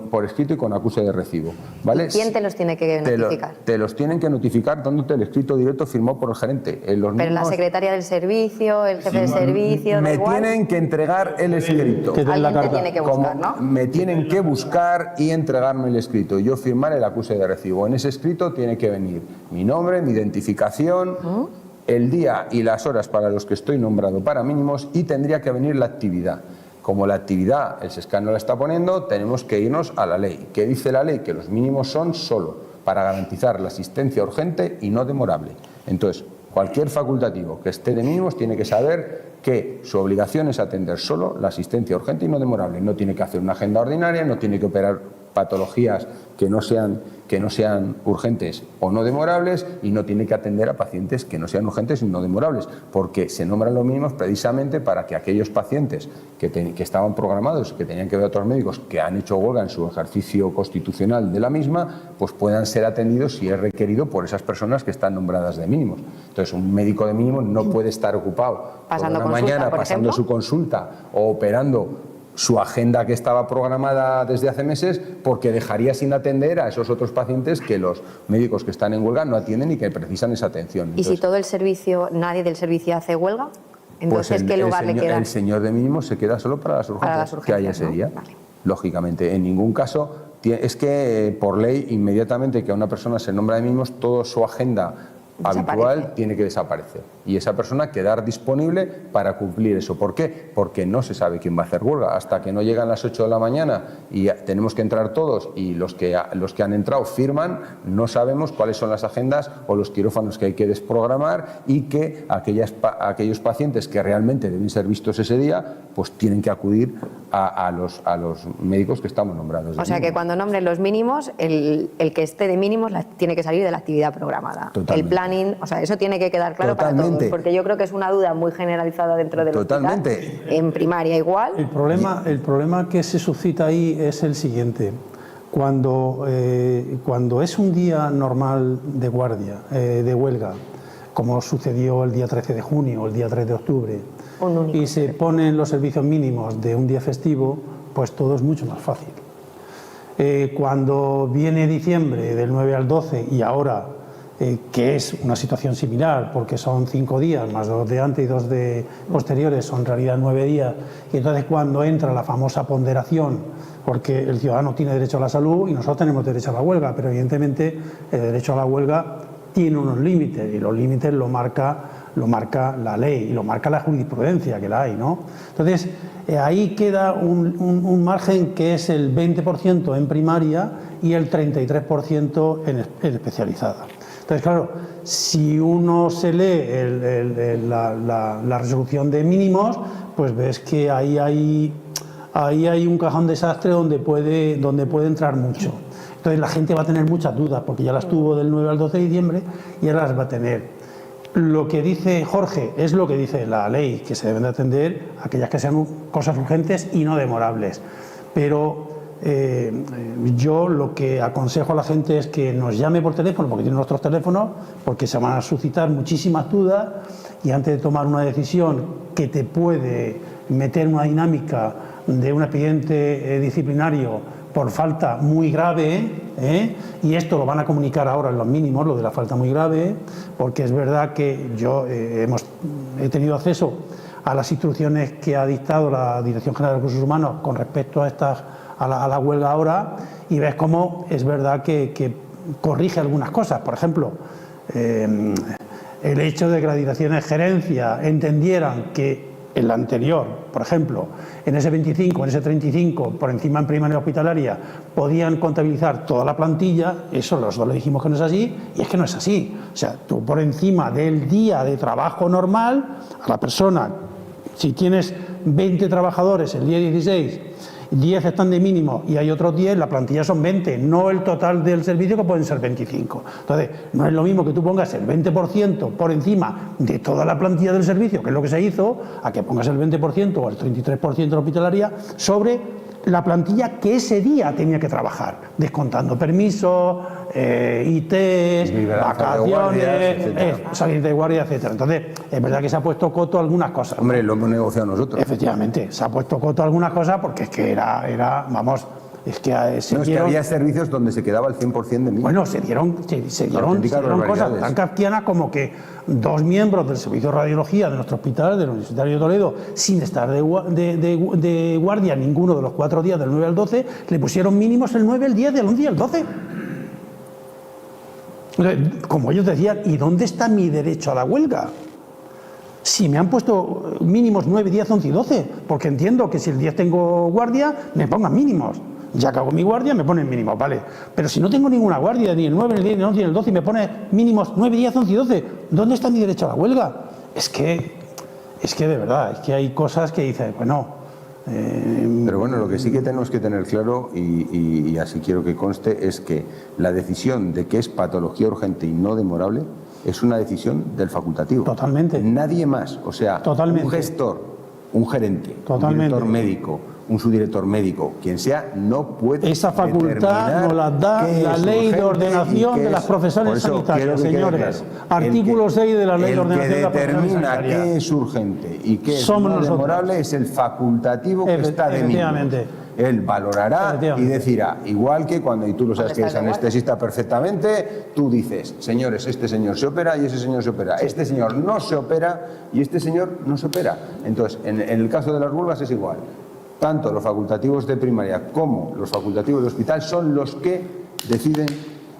Speaker 2: por escrito y con acuse de recibo, ¿vale?
Speaker 1: ¿Y quién te los tiene que notificar?
Speaker 2: Te los tienen que notificar dándote el escrito directo firmado por el gerente.
Speaker 1: Pero la secretaria del servicio, el jefe de servicio,
Speaker 2: me tienen que entregar el escrito.
Speaker 1: Alguien te tiene que buscar, ¿no?
Speaker 2: Me tienen que buscar y entregarme el escrito. Yo firmar el acuse de recibo. En ese escrito tiene que venir mi nombre, mi identificación, el día y las horas para los que estoy nombrado para mínimos y tendría que venir la actividad. Como la actividad el SESCAN no la está poniendo, tenemos que irnos a la ley. ¿Qué dice la ley? Que los mínimos son solo para garantizar la asistencia urgente y no demorable. Entonces, cualquier facultativo que esté de mínimos tiene que saber que su obligación es atender solo la asistencia urgente y no demorable. No tiene que hacer una agenda ordinaria, no tiene que operar patologías que no sean urgentes o no demorables y no tiene que atender a pacientes que no sean urgentes y no demorables, porque se nombran los mínimos precisamente para que aquellos pacientes que estaban programados, que tenían que ver a otros médicos que han hecho huelga en su ejercicio constitucional de la misma, pues puedan ser atendidos si es requerido por esas personas que están nombradas de mínimos. Entonces, un médico de mínimos no puede estar ocupado
Speaker 1: pasando
Speaker 2: por una mañana pasando su consulta o operando su agenda que estaba programada desde hace meses, porque dejaría sin atender a esos otros pacientes que los médicos que están en huelga no atienden y que precisan esa atención.
Speaker 1: Entonces, ¿y si todo el servicio, nadie del servicio hace huelga? Entonces, ¿qué lugar le queda?
Speaker 2: El señor de mínimos se queda solo para las urgencias, que haya ese día. Vale. Lógicamente, en ningún caso, es que por ley, inmediatamente que a una persona se nombra de mínimos, toda su agenda habitual tiene que desaparecer y esa persona quedar disponible para cumplir eso. ¿Por qué? Porque no se sabe quién va a hacer huelga hasta que no llegan las 8 de la mañana y tenemos que entrar todos y los que han entrado firman, no sabemos cuáles son las agendas o los quirófanos que hay que desprogramar y que aquellos pacientes que realmente deben ser vistos ese día pues tienen que acudir a los médicos que estamos nombrados.
Speaker 1: O sea que cuando nombren los mínimos, el que esté de mínimos tiene que salir de la actividad programada.
Speaker 2: Totalmente.
Speaker 1: El planning, o sea, eso tiene que quedar claro para todos, porque yo creo que es una duda muy generalizada dentro del hospital, en primaria igual.
Speaker 3: El problema que se suscita ahí es el siguiente. Cuando es un día normal de guardia, de huelga, como sucedió el día 13 de junio o el día 3 de octubre, y se ponen los servicios mínimos de un día festivo, pues todo es mucho más fácil. Cuando viene diciembre del 9 al 12 y ahora, que es una situación similar, porque son 5 días, más 2 de antes y 2 de posteriores, son en realidad 9 días, y entonces cuando entra la famosa ponderación, porque el ciudadano tiene derecho a la salud y nosotros tenemos derecho a la huelga, pero evidentemente el derecho a la huelga tiene unos límites, y los límites lo marca la ley y lo marca la jurisprudencia que la hay, ¿no? Entonces, ahí queda un margen que es el 20% en primaria y el 33% en especializada. Entonces, claro, si uno se lee la resolución de mínimos, pues ves que ahí hay un cajón desastre donde puede entrar mucho. Entonces la gente va a tener muchas dudas, porque ya las tuvo del 9 al 12 de diciembre y ahora las va a tener. Lo que dice Jorge es lo que dice la ley, que se deben de atender aquellas que sean cosas urgentes y no demorables. Pero yo lo que aconsejo a la gente es que nos llame por teléfono, porque tiene nuestros teléfonos, porque se van a suscitar muchísimas dudas y antes de tomar una decisión que te puede meter en una dinámica de un expediente disciplinario por falta muy grave, y esto lo van a comunicar ahora en los mínimos, lo de la falta muy grave, porque es verdad que yo he tenido acceso a las instrucciones que ha dictado la Dirección General de Recursos Humanos con respecto a la huelga ahora, y ves cómo es verdad que corrige algunas cosas. Por ejemplo, el hecho de que las direcciones de gerencia entendieran que en la anterior, por ejemplo, en ese 25, en ese 35, por encima en primaria hospitalaria, podían contabilizar toda la plantilla, eso nosotros le dijimos que no es así, y es que no es así. O sea, tú por encima del día de trabajo normal, a la persona, si tienes 20 trabajadores el día 16, 10 están de mínimo y hay otros 10, la plantilla son 20, no el total del servicio, que pueden ser 25. Entonces, no es lo mismo que tú pongas el 20% por encima de toda la plantilla del servicio, que es lo que se hizo, a que pongas el 20% o el 33% de la hospitalaria sobre la plantilla que ese día tenía que trabajar, descontando permisos, ITs, vacaciones, salir de guardia, etcétera. Entonces, es verdad que se ha puesto coto a algunas cosas.
Speaker 2: Hombre, lo hemos negociado nosotros.
Speaker 1: Efectivamente,
Speaker 3: se ha puesto coto a algunas cosas porque es que era vamos, Es que
Speaker 2: No, es que había servicios donde se quedaba el 100% de mínimos.
Speaker 3: Bueno, se dieron cosas tan kafkianas como que 2 miembros del servicio de radiología de nuestro hospital, del Universitario de Toledo, sin estar de guardia ninguno de los 4 días del 9 al 12, le pusieron mínimos el 9, el 10, el 11 y el 12. Como ellos decían, ¿y dónde está mi derecho a la huelga? Si me han puesto mínimos 9, 10, 11 y 12, porque entiendo que si el 10 tengo guardia, me pongan mínimos. Ya que hago mi guardia, me ponen mínimos, vale. Pero si no tengo ninguna guardia, ni el 9, ni el 10, ni el 11, ni el 12, y me pone mínimos 9, 10, 11 y 12, ¿dónde está mi derecho a la huelga? Es que de verdad, es que hay cosas que dices, bueno...
Speaker 2: Pero bueno, lo que sí que tenemos que tener claro, y así quiero que conste, es que la decisión de que es patología urgente y no demorable es una decisión del facultativo.
Speaker 3: Totalmente.
Speaker 2: Nadie más, o sea,
Speaker 3: Totalmente.
Speaker 2: un gestor, un gerente,
Speaker 3: Totalmente.
Speaker 2: un director médico, un subdirector médico, quien sea, no puede.
Speaker 3: Esa facultad nos la da la ley de ordenación de las profesiones sanitarias, señores. Artículo 6 de la ley de ordenación de las profesiones sanitarias.
Speaker 2: El que determina qué es urgente y qué es no demorable es el facultativo que está de mínimos. Él valorará y decirá, igual que cuando, y tú lo sabes que eres anestesista perfectamente, tú dices, señores, este señor se opera y ese señor se opera, este señor no se opera y este señor no se opera. Entonces, en el caso de las huelgas es igual. Tanto los facultativos de primaria como los facultativos de hospital son los que deciden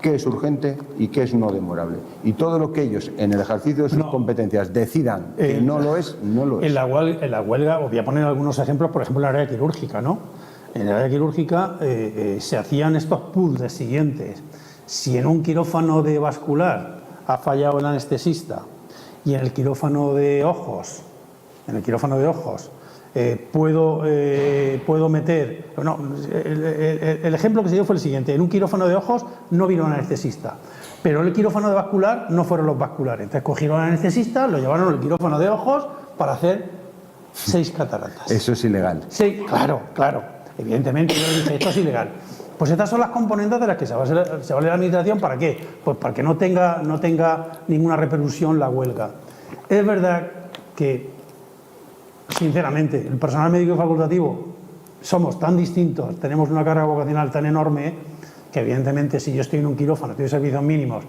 Speaker 2: qué es urgente y qué es no demorable. Y todo lo que ellos, en el ejercicio de sus competencias, decidan que no lo es, no lo es.
Speaker 3: En la huelga, os voy a poner algunos ejemplos, por ejemplo, en el área quirúrgica, ¿no? En el área quirúrgica se hacían estos puzzles siguientes. Si en un quirófano de vascular ha fallado el anestesista y en el quirófano de ojos, puedo meter... No, el ejemplo que se dio fue el siguiente. En un quirófano de ojos no vino el anestesista, pero en el quirófano de vascular no fueron los vasculares. Entonces cogieron al anestesista, lo llevaron al quirófano de ojos para hacer 6 cataratas.
Speaker 2: Eso es ilegal.
Speaker 3: Sí, claro. Evidentemente, yo dije, esto es ilegal. Pues estas son las componentes de las que se vale la administración. ¿Para qué? Pues para que no tenga ninguna repercusión la huelga. Es verdad que, sinceramente, el personal médico facultativo somos tan distintos, tenemos una carga vocacional tan enorme, que evidentemente si yo estoy en un quirófano, estoy de servicios mínimos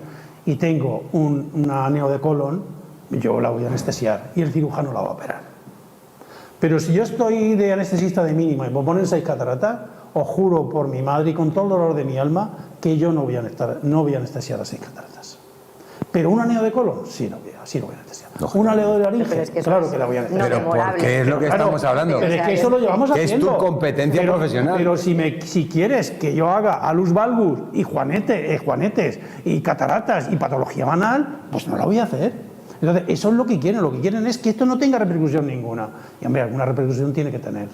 Speaker 3: y tengo una neo de colon, yo la voy a anestesiar y el cirujano la va a operar. Pero si yo estoy de anestesista de mínima y me ponen 6 cataratas, os juro por mi madre y con todo el dolor de mi alma que yo no voy a anestesiar las 6 cataratas. Pero una neo de colon, sí lo voy a anestesiar. Una neo de laringe, claro que la voy a anestesiar.
Speaker 2: Pero porque es lo que estamos hablando.
Speaker 3: Pero es que eso lo llevamos haciendo.
Speaker 2: Es tu competencia profesional.
Speaker 3: Pero si quieres que yo haga alus valgus y juanetes y cataratas y patología banal, pues no la voy a hacer. Entonces, eso es lo que quieren es que esto no tenga repercusión ninguna. Y hombre, alguna repercusión tiene que tener,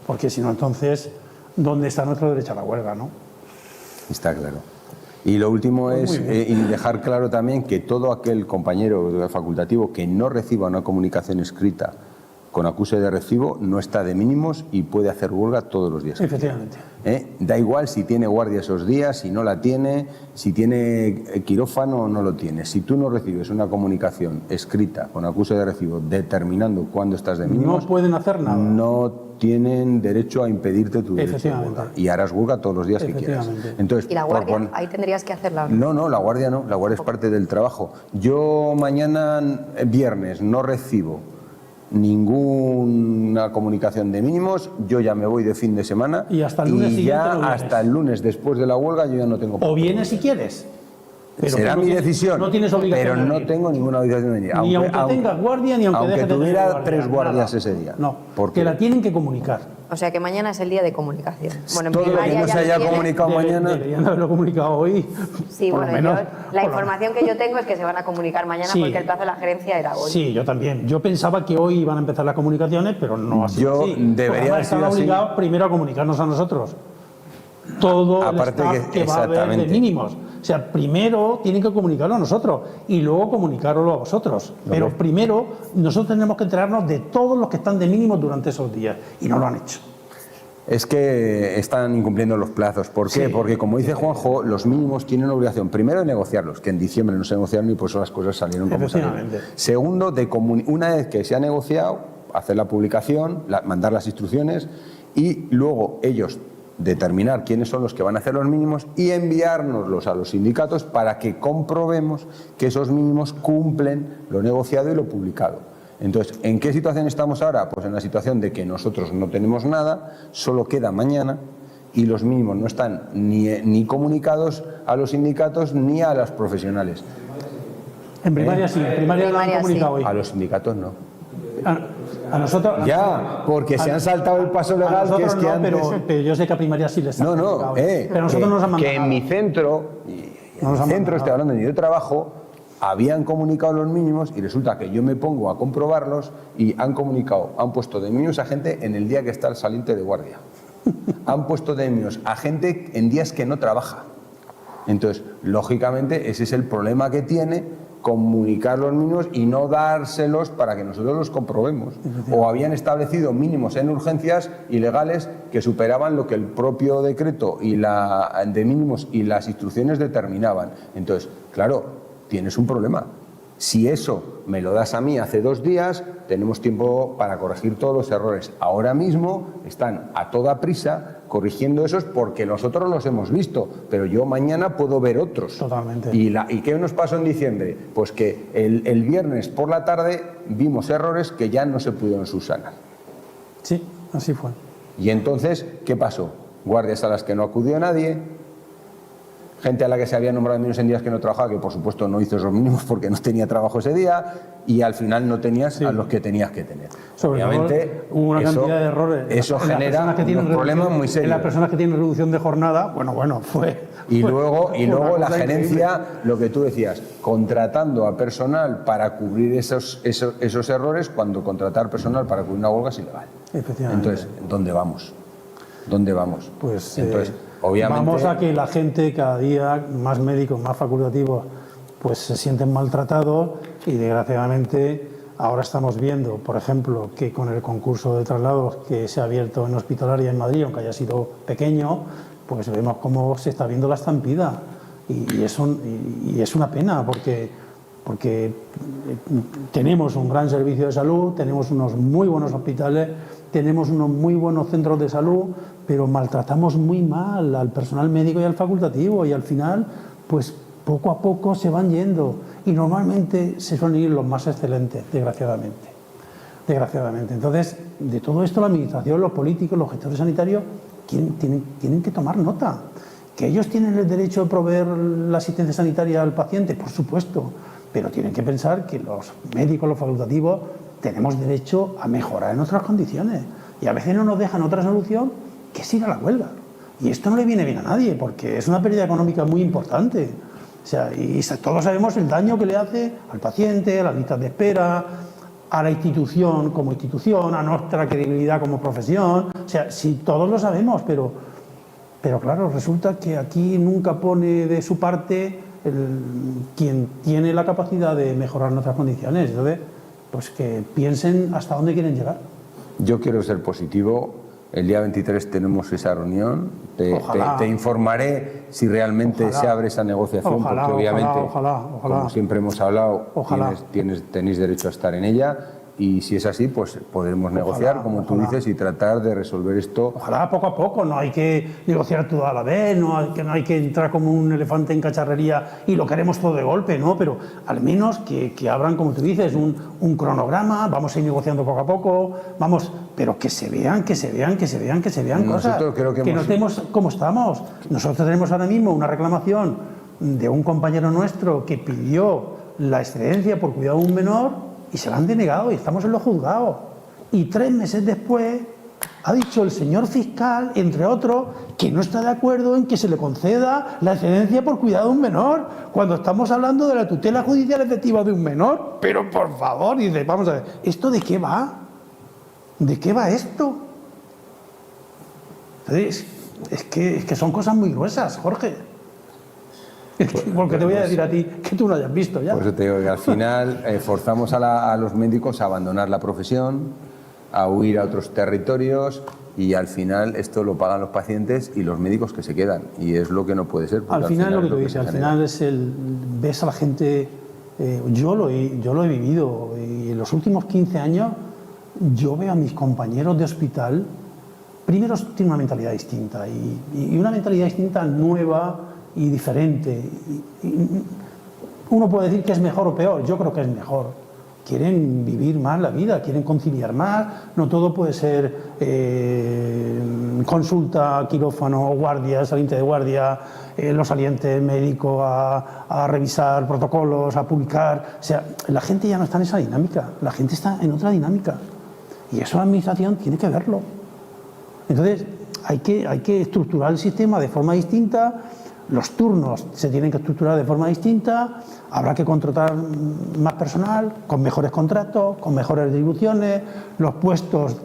Speaker 3: porque si no, entonces, ¿dónde está nuestro derecho a la huelga, no?
Speaker 2: Está claro. Y lo último es dejar claro también que todo aquel compañero facultativo que no reciba una comunicación escrita con acuse de recibo no está de mínimos y puede hacer huelga todos los días.
Speaker 3: Efectivamente.
Speaker 2: Da igual si tiene guardia esos días, si no la tiene, si tiene quirófano o no lo tiene. Si tú no recibes una comunicación escrita con acuse de recibo determinando cuándo estás de mínimos,
Speaker 3: no pueden hacer nada.
Speaker 2: No tienen derecho a impedirte tu derecho a huelga. Y harás huelga todos los días que quieras. Entonces,
Speaker 1: ¿y la guardia? Ahí tendrías que hacerla.
Speaker 2: No, la guardia no. La guardia es parte del trabajo. Yo mañana, viernes, no recibo ninguna comunicación de mínimos, yo ya me voy de fin de semana
Speaker 3: y hasta el lunes
Speaker 2: y ya hasta el lunes después de la huelga yo ya no tengo.
Speaker 3: O vienes si quieres.
Speaker 2: Pero será mi decisión,
Speaker 3: no tienes obligación,
Speaker 2: pero no tengo ninguna obligación de venir.
Speaker 3: Ni aunque tengas guardia, ni aunque dejes de
Speaker 2: tuviera
Speaker 3: tener guardia,
Speaker 2: 3 guardias
Speaker 3: nada.
Speaker 2: ese día.
Speaker 3: No, porque la tienen que comunicar.
Speaker 1: O sea que mañana es el día de comunicación. Bueno,
Speaker 2: todo lo que no se haya comunicado mañana.
Speaker 3: Deberían haberlo comunicado hoy.
Speaker 1: Sí, bueno, la información que yo tengo es que se van a comunicar mañana porque el plazo de la gerencia era hoy.
Speaker 3: Sí, yo también. Yo pensaba que hoy iban a empezar las comunicaciones, pero no así.
Speaker 2: Debería
Speaker 3: estar obligados primero a comunicarnos a nosotros. Todo el staff que va a haber de mínimos. O sea, primero tienen que comunicarlo a nosotros y luego comunicarlo a vosotros. Pero primero nosotros tenemos que enterarnos de todos los que están de mínimos durante esos días y no lo han hecho.
Speaker 2: Es que están incumpliendo los plazos. ¿Por qué? Porque, como dice Juanjo, los mínimos tienen obligación, primero, de negociarlos, que en diciembre no se negociaron y por eso las cosas salieron como salieron. Segundo, una vez que se ha negociado, hacer la publicación, mandar las instrucciones y luego ellos determinar quiénes son los que van a hacer los mínimos y enviárnoslos a los sindicatos para que comprobemos que esos mínimos cumplen lo negociado y lo publicado. Entonces, ¿en qué situación estamos ahora? Pues en la situación de que nosotros no tenemos nada, solo queda mañana y los mínimos no están ni comunicados a los sindicatos ni a los profesionales.
Speaker 3: En primaria sí, en primaria lo han comunicado hoy.
Speaker 2: A los sindicatos no.
Speaker 3: A nosotros...
Speaker 2: Ya, porque se han saltado el paso legal que es que
Speaker 3: no,
Speaker 2: antes...
Speaker 3: pero yo sé que a primaria sí les han comunicado. Pero nosotros nos han mandado.
Speaker 2: Que en mi centro, estoy hablando de mi trabajo, habían comunicado los mínimos y resulta que yo me pongo a comprobarlos y han puesto de mínimos a gente en el día que está el saliente de guardia. Han puesto de mínimos a gente en días que no trabaja. Entonces, lógicamente, ese es el problema que tiene comunicar los mínimos y no dárselos para que nosotros los comprobemos. O habían establecido mínimos en urgencias ilegales que superaban lo que el propio decreto de mínimos y las instrucciones determinaban. Entonces, claro, tienes un problema. Si eso me lo das a mí hace 2 días, tenemos tiempo para corregir todos los errores. Ahora mismo están a toda prisa corrigiendo esos porque nosotros los hemos visto, pero yo mañana puedo ver otros.
Speaker 3: Totalmente.
Speaker 2: ¿Y qué nos pasó en diciembre? Pues que el viernes por la tarde vimos errores que ya no se pudieron subsanar.
Speaker 3: Sí, así fue.
Speaker 2: Y entonces, ¿qué pasó? Guardias a las que no acudió nadie, gente a la que se había nombrado mínimos en días que no trabajaba, que por supuesto no hizo esos mínimos porque no tenía trabajo ese día, y al final no tenías a los que tenías que tener.
Speaker 3: Obviamente, hubo una cantidad de errores.
Speaker 2: Eso genera un problema muy serio.
Speaker 3: En las personas que tienen reducción de jornada, fue...
Speaker 2: Y luego la gerencia, lo que tú decías, contratando a personal para cubrir esos errores, cuando contratar personal para cubrir una huelga es ilegal.
Speaker 3: Efectivamente.
Speaker 2: Entonces, ¿dónde vamos? ¿Dónde vamos?
Speaker 3: Pues
Speaker 2: entonces, obviamente,
Speaker 3: vamos a que la gente, cada día más médicos, más facultativos, pues se sienten maltratados y desgraciadamente ahora estamos viendo, por ejemplo, que con el concurso de traslados que se ha abierto en Hospitalaria en Madrid, aunque haya sido pequeño, pues vemos cómo se está viendo la estampida y es una pena porque tenemos un gran servicio de salud, tenemos unos muy buenos hospitales, tenemos unos muy buenos centros de salud, pero maltratamos muy mal al personal médico y al facultativo y al final, pues poco a poco se van yendo y normalmente se suelen ir los más excelentes, desgraciadamente. Entonces, de todo esto la administración, los políticos, los gestores sanitarios tienen que tomar nota. ¿Que ellos tienen el derecho de proveer la asistencia sanitaria al paciente? Por supuesto, pero tienen que pensar que los médicos, los facultativos, tenemos derecho a mejorar en nuestras condiciones y a veces no nos dejan otra solución que es ir a la huelga. Y esto no le viene bien a nadie porque es una pérdida económica muy importante. O sea, y todos sabemos el daño que le hace al paciente, a las listas de espera, a la institución como institución, a nuestra credibilidad como profesión. O sea, sí, todos lo sabemos, pero claro, resulta que aquí nunca pone de su parte quien tiene la capacidad de mejorar nuestras condiciones. Entonces, pues que piensen hasta dónde quieren llegar.
Speaker 2: Yo quiero ser positivo. El día 23 tenemos esa reunión. Te informaré si realmente se abre esa negociación, porque obviamente, como siempre hemos hablado, tenéis derecho a estar en ella. Y si es así, pues podremos negociar, como tú dices, y tratar de resolver esto.
Speaker 3: Ojalá poco a poco, no hay que negociar todo a la vez, no hay que entrar como un elefante en cacharrería y lo queremos todo de golpe, ¿no? Pero al menos que abran, como tú dices, un cronograma, vamos a ir negociando poco a poco, pero que se vean cosas, que notemos cómo estamos. Nosotros tenemos ahora mismo una reclamación de un compañero nuestro que pidió la excedencia por cuidado de un menor y se la han denegado y estamos en los juzgados. Y 3 meses después ha dicho el señor fiscal, entre otros, que no está de acuerdo en que se le conceda la excedencia por cuidado de un menor, cuando estamos hablando de la tutela judicial efectiva de un menor. Pero por favor, dice, vamos a ver, ¿esto de qué va? ¿De qué va esto? Entonces, es que son cosas muy gruesas, Jorge. Porque te voy a decir a ti que tú no hayas visto ya.
Speaker 2: Por eso te digo que al final forzamos a los médicos a abandonar la profesión, a huir a otros territorios y al final esto lo pagan los pacientes y los médicos que se quedan. Y es lo que no puede ser.
Speaker 3: Al final lo que tú dices, al final es ves a la gente, yo lo he vivido y en los últimos 15 años yo veo a mis compañeros de hospital primero tiene una mentalidad distinta y una mentalidad distinta nueva y diferente. Uno puede decir que es mejor o peor, yo creo que es mejor. Quieren vivir más la vida, quieren conciliar más, no todo puede ser consulta, quirófano, guardia, saliente de guardia, los salientes médicos a revisar protocolos, a publicar. O sea, la gente ya no está en esa dinámica, la gente está en otra dinámica y eso la administración tiene que verlo. Entonces hay que estructurar el sistema de forma distinta. Los turnos se tienen que estructurar de forma distinta, habrá que contratar más personal, con mejores contratos, con mejores retribuciones, los puestos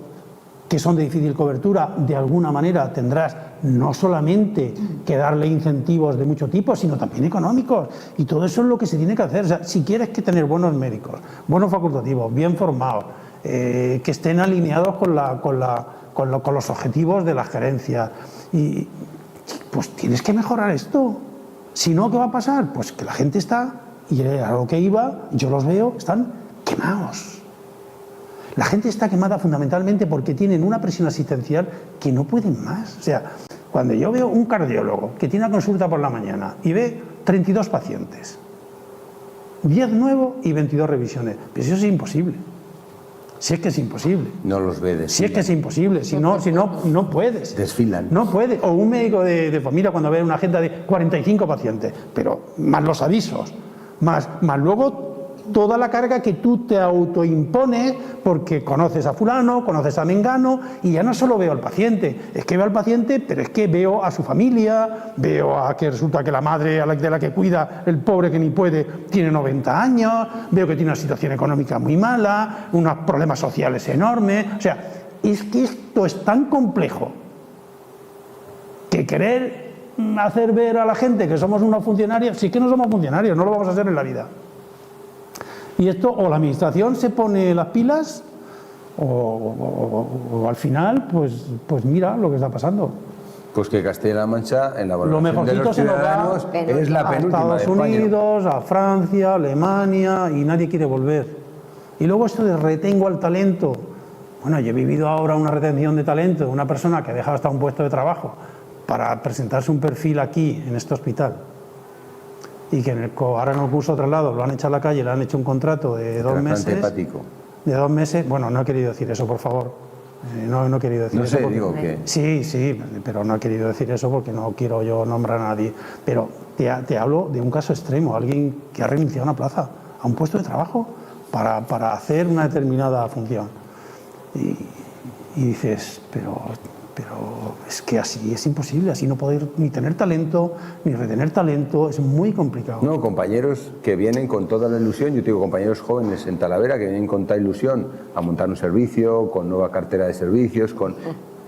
Speaker 3: que son de difícil cobertura, de alguna manera tendrás no solamente que darle incentivos de mucho tipo, sino también económicos, y todo eso es lo que se tiene que hacer. O sea, si quieres que tener buenos médicos, buenos facultativos, bien formados, que estén alineados con los objetivos de la gerencia, pues tienes que mejorar esto. Si no, ¿qué va a pasar? Pues que la gente está, y a lo que iba, yo los veo, están quemados. La gente está quemada fundamentalmente porque tienen una presión asistencial que no pueden más. O sea, cuando yo veo un cardiólogo que tiene una consulta por la mañana y ve 32 pacientes, 10 nuevos y 22 revisiones, pues eso es imposible. Si es que es imposible.
Speaker 2: No los ve, desfilan.
Speaker 3: Si es que es imposible, si no puedes.
Speaker 2: Desfilan.
Speaker 3: No puedes. O un médico de familia cuando ve una agenda de 45 pacientes, pero más los avisos, más luego toda la carga que tú te autoimpones porque conoces a fulano, conoces a mengano, y ya no solo veo al paciente, es que veo al paciente, pero es que veo a su familia, veo a que resulta que la madre de la que cuida, el pobre que ni puede, tiene 90 años, veo que tiene una situación económica muy mala, unos problemas sociales enormes. O sea, es que esto es tan complejo que querer hacer ver a la gente que somos unos funcionarios, sí que no somos funcionarios, no lo vamos a hacer en la vida. Y esto, o la administración se pone las pilas, o al final, pues mira lo que está pasando.
Speaker 2: Pues que Castilla-La Mancha, en la valoración de los
Speaker 3: se nos va
Speaker 2: ciudadanos, es la
Speaker 3: a
Speaker 2: penúltima
Speaker 3: Estados
Speaker 2: de España.
Speaker 3: Unidos, a Francia, a Alemania, y nadie quiere volver. Y luego esto de retengo al talento. Bueno, yo he vivido ahora una retención de talento de una persona que ha dejado hasta un puesto de trabajo para presentarse un perfil aquí, en este hospital, y que ahora en el curso de traslado lo han echado a la calle, le han hecho un contrato de 2 meses.
Speaker 2: Hepático.
Speaker 3: De 2 meses, bueno, no he querido decir eso, por favor. No he querido decir eso.
Speaker 2: No sé,
Speaker 3: porque,
Speaker 2: digo que...
Speaker 3: Sí, pero no he querido decir eso porque no quiero yo nombrar a nadie. Pero te hablo de un caso extremo, alguien que ha renunciado a una plaza, a un puesto de trabajo, para hacer una determinada función. Y dices, pero es que así es imposible, así no poder ni tener talento, ni retener talento, es muy complicado.
Speaker 2: No, compañeros que vienen con toda la ilusión, yo tengo compañeros jóvenes en Talavera que vienen con toda ilusión a montar un servicio, con nueva cartera de servicios,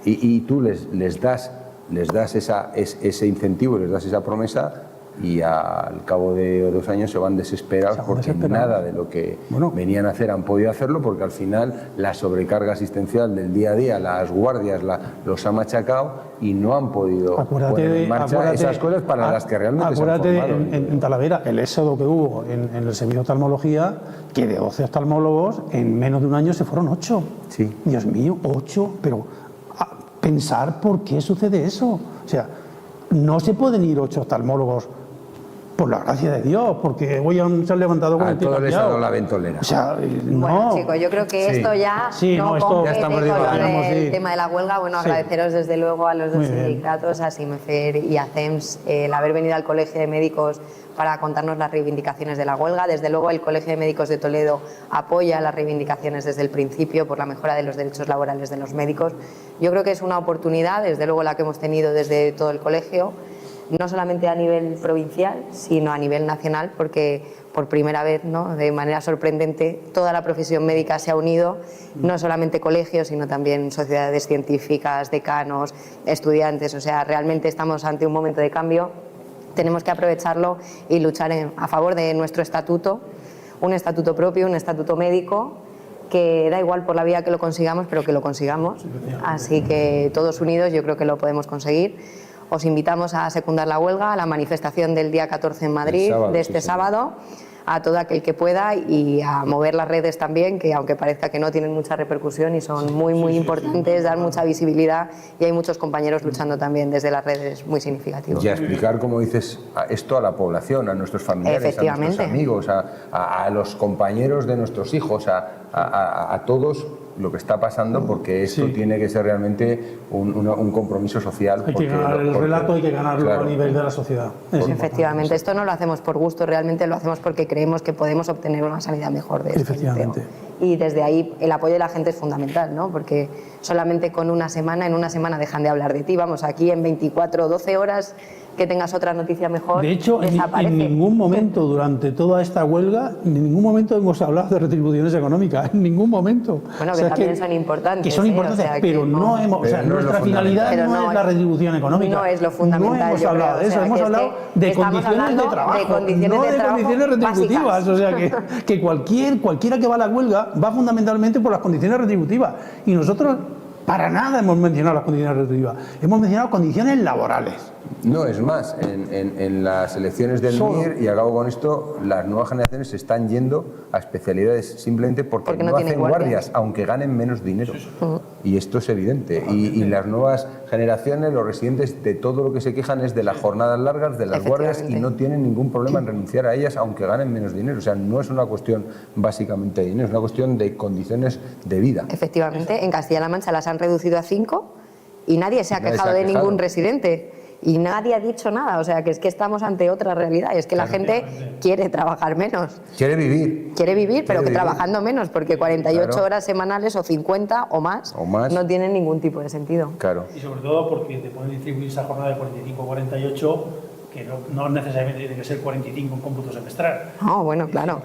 Speaker 2: y tú les das ese incentivo, les das esa promesa, y al cabo de 2 años se van desesperados porque nada de lo que venían a hacer han podido hacerlo, porque al final la sobrecarga asistencial del día a día, las guardias los ha machacado y no han podido poner en marcha esas cosas para las que realmente se han formado.
Speaker 3: En Talavera, el éxodo que hubo en el servicio de oftalmología, que de 12 oftalmólogos, en menos de un año se fueron 8.
Speaker 2: Sí.
Speaker 3: Dios mío, 8, pero pensar por qué sucede eso. O sea, no se pueden ir 8 oftalmólogos por la gracia de Dios, porque hoy se han levantado con el pie
Speaker 2: todo les ha
Speaker 3: cambiado.
Speaker 2: dado la ventolera.
Speaker 3: O sea, no.
Speaker 1: Bueno, chicos, yo creo que esto ya
Speaker 3: esto
Speaker 1: ya
Speaker 2: estamos
Speaker 1: con el
Speaker 3: sí.
Speaker 1: tema de la huelga. Bueno, agradeceros desde luego a los dos sindicatos, a Simefer y a CEMS, el haber venido al Colegio de Médicos para contarnos las reivindicaciones de la huelga. Desde luego el Colegio de Médicos de Toledo apoya las reivindicaciones desde el principio por la mejora de los derechos laborales de los médicos. Yo creo que es una oportunidad, desde luego la que hemos tenido desde todo el colegio, no solamente a nivel provincial, sino a nivel nacional, porque por primera vez, ¿no?, de manera sorprendente, toda la profesión médica se ha unido, no solamente colegios, sino también sociedades científicas, decanos, estudiantes. O sea, realmente estamos ante un momento de cambio, tenemos que aprovecharlo y luchar a favor de nuestro estatuto, un estatuto propio, un estatuto médico, que da igual por la vía que lo consigamos, pero que lo consigamos. Así que todos unidos yo creo que lo podemos conseguir. Os invitamos a secundar la huelga, a la manifestación del día 14 en Madrid, sábado. a todo aquel que pueda y a mover las redes también, que aunque parezca que no tienen mucha repercusión y son muy importantes, dan mucha visibilidad y hay muchos compañeros luchando también desde las redes muy significativos.
Speaker 2: Y a explicar, como dices, esto a la población, a nuestros familiares, a nuestros amigos, a los compañeros de nuestros hijos, a todos lo que está pasando, porque esto tiene que ser realmente un compromiso social.
Speaker 3: Hay que ganar el relato, hay que ganarlo a nivel de la sociedad.
Speaker 1: Efectivamente, esto no lo hacemos por gusto, realmente lo hacemos porque creemos que podemos obtener una sanidad mejor de esto.
Speaker 3: Efectivamente.
Speaker 1: Y desde ahí el apoyo de la gente es fundamental, ¿no? Porque solamente con en una semana dejan de hablar de ti. Vamos, aquí en 24 o 12 horas que tengas otra noticia mejor,
Speaker 3: de hecho,
Speaker 1: desaparece.
Speaker 3: en ningún momento durante toda esta huelga, en ningún momento hemos hablado de retribuciones económicas, en ningún momento.
Speaker 1: Bueno, que también son importantes.
Speaker 3: Que son importantes, pero no hemos, nuestra finalidad no es la retribución económica.
Speaker 1: No es lo fundamental.
Speaker 3: No hemos hablado de eso, hemos hablado de condiciones de trabajo, no de condiciones retributivas. O sea, que cualquiera que va a la huelga va fundamentalmente por las condiciones retributivas. Y nosotros para nada hemos mencionado las condiciones retributivas, hemos mencionado condiciones laborales.
Speaker 2: No, es más, en las elecciones del MIR, y acabo con esto, las nuevas generaciones se están yendo a especialidades simplemente porque no hacen guardias, aunque ganen menos dinero. Y esto es evidente. Y las nuevas generaciones, los residentes, de todo lo que se quejan es de las jornadas largas, de las guardias, y no tienen ningún problema en renunciar a ellas, aunque ganen menos dinero. O sea, no es una cuestión básicamente de dinero, es una cuestión de condiciones de vida.
Speaker 1: Efectivamente, en Castilla-La Mancha las han reducido a 5 y nadie se ha quejado de ningún residente. Y nadie ha dicho nada, o sea, que es que estamos ante otra realidad, es que la gente quiere trabajar menos.
Speaker 2: Quiere vivir.
Speaker 1: Quiere vivir, pero que trabajando menos, porque 48 horas semanales o 50 o más no tienen ningún tipo de sentido.
Speaker 2: Claro.
Speaker 3: Y sobre todo porque te pueden distribuir esa jornada de 45 o 48, que no necesariamente tiene que ser 45 en cómputo semestral.
Speaker 1: Oh, bueno, claro.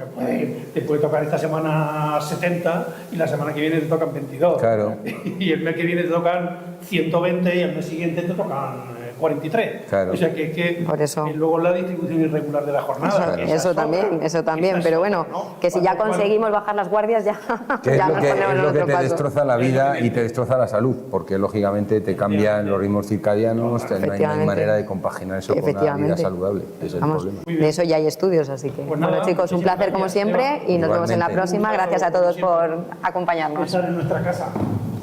Speaker 3: Te puede tocar esta semana 70 y la semana que viene te tocan 22.
Speaker 2: Claro.
Speaker 3: Y el mes que viene te tocan 120 y el mes siguiente te tocan 43.
Speaker 2: Claro.
Speaker 3: O sea que
Speaker 1: por eso.
Speaker 3: Luego la distribución irregular de la jornada.
Speaker 1: Eso también, pero bueno, que si ya conseguimos bajar las guardias ya,
Speaker 2: que
Speaker 1: ya
Speaker 2: es
Speaker 1: nos ponemos en
Speaker 2: lo que
Speaker 1: otro
Speaker 2: te
Speaker 1: paso.
Speaker 2: destroza la vida y te destroza la salud, porque lógicamente te cambian los ritmos circadianos, no hay manera de compaginar eso con una vida saludable. Ese es el problema.
Speaker 1: De eso ya hay estudios, así que bueno, chicos, un placer como siempre y nos vemos en la próxima. Gracias a todos por acompañarnos.
Speaker 3: En nuestra casa.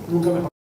Speaker 3: Nunca mejor.